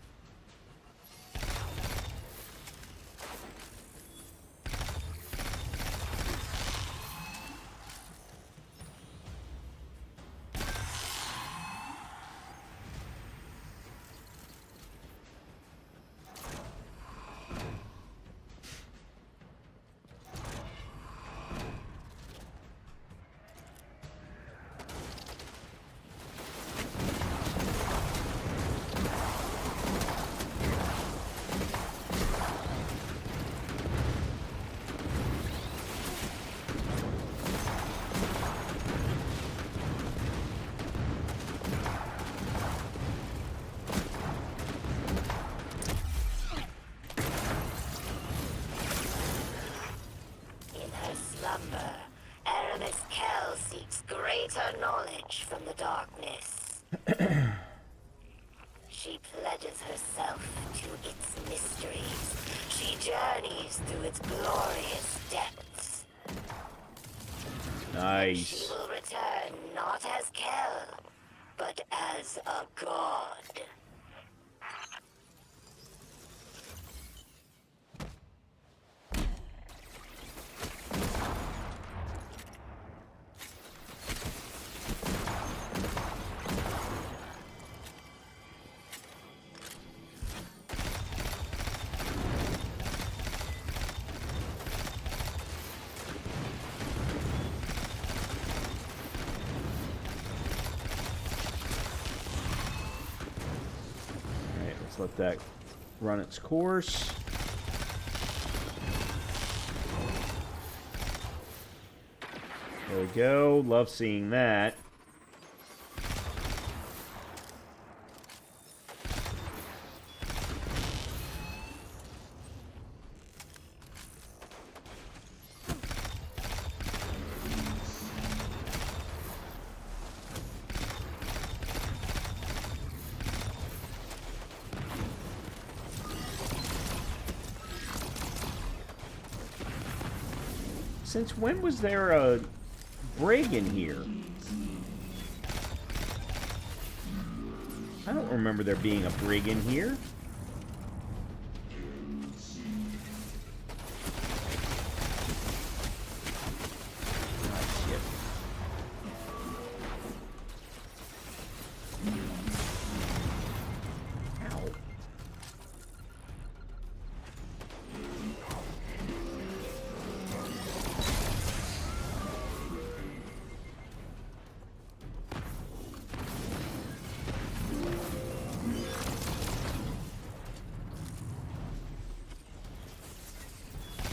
In her slumber, Aramis Kell seeks greater knowledge from the darkness. She pledges herself to its mysteries. She journeys through its glorious depths. Nice. She will return not as Kell, but as a god. Alright, let's let that run its course. There we go. Love seeing that. Since when was there a brig in here? I don't remember there being a brig in here. Ah, shit. Ow.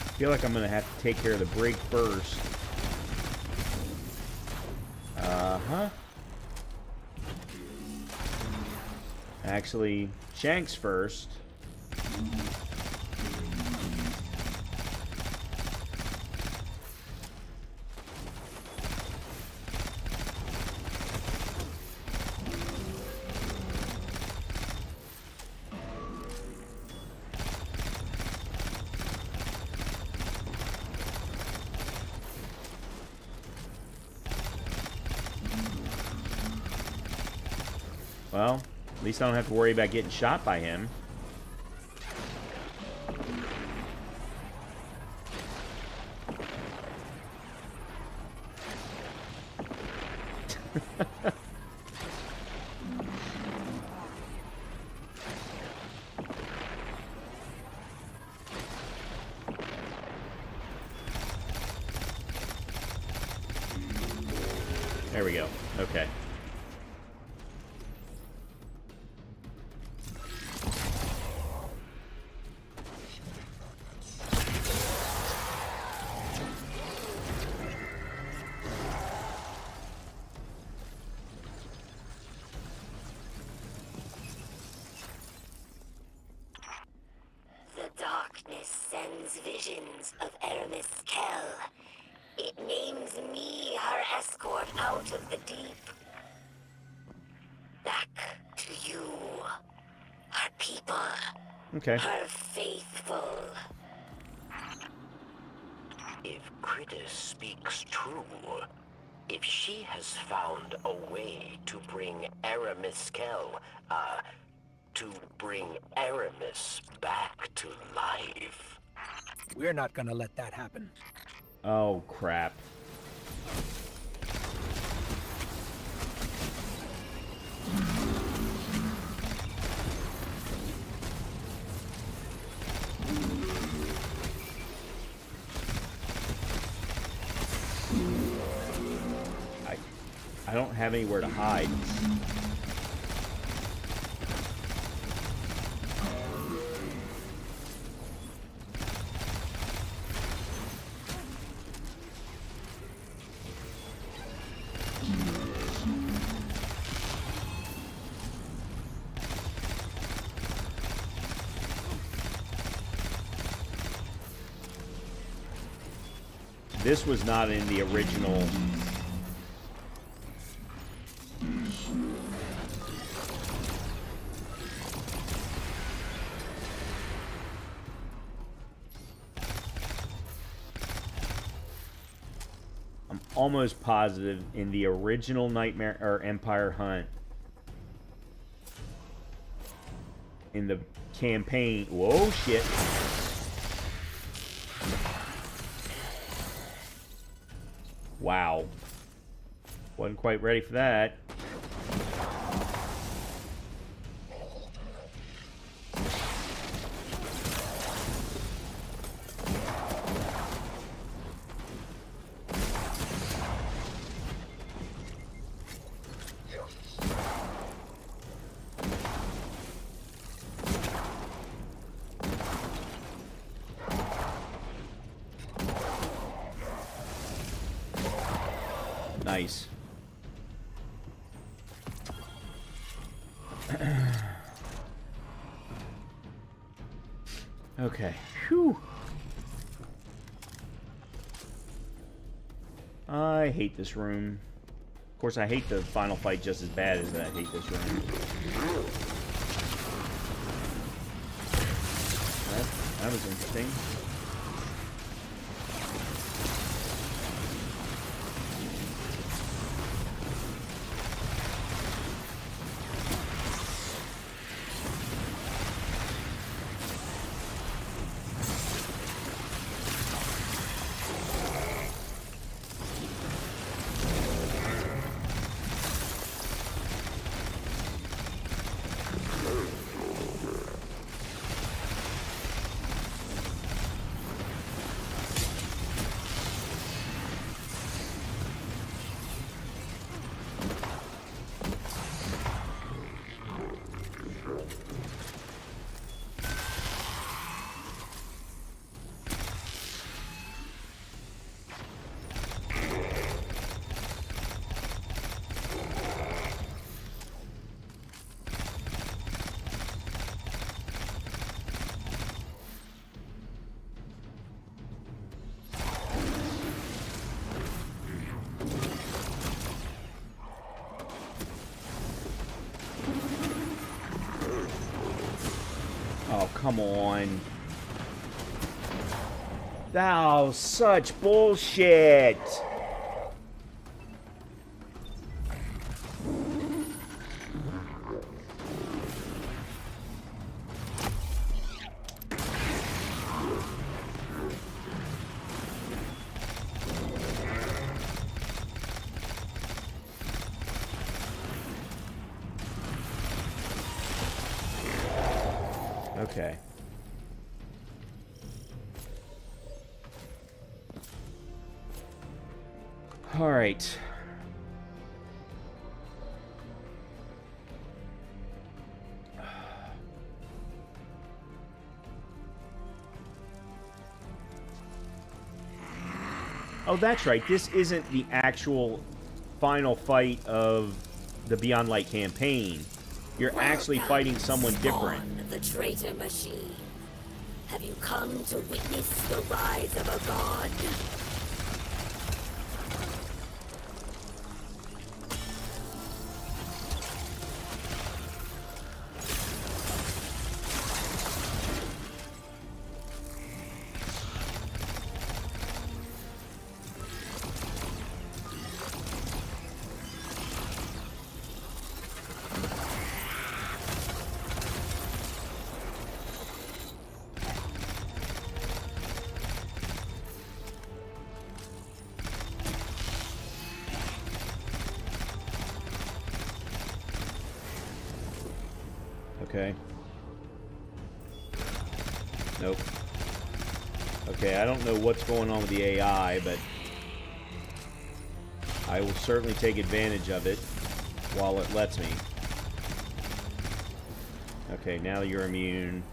I feel like I'm gonna have to take care of the brig first. Uh-huh. Actually, Shanks first. Well, at least I don't have to worry about getting shot by him. There we go. Okay. The darkness sends visions of Aramis Kell. It names me her escort out of the deep. Back to you, her people, Okay. her faithful. If Critter speaks true, If she has found a way to bring Aramis back to life. We're not gonna let that happen. Oh, crap. I don't have anywhere to hide. This was not in the original. I'm almost positive in the original Nightmare or Empire Hunt. In the campaign. Whoa, shit. Wow. Wasn't quite ready for that. Nice. Okay. Whew. I hate this room. Of course, I hate the final fight just as bad as I hate this room. That was interesting. Oh, come on. Thou, such bullshit. Okay. All right. Oh, that's right. This isn't the actual final fight of the Beyond Light campaign. You're actually fighting someone different. The traitor machine. Have you come to witness the rise of a god? Okay. Nope. Okay, I don't know what's going on with the AI, but I will certainly take advantage of it while it lets me. Okay, now you're immune.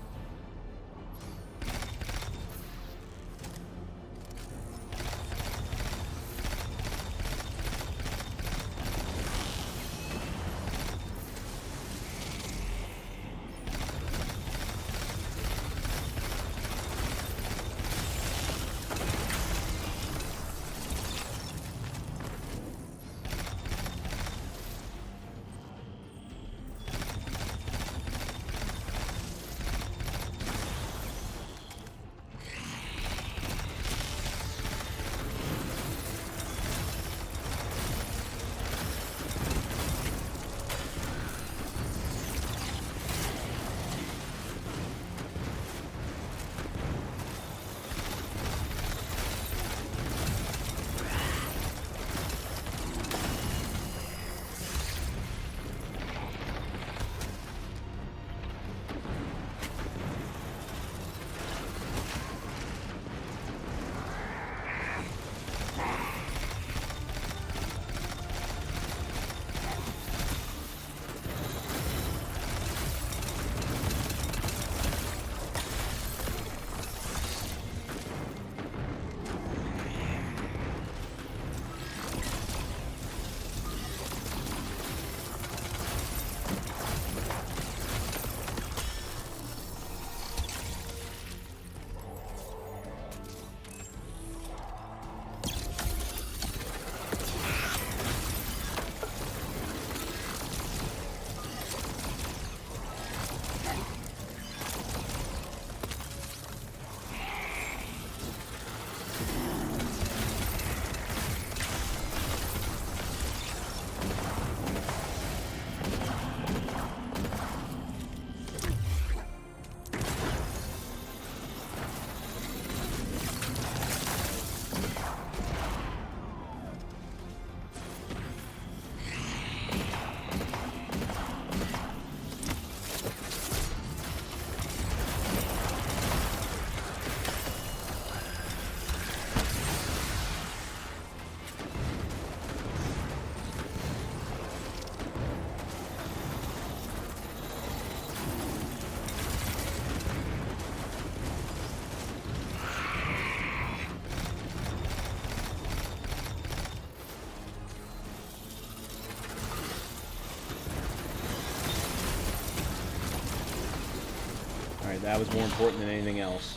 Alright, that was more important than anything else.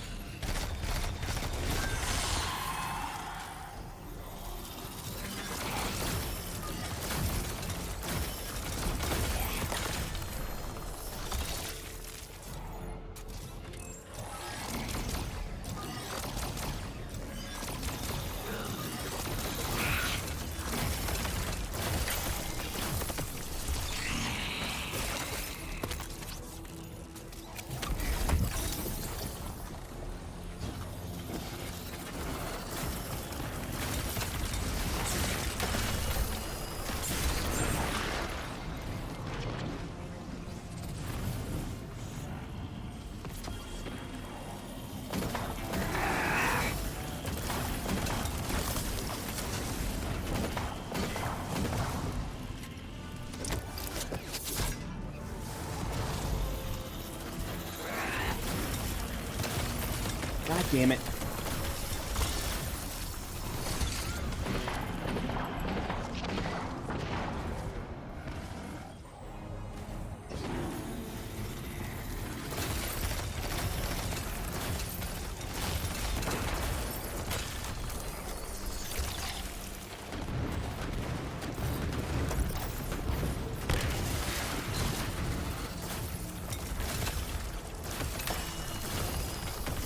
God damn it.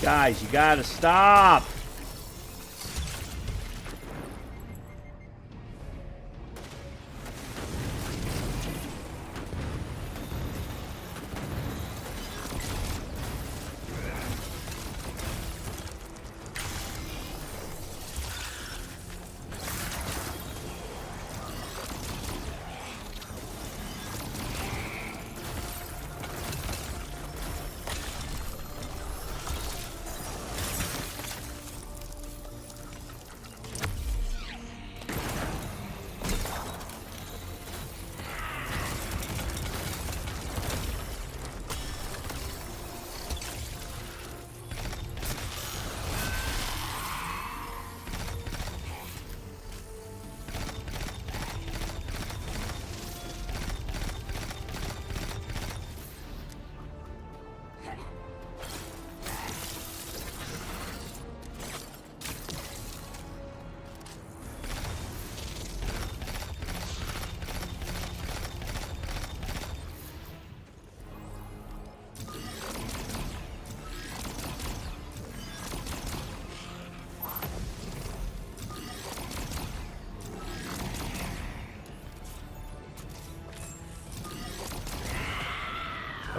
Guys, you gotta stop!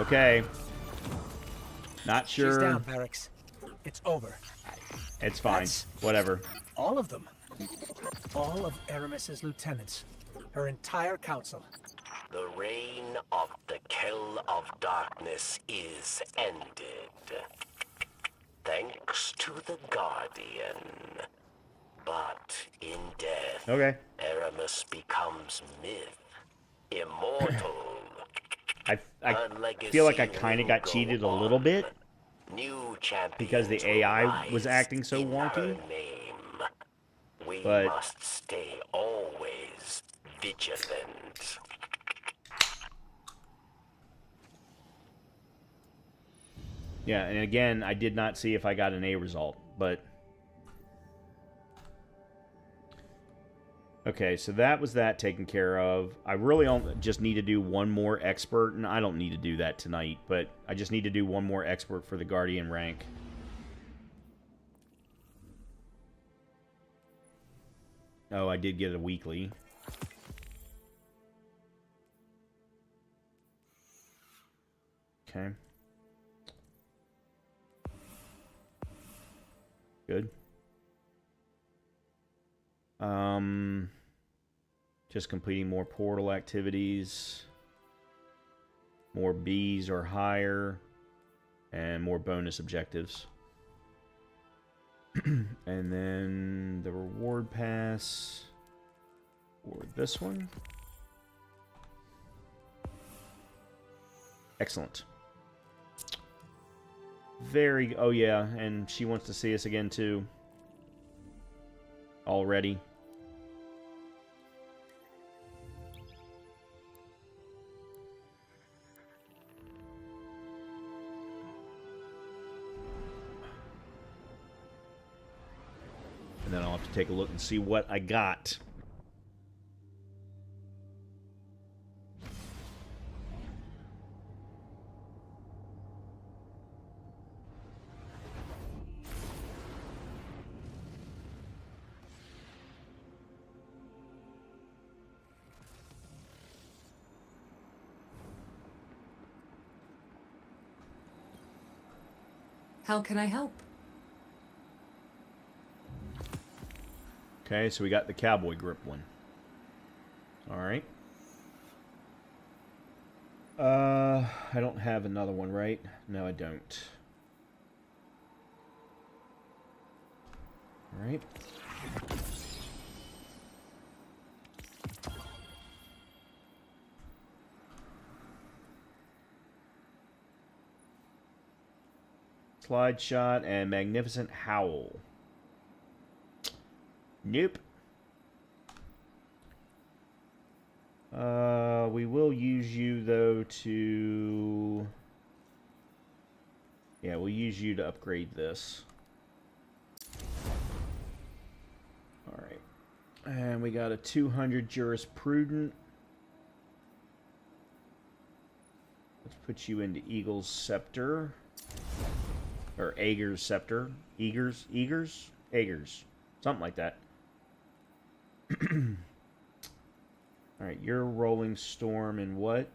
Okay. Not sure. She's down, Barracks. It's over. It's fine. That's Whatever. all of them. All of Aramis's lieutenants. Her entire council. The reign of the Kell of Darkness is ended. Thanks to the Guardian. But in death, Okay. Aramis becomes myth. Immortal. I Her legacy feel like I kind of will got go cheated a little on. bit New champions because the will AI was rise acting so in wonky. her name. We But must stay always vigilant. yeah, and again, I did not see if I got an A result, but okay, so that was that taken care of. I really just need to do one more expert, and I don't need to do that tonight, but I just need to do one more expert for the Guardian rank. Oh, I did get a weekly. Okay. Good. Just completing more portal activities, more Bs or higher, and more bonus objectives. And then the reward pass for this one. Excellent. Oh yeah, and she wants to see us again too. Already. And then I'll have to take a look and see what I got. How can I help? Okay, so we got the cowboy grip one. Alright. I don't have another one, right? No, I don't. Alright. Slide shot and magnificent howl. Nope. We will use you though to... Yeah, we'll use you to upgrade this. Alright. And we got a 200 jurisprudent. Let's put you into Eagle's Scepter. Or Ager's Scepter. Ager's? Something like that. Alright, you're Rolling Storm and what?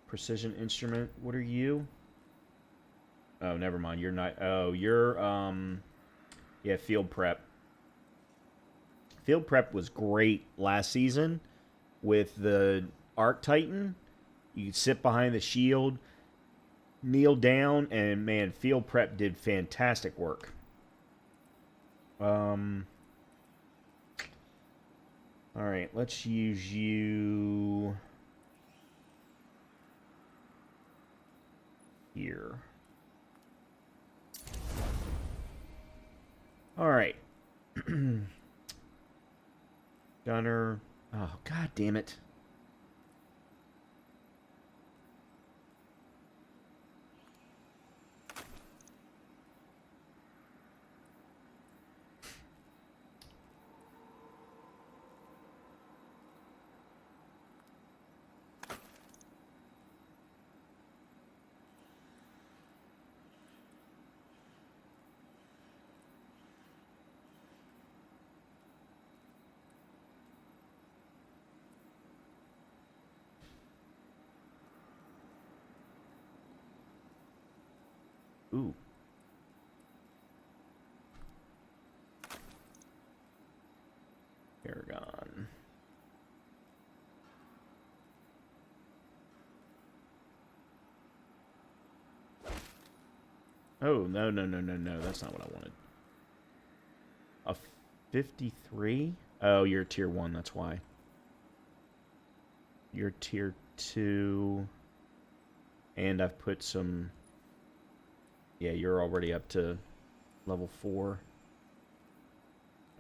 Precision Instrument. What are you? Oh, never mind. You're not... Oh, you're, yeah, Field Prep. Field Prep was great last season with the Arc Titan. You could sit behind the shield, kneel down, and, man, Field Prep did fantastic work. Alright, let's use you here. Alright. Gunner. Oh, god damn it. Ooh. Paragon. Oh, no. That's not what I wanted. A 53? Oh, you're tier 1, that's why. You're tier 2. And I've put some... Yeah, you're already up to level 4.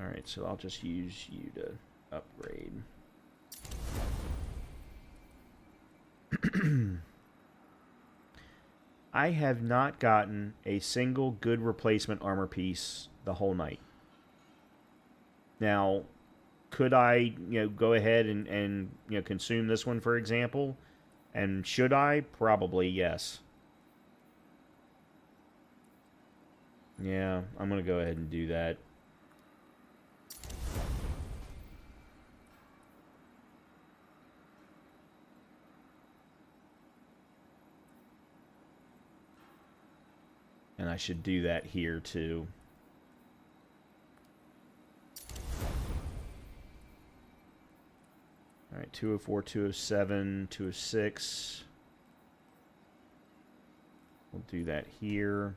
Alright, so I'll just use you to upgrade. I have not gotten a single good replacement armor piece the whole night. Now, could I, go ahead and consume this one, for example? And should I? Probably yes. Yeah, I'm going to go ahead and do that. And I should do that here, too. Alright, 204, 207, 206. We'll do that here.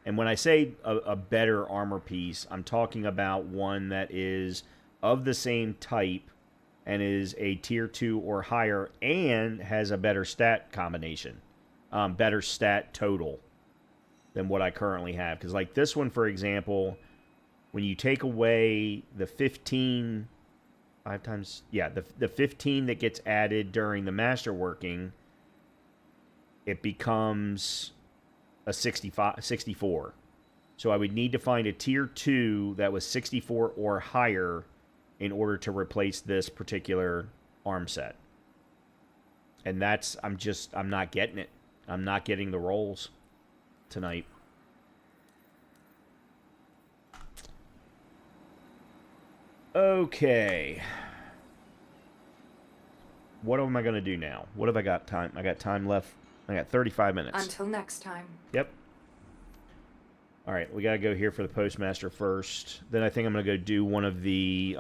And when I say a better armor piece, I'm talking about one that is of the same type and is a tier 2 or higher and has a better stat combination. Better stat total than what I currently have. Because like this one, for example, when you take away the 15... 5 times... Yeah, the 15 that gets added during the masterworking, it becomes a 64. So I would need to find a tier 2 that was 64 or higher in order to replace this particular arm set. And that's... I'm not getting it. I'm not getting the rolls tonight. Okay. What am I going to do now? What have I got time? I got time left. I got 35 minutes. Until next time. Yep. All right, we got to go here for the postmaster first. Then I think I'm going to go do one of the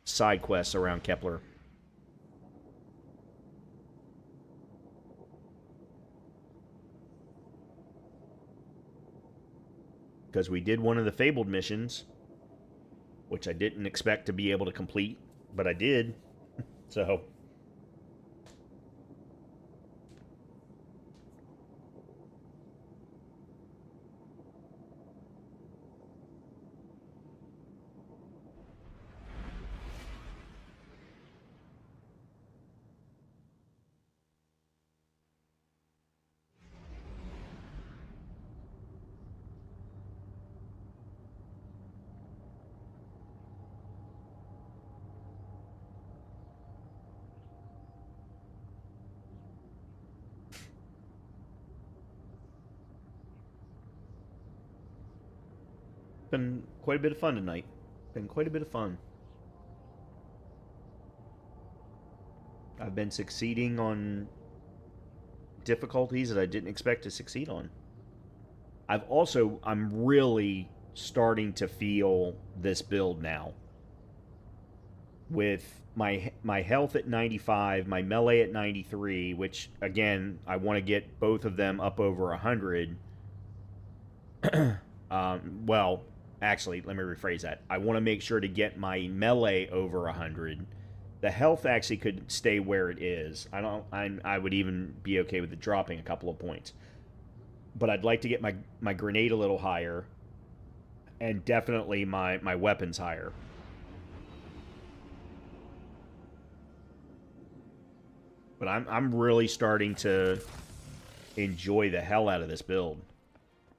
side quests around Kepler. Because we did one of the fabled missions, which I didn't expect to be able to complete, but I did. So... Been quite a bit of fun tonight. Been quite a bit of fun. I've been succeeding on difficulties that I didn't expect to succeed on. I'm really starting to feel this build now. With my health at 95, my melee at 93, which, again, I want to get both of them up over 100. Well... Actually, let me rephrase that. I want to make sure to get my melee over 100. The health actually could stay where it is. I would even be okay with it dropping a couple of points. But I'd like to get my grenade a little higher. And definitely my weapons higher. But I'm really starting to enjoy the hell out of this build.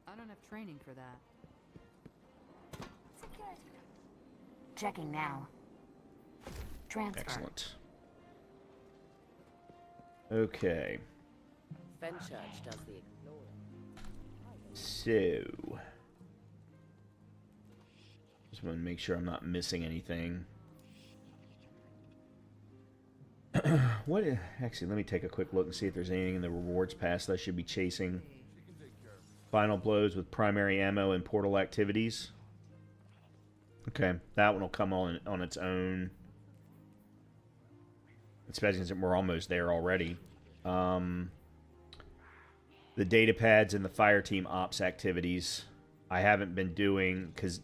I don't have training for that. Checking now. Transfer. Excellent. Okay. Fenchurch does the ignoring. So... Just want to make sure I'm not missing anything. What? Actually, let me take a quick look and see if there's anything in the rewards pass that I should be chasing. Final blows with primary ammo and portal activities. Okay, that one will come on its own. Especially since we're almost there already. The data pads and the fire team ops activities I haven't been doing because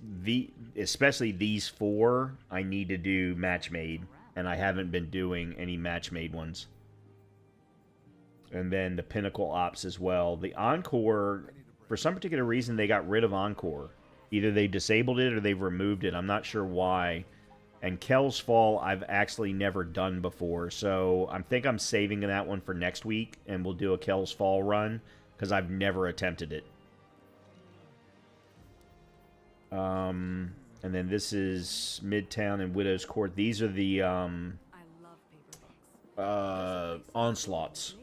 especially these 4 I need to do match made, and I haven't been doing any match made ones. And then the pinnacle ops as well. The encore, for some particular reason, they got rid of encore. Either they disabled it or they've removed it. I'm not sure why. And Kel's Fall I've actually never done before, so I think I'm saving that one for next week, and we'll do a Kel's Fall run, because I've never attempted it. And then this is Midtown and Widow's Court. These are the onslaughts.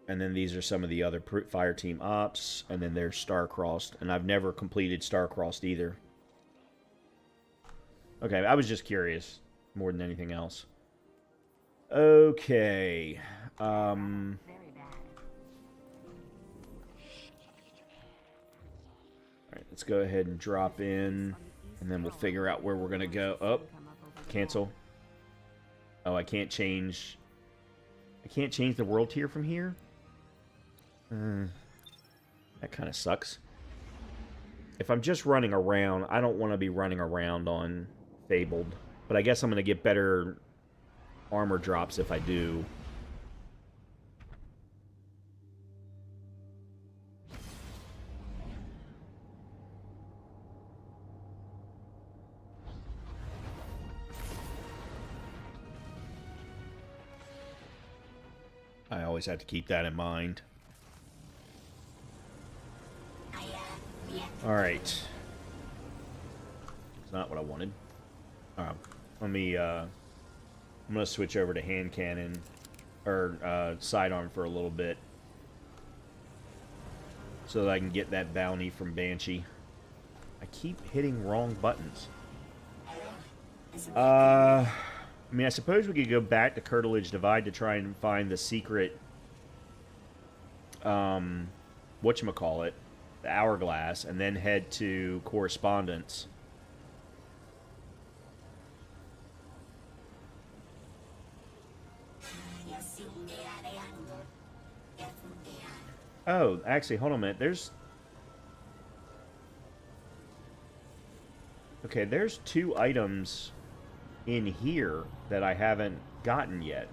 And then these are some of the other fire team ops. And then there's Star-Crossed. And I've never completed Star-Crossed either. Okay, I was just curious. More than anything else. Okay. Alright, let's go ahead and drop in. And then we'll figure out where we're going to go. Oh, cancel. Oh, I can't change... I can't change the world tier from here? That kind of sucks. If I'm just running around, I don't want to be running around on Fabled. But I guess I'm going to get better armor drops if I do. I always have to keep that in mind. Alright. It's not what I wanted. Let me, I'm going to switch over to hand cannon, or sidearm for a little bit. So that I can get that bounty from Banshee. I keep hitting wrong buttons. I mean, I suppose we could go back to Curtilage Divide to try and find the secret, whatchamacallit, the Hourglass, and then head to Correspondence. Oh, actually, hold on a minute. There's... Okay, there's 2 items in here that I haven't gotten yet.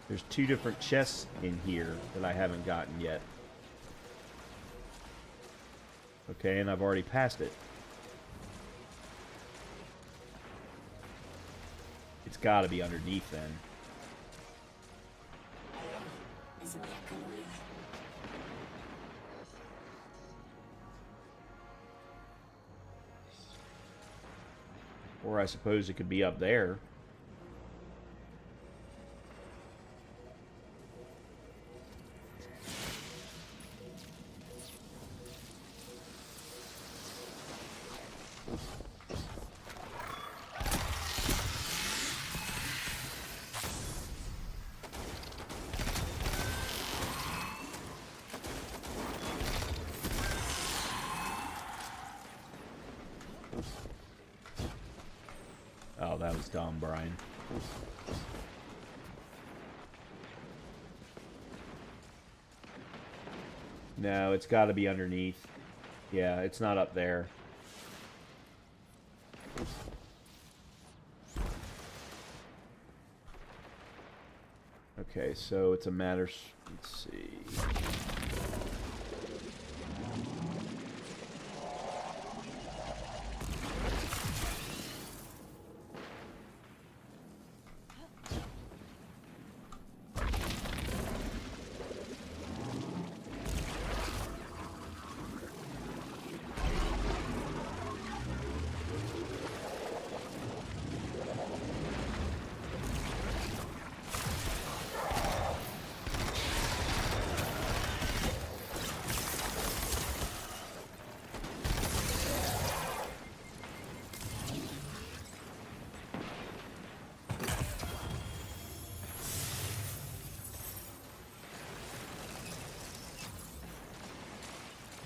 There's 2 different chests in here that I haven't gotten yet. Okay, and I've already passed it. It's got to be underneath then. Or I suppose it could be up there. Oh, that was dumb, Brian. No, it's got to be underneath. Yeah, it's not up there. Okay, so it's a matter... Let's see...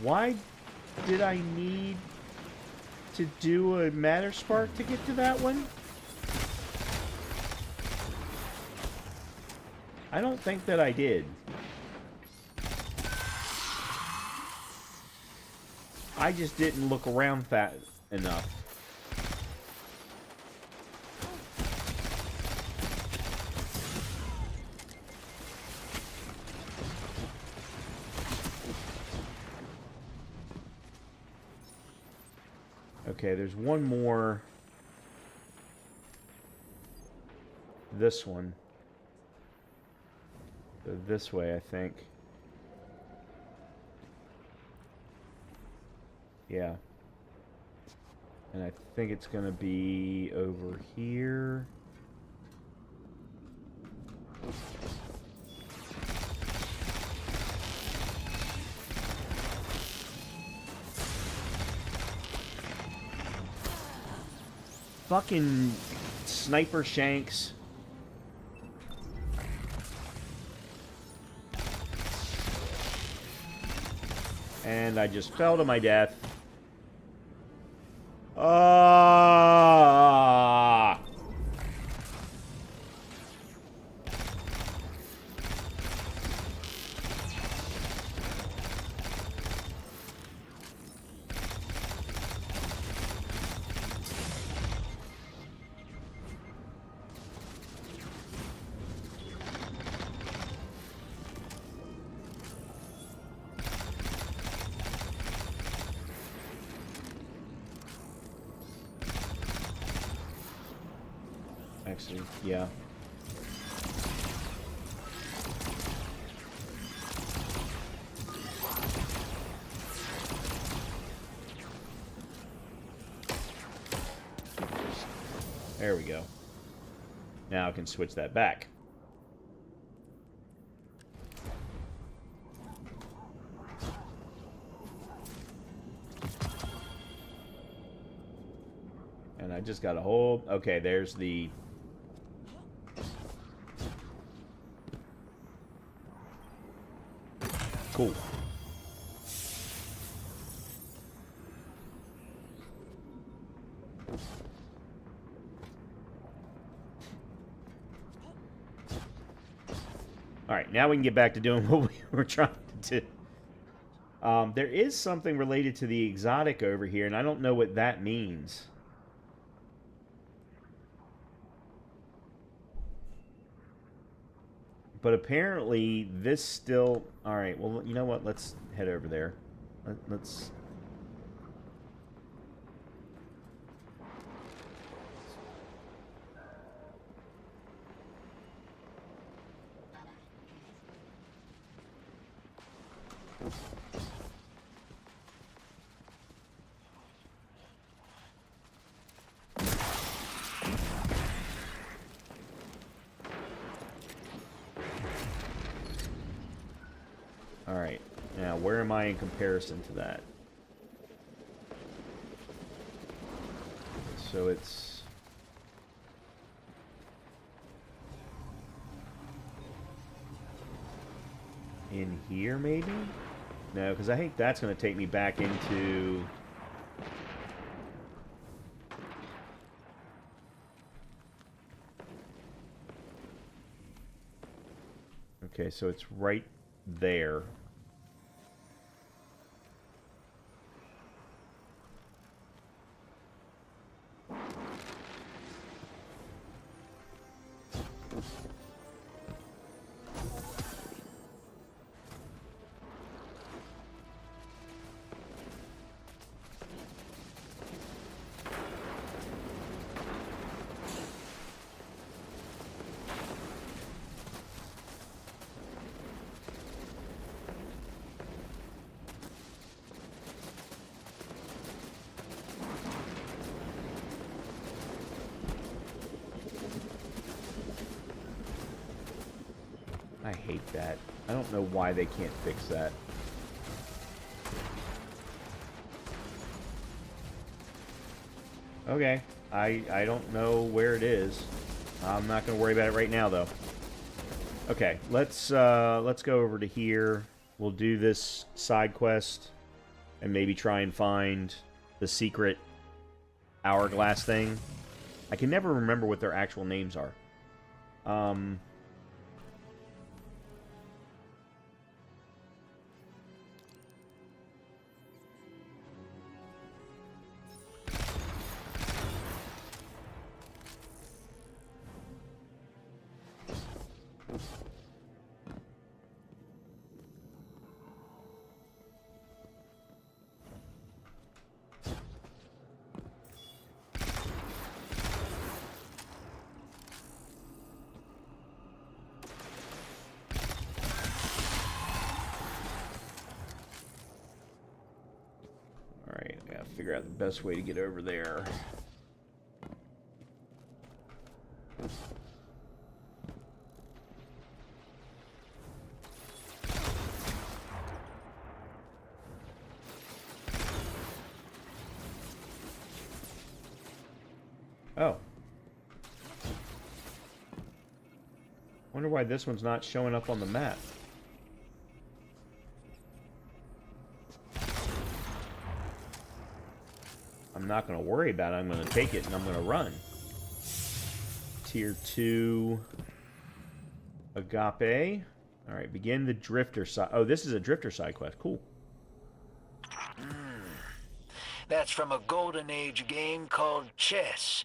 Why did I need to do a matter spark to get to that one? I don't think that I did. I just didn't look around fast enough. Okay, there's one more. This one. So this way, I think. Yeah. And I think it's going to be over here. Fucking sniper shanks. And I just fell to my death. Ah! Actually, yeah. There we go. Now I can switch that back. And I just got a whole... Okay, there's the... Cool. Alright, now we can get back to doing what we were trying to do. There is something related to the exotic over here, and I don't know what that means. But apparently, this still... Alright, well, you know what? Let's head over there. Let's... Alright, now where am I in comparison to that? So it's... in here, maybe? No, because I think that's going to take me back into... Okay, so it's right there. I hate that. I don't know why they can't fix that. Okay. I don't know where it is. I'm not going to worry about it right now, though. Okay, let's go over to here. We'll do this side quest. and maybe try and find the secret hourglass thing. I can never remember what their actual names are. Alright, I gotta figure out the best way to get over there. Oh. Wonder why this one's not showing up on the map. I'm not going to worry about it. I'm going to take it and I'm going to run. Tier 2 Agape. Alright, begin the Drifter side. Oh, this is a Drifter side quest. Cool. That's from a Golden Age game called chess.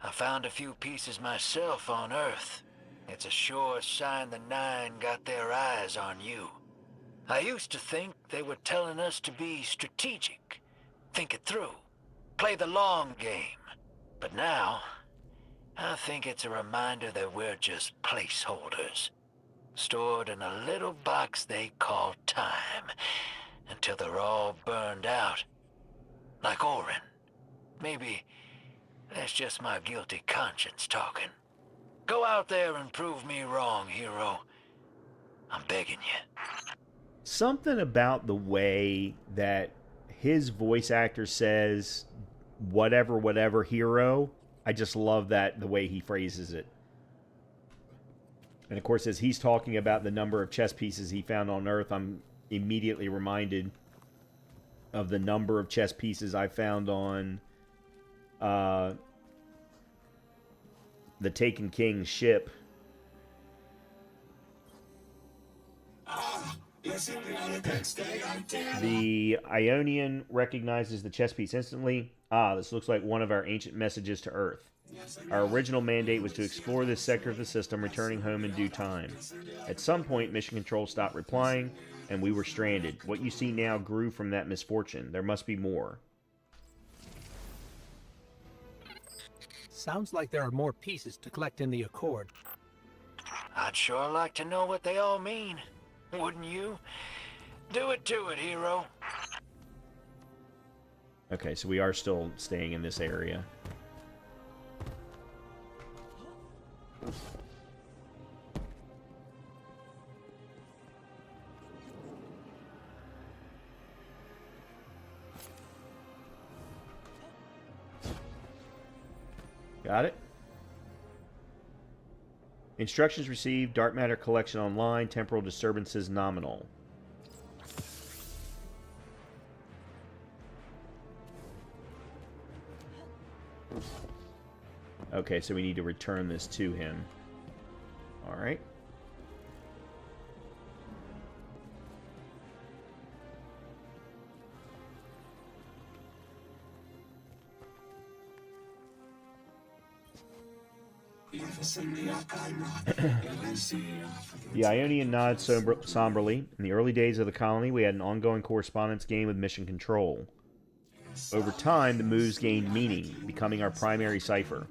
I found a few pieces myself on Earth. It's a sure sign the Nine got their eyes on you. I used to think they were telling us to be strategic, think it through, play the long game. But now, I think it's a reminder that we're just placeholders, stored in a little box they call time, until they're all burned out. Like Orin. Maybe that's just my guilty conscience talking. Go out there and prove me wrong, hero. I'm begging you. Something about the way that his voice actor says, whatever, whatever, hero. I just love that, the way he phrases it. And of course, as he's talking about the number of chess pieces he found on Earth, I'm immediately reminded of the number of chess pieces I found on the Taken King ship. The Ionian recognizes the chess piece instantly. Ah, this looks like one of our ancient messages to Earth. Our original mandate was to explore this sector of the system, returning home in due time. At some point, Mission Control stopped replying, and we were stranded. What you see now grew from that misfortune. There must be more. Sounds like there are more pieces to collect in the Accord. I'd sure like to know what they all mean. Wouldn't you? Do it to it, hero. Okay, so we are still staying in this area. Got it. Instructions received. Dark matter collection online. Temporal disturbances nominal. Okay, so we need to return this to him. All right. The Ionian nods somberly. In the early days of the colony, we had an ongoing correspondence game with Mission Control. Over time, the moves gained meaning, becoming our primary cipher.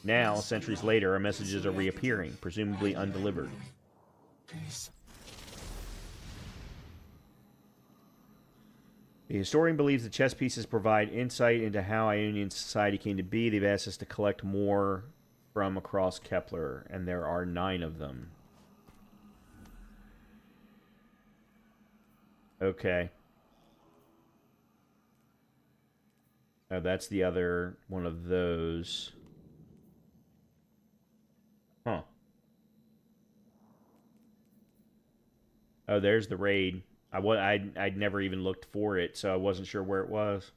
Now, centuries later, our messages are reappearing, presumably undelivered. The historian believes the chess pieces provide insight into how Ionian society came to be. They've asked us to collect more from across Kepler, and there are 9 of them. Okay. Oh, that's the other one of those. Huh. Oh, there's the raid. I'd never even looked for it, so I wasn't sure where it was.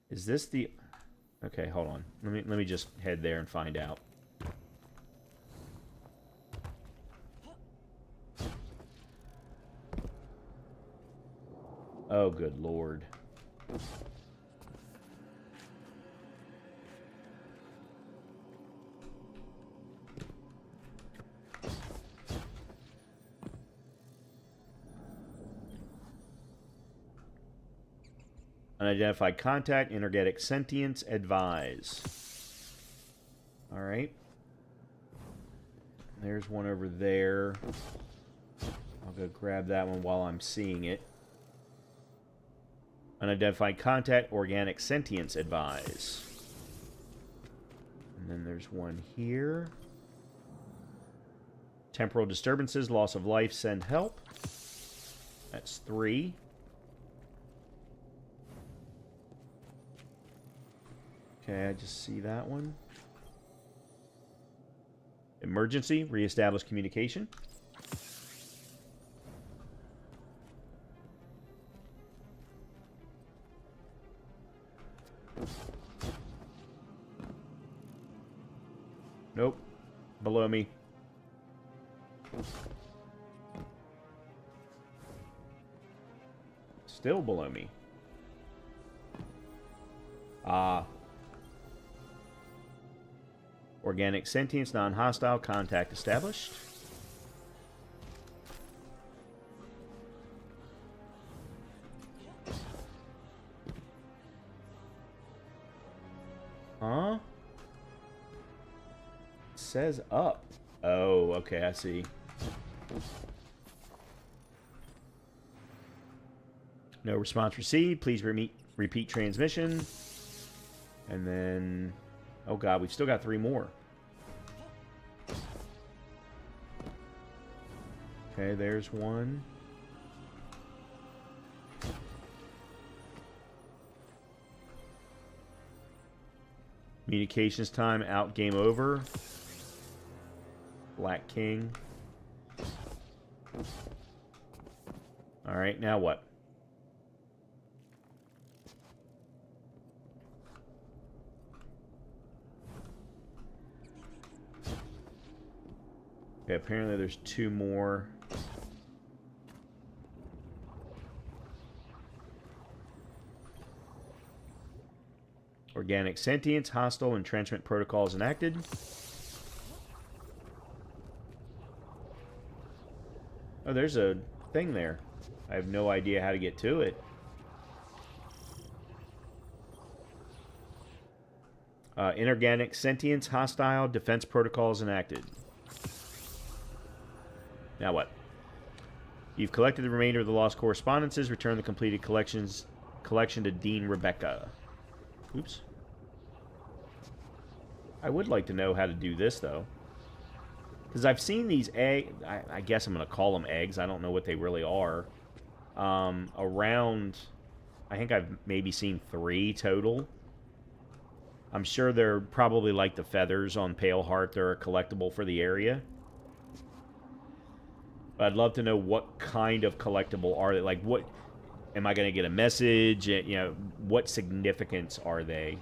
Is this the... Okay, hold on. Let me just head there and find out. Oh, good lord. Unidentified contact, energetic sentience, advise. Alright. There's one over there. I'll go grab that one while I'm seeing it. Unidentified contact, organic sentience, advise. And then there's one here. Temporal disturbances, loss of life, send help. That's 3. Okay, I just see that one. Emergency, reestablish communication. Nope. Below me. Still below me. Organic sentience, non-hostile, contact established. Huh? It says up. Oh, okay, I see. No response received. Please repeat transmission. And then... Oh god, we've still got 3 more. Okay, there's one. Communications time, out, game over. Black King. Alright, now what? Okay, apparently there's 2 more. Organic sentience, hostile entrenchment protocols enacted. Oh, there's a thing there. I have no idea how to get to it. Inorganic sentience, hostile defense protocols enacted. Now what? You've collected the remainder of the lost correspondences. Return the completed collection to Dean Rebecca. Oops. I would like to know how to do this, though. Because I've seen these eggs... I guess I'm going to call them eggs. I don't know what they really are. Around... I think I've maybe seen 3 total. I'm sure they're probably like the feathers on Pale Heart. They're a collectible for the area. But I'd love to know what kind of collectible are they. Like, what... Am I going to get a message? You know, what significance are they?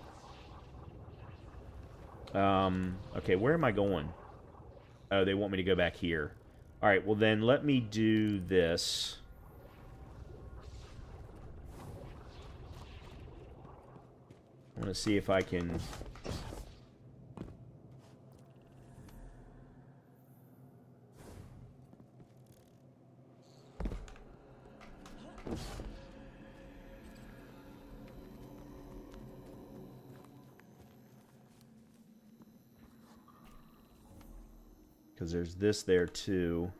Okay, where am I going? Oh, they want me to go back here. Alright, well then let me do this. I want to see if I can... Because there's this there too.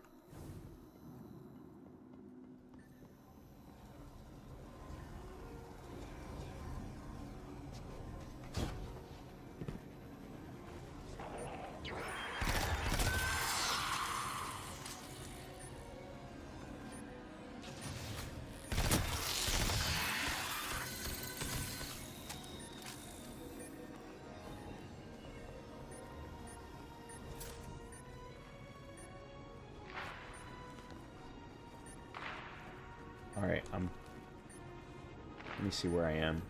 Let me see where I am.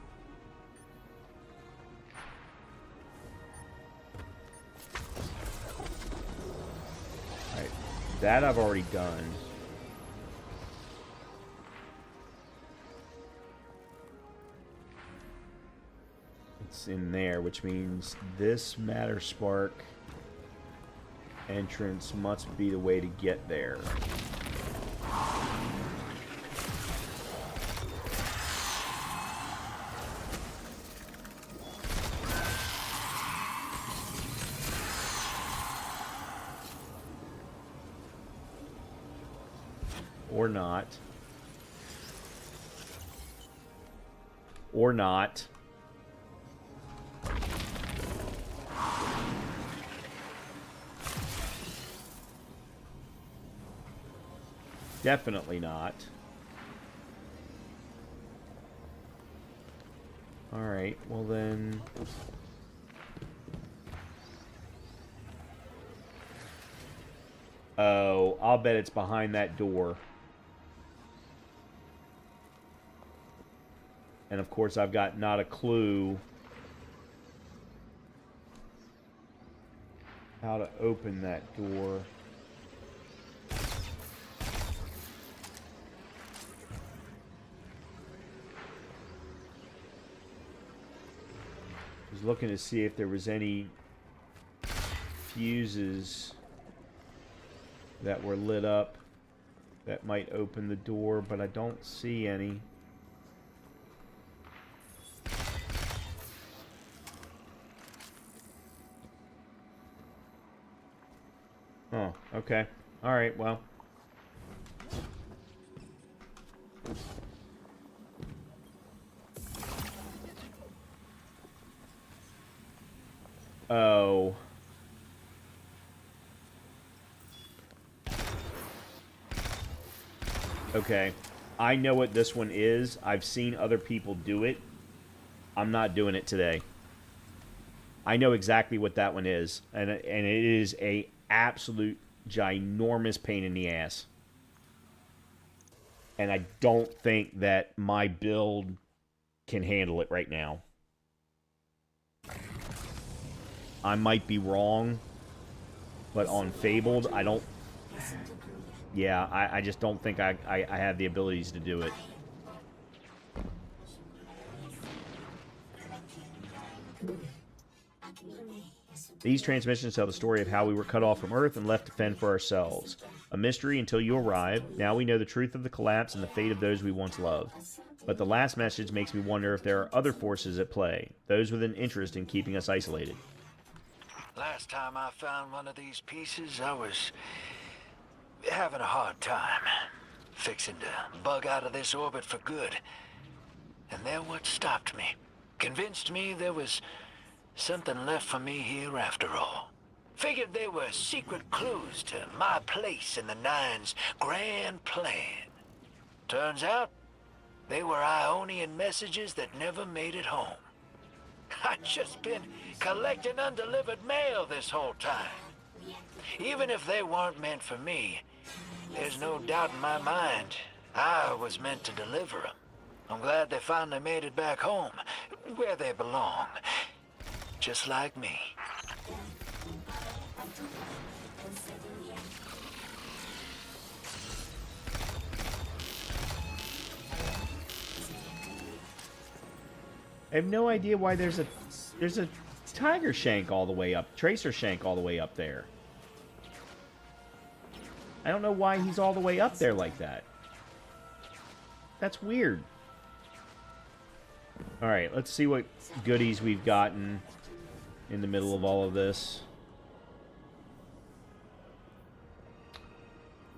Alright. That I've already done. It's in there, which means this matter spark entrance must be the way to get there. Or not. Or not. Definitely not. Alright, well then... Oh, I'll bet it's behind that door. And of course I've got not a clue how to open that door. I was looking to see if there was any fuses that were lit up that might open the door, but I don't see any. Oh, okay. Alright, well. Oh. Okay. I know what this one is. I've seen other people do it. I'm not doing it today. I know exactly what that one is. And it is a absolute ginormous pain in the ass. And I don't think that my build can handle it right now. I might be wrong, but on Fabled, I don't... Yeah, I just don't think I have the abilities to do it. These transmissions tell the story of how we were cut off from Earth and left to fend for ourselves. A mystery until you arrive. Now we know the truth of the collapse and the fate of those we once loved. But the last message makes me wonder if there are other forces at play, those with an interest in keeping us isolated. Last time I found one of these pieces, I was having a hard time. Fixing to bug out of this orbit for good. And they're what stopped me. Convinced me there was something left for me here after all. Figured they were secret clues to my place in the Nine's grand plan. Turns out, they were Ionian messages that never made it home. I've just been collecting undelivered mail this whole time. Even if they weren't meant for me, there's no doubt in my mind I was meant to deliver them. I'm glad they finally made it back home, where they belong. Just like me. I have no idea why there's a tiger shank all the way up, tracer shank all the way up there. I don't know why he's all the way up there like that. That's weird. Alright, let's see what goodies we've gotten in the middle of all of this.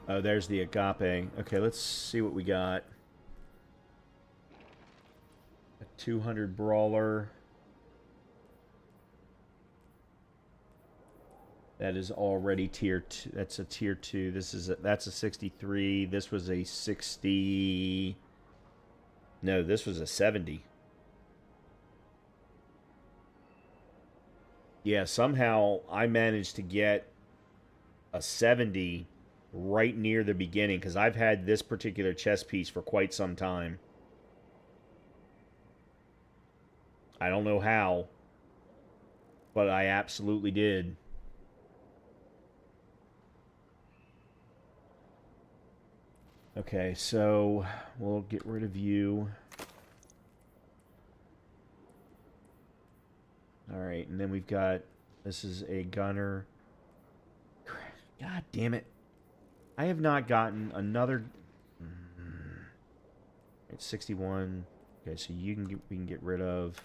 Oh, there's the agape. Okay, let's see what we got. A 200 brawler. That is already tier 2. That's a tier 2. That's a 63. This was a 60. No, this was a 70. Yeah, somehow I managed to get a 70 right near the beginning, because I've had this particular chess piece for quite some time. I don't know how, but I absolutely did. Okay, so we'll get rid of you. Alright, and then we've got... This is a gunner. God damn it. I have not gotten another... It's 61. Okay, so you can we can get rid of...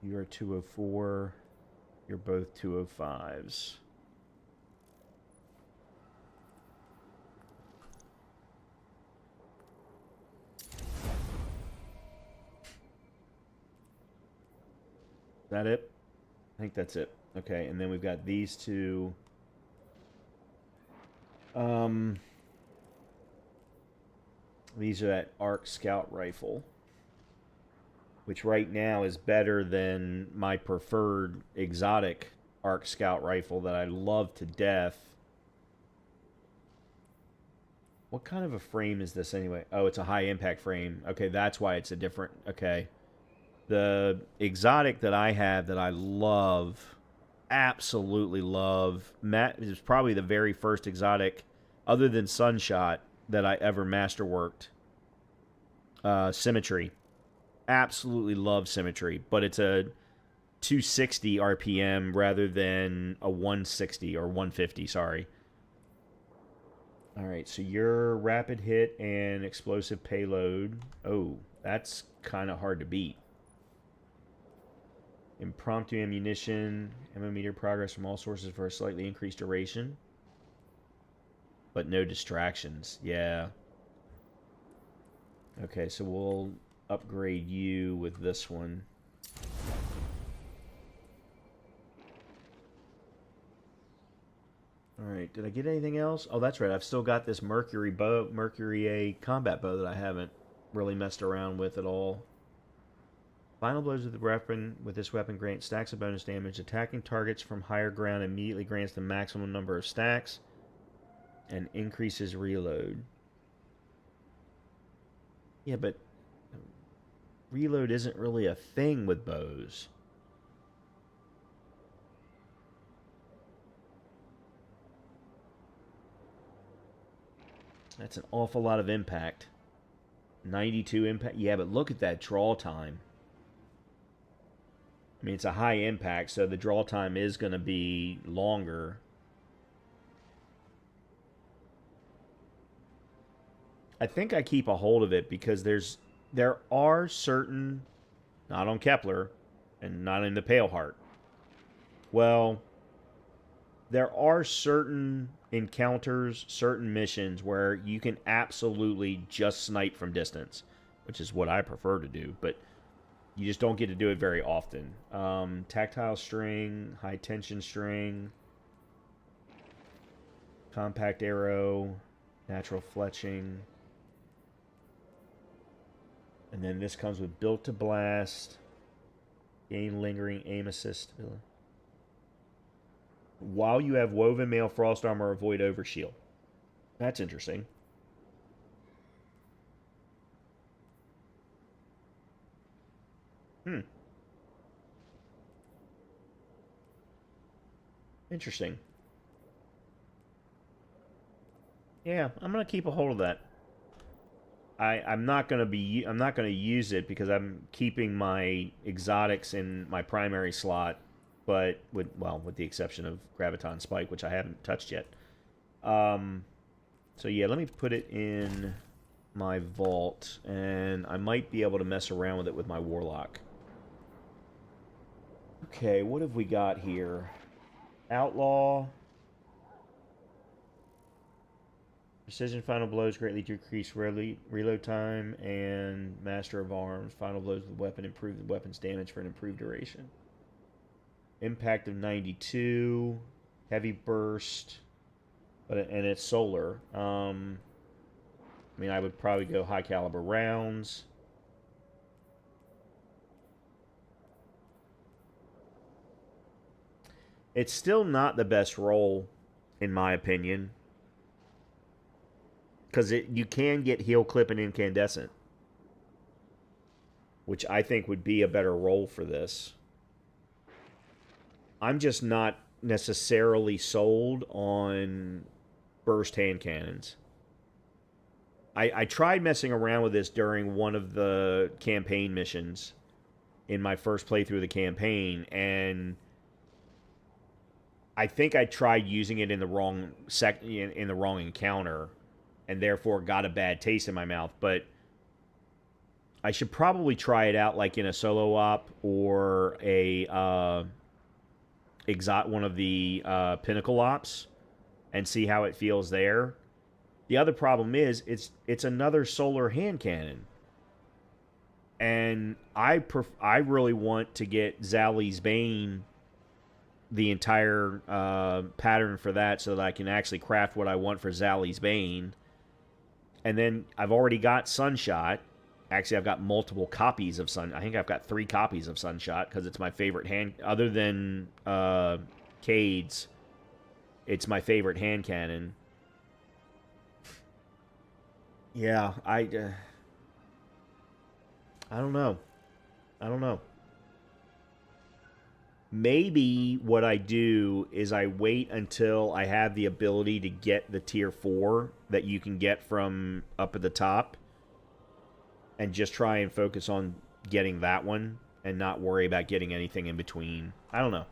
You're 204. You're both 205s. Is that it? I think that's it. Okay, and then we've got these two. These are that ARC Scout rifle, which right now is better than my preferred exotic ARC Scout rifle that I love to death. What kind of a frame is this anyway? Oh, it's a high impact frame. Okay, that's why it's a different... Okay. The exotic that I have that I love, absolutely love, is probably the very first exotic, other than Sunshot, that I ever masterworked. Symmetry. Absolutely love Symmetry, but it's a 260 RPM rather than a 160 or 150, sorry. Alright, so your rapid hit and explosive payload. Oh, that's kind of hard to beat. Impromptu ammunition, ammo meter progress from all sources for a slightly increased duration. But no distractions. Yeah. Okay, so we'll upgrade you with this one. Alright, did I get anything else? Oh, that's right. I've still got this Mercury bow, Mercury A combat bow that I haven't really messed around with at all. Final blows with this weapon grant stacks of bonus damage. Attacking targets from higher ground immediately grants the maximum number of stacks and increases reload. Yeah, but reload isn't really a thing with bows. That's an awful lot of impact. 92 impact. Yeah, but look at that draw time. I mean, it's a high impact, so the draw time is going to be longer. I think I keep a hold of it because there are certain, not on Kepler, and not in the Pale Heart. Well, there are certain encounters, certain missions where you can absolutely just snipe from distance, which is what I prefer to do, but you just don't get to do it very often. Tactile string, high tension string, compact arrow, natural fletching. And then this comes with built to blast, gain lingering aim assist. While you have woven mail, frost armor, avoid overshield. That's interesting. Interesting. Yeah, I'm gonna keep a hold of that. I'm not gonna use it because I'm keeping my exotics in my primary slot, but with the exception of Graviton Spike, which I haven't touched yet. So yeah, let me put it in my vault, and I might be able to mess around with it with my Warlock. Okay, what have we got here? Outlaw. Precision final blows greatly decrease reload time, and Master of Arms. Final blows with the weapon improve the weapon's damage for an improved duration. Impact of 92. Heavy burst. And it's solar. I mean, I would probably go high caliber rounds. It's still not the best roll, in my opinion. Because you can get heal clip and incandescent. which I think would be a better role for this. I'm just not necessarily sold on burst hand cannons. I tried messing around with this during one of the campaign missions in my first playthrough of the campaign, and I think I tried using it in the wrong in the wrong encounter, and therefore got a bad taste in my mouth. But I should probably try it out, like in a solo op or a one of the pinnacle ops, and see how it feels there. The other problem is it's another solar hand cannon, and I really want to get Zali's Bane, the entire pattern for that, so that I can actually craft what I want for Zali's Bane. And then I've already got Sunshot. Actually, I've got multiple copies of I think I've got 3 copies of Sunshot, because it's my favorite hand, other than Cade's. It's my favorite hand cannon. Yeah, I don't know. Maybe what I do is I wait until I have the ability to get the tier 4 that you can get from up at the top, and just try and focus on getting that one and not worry about getting anything in between. I don't know.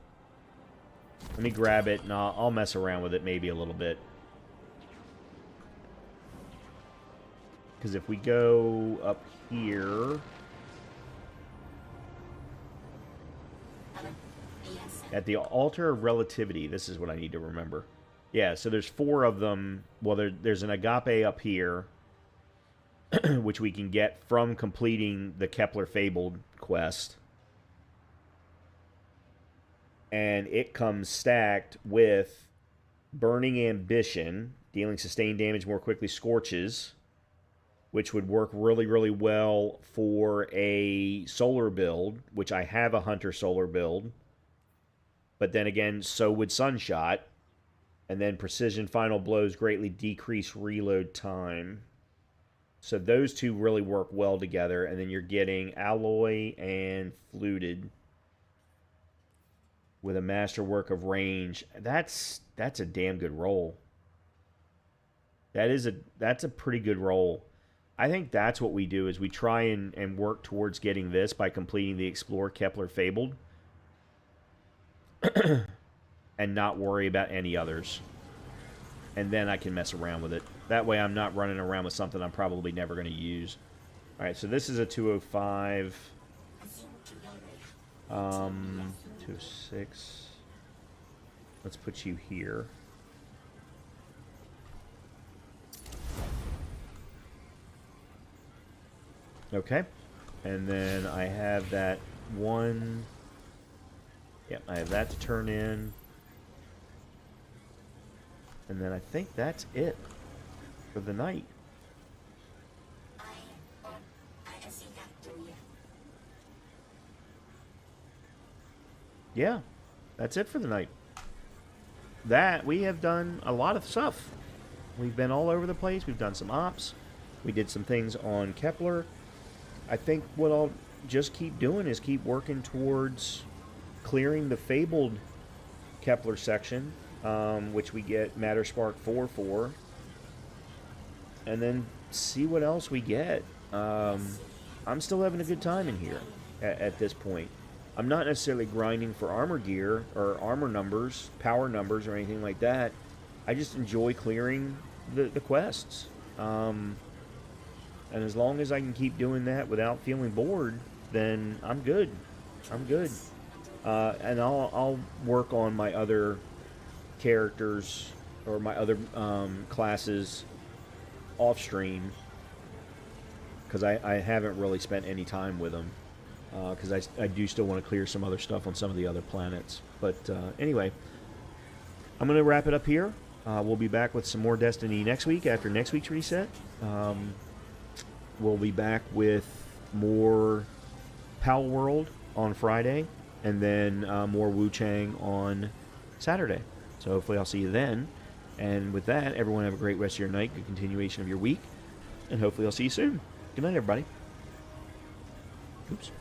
Let me grab it, and I'll mess around with it maybe a little bit. Because if we go up here... At the Altar of Relativity, this is what I need to remember. Yeah, so there's 4 of them. Well, there's an Agape up here, which we can get from completing the Kepler Fabled quest. And it comes stacked with Burning Ambition, dealing sustained damage more quickly, Scorches, which would work really, really well for a solar build, which I have a Hunter solar build. But then again, so would Sunshot. And then Precision Final Blows greatly decrease reload time. So those 2 really work well together. And then you're getting Alloy and Fluted with a Masterwork of Range. That's a damn good roll. That's a pretty good roll. I think that's what we do, is we try and work towards getting this by completing the Explore Kepler Fabled. And not worry about any others. And then I can mess around with it. That way I'm not running around with something I'm probably never going to use. Alright, so this is a 205. 206. Let's put you here. Okay. And then I have that one... Yep, I have that to turn in. And then I think that's it for the night. Yeah, that's it for the night. We have done a lot of stuff. We've been all over the place. We've done some ops. We did some things on Kepler. I think what I'll just keep doing is keep working towards clearing the Fabled Kepler section, which we get Matter Spark 4 for, and then see what else we get. I'm still having a good time in here at this point. I'm not necessarily grinding for armor gear or armor numbers, power numbers, or anything like that. I just enjoy clearing the quests. And as long as I can keep doing that without feeling bored, then I'm good. I'm good. And I'll work on my other characters or my other classes off stream, because I haven't really spent any time with them, because I do still want to clear some other stuff on some of the other planets. But anyway, I'm going to wrap it up here. We'll be back with some more Destiny next week after next week's reset. We'll be back with more Pal World on Friday, and then more Wu Chang on Saturday. So hopefully I'll see you then. And with that, everyone have a great rest of your night, good continuation of your week, and hopefully I'll see you soon. Good night, everybody. Oops.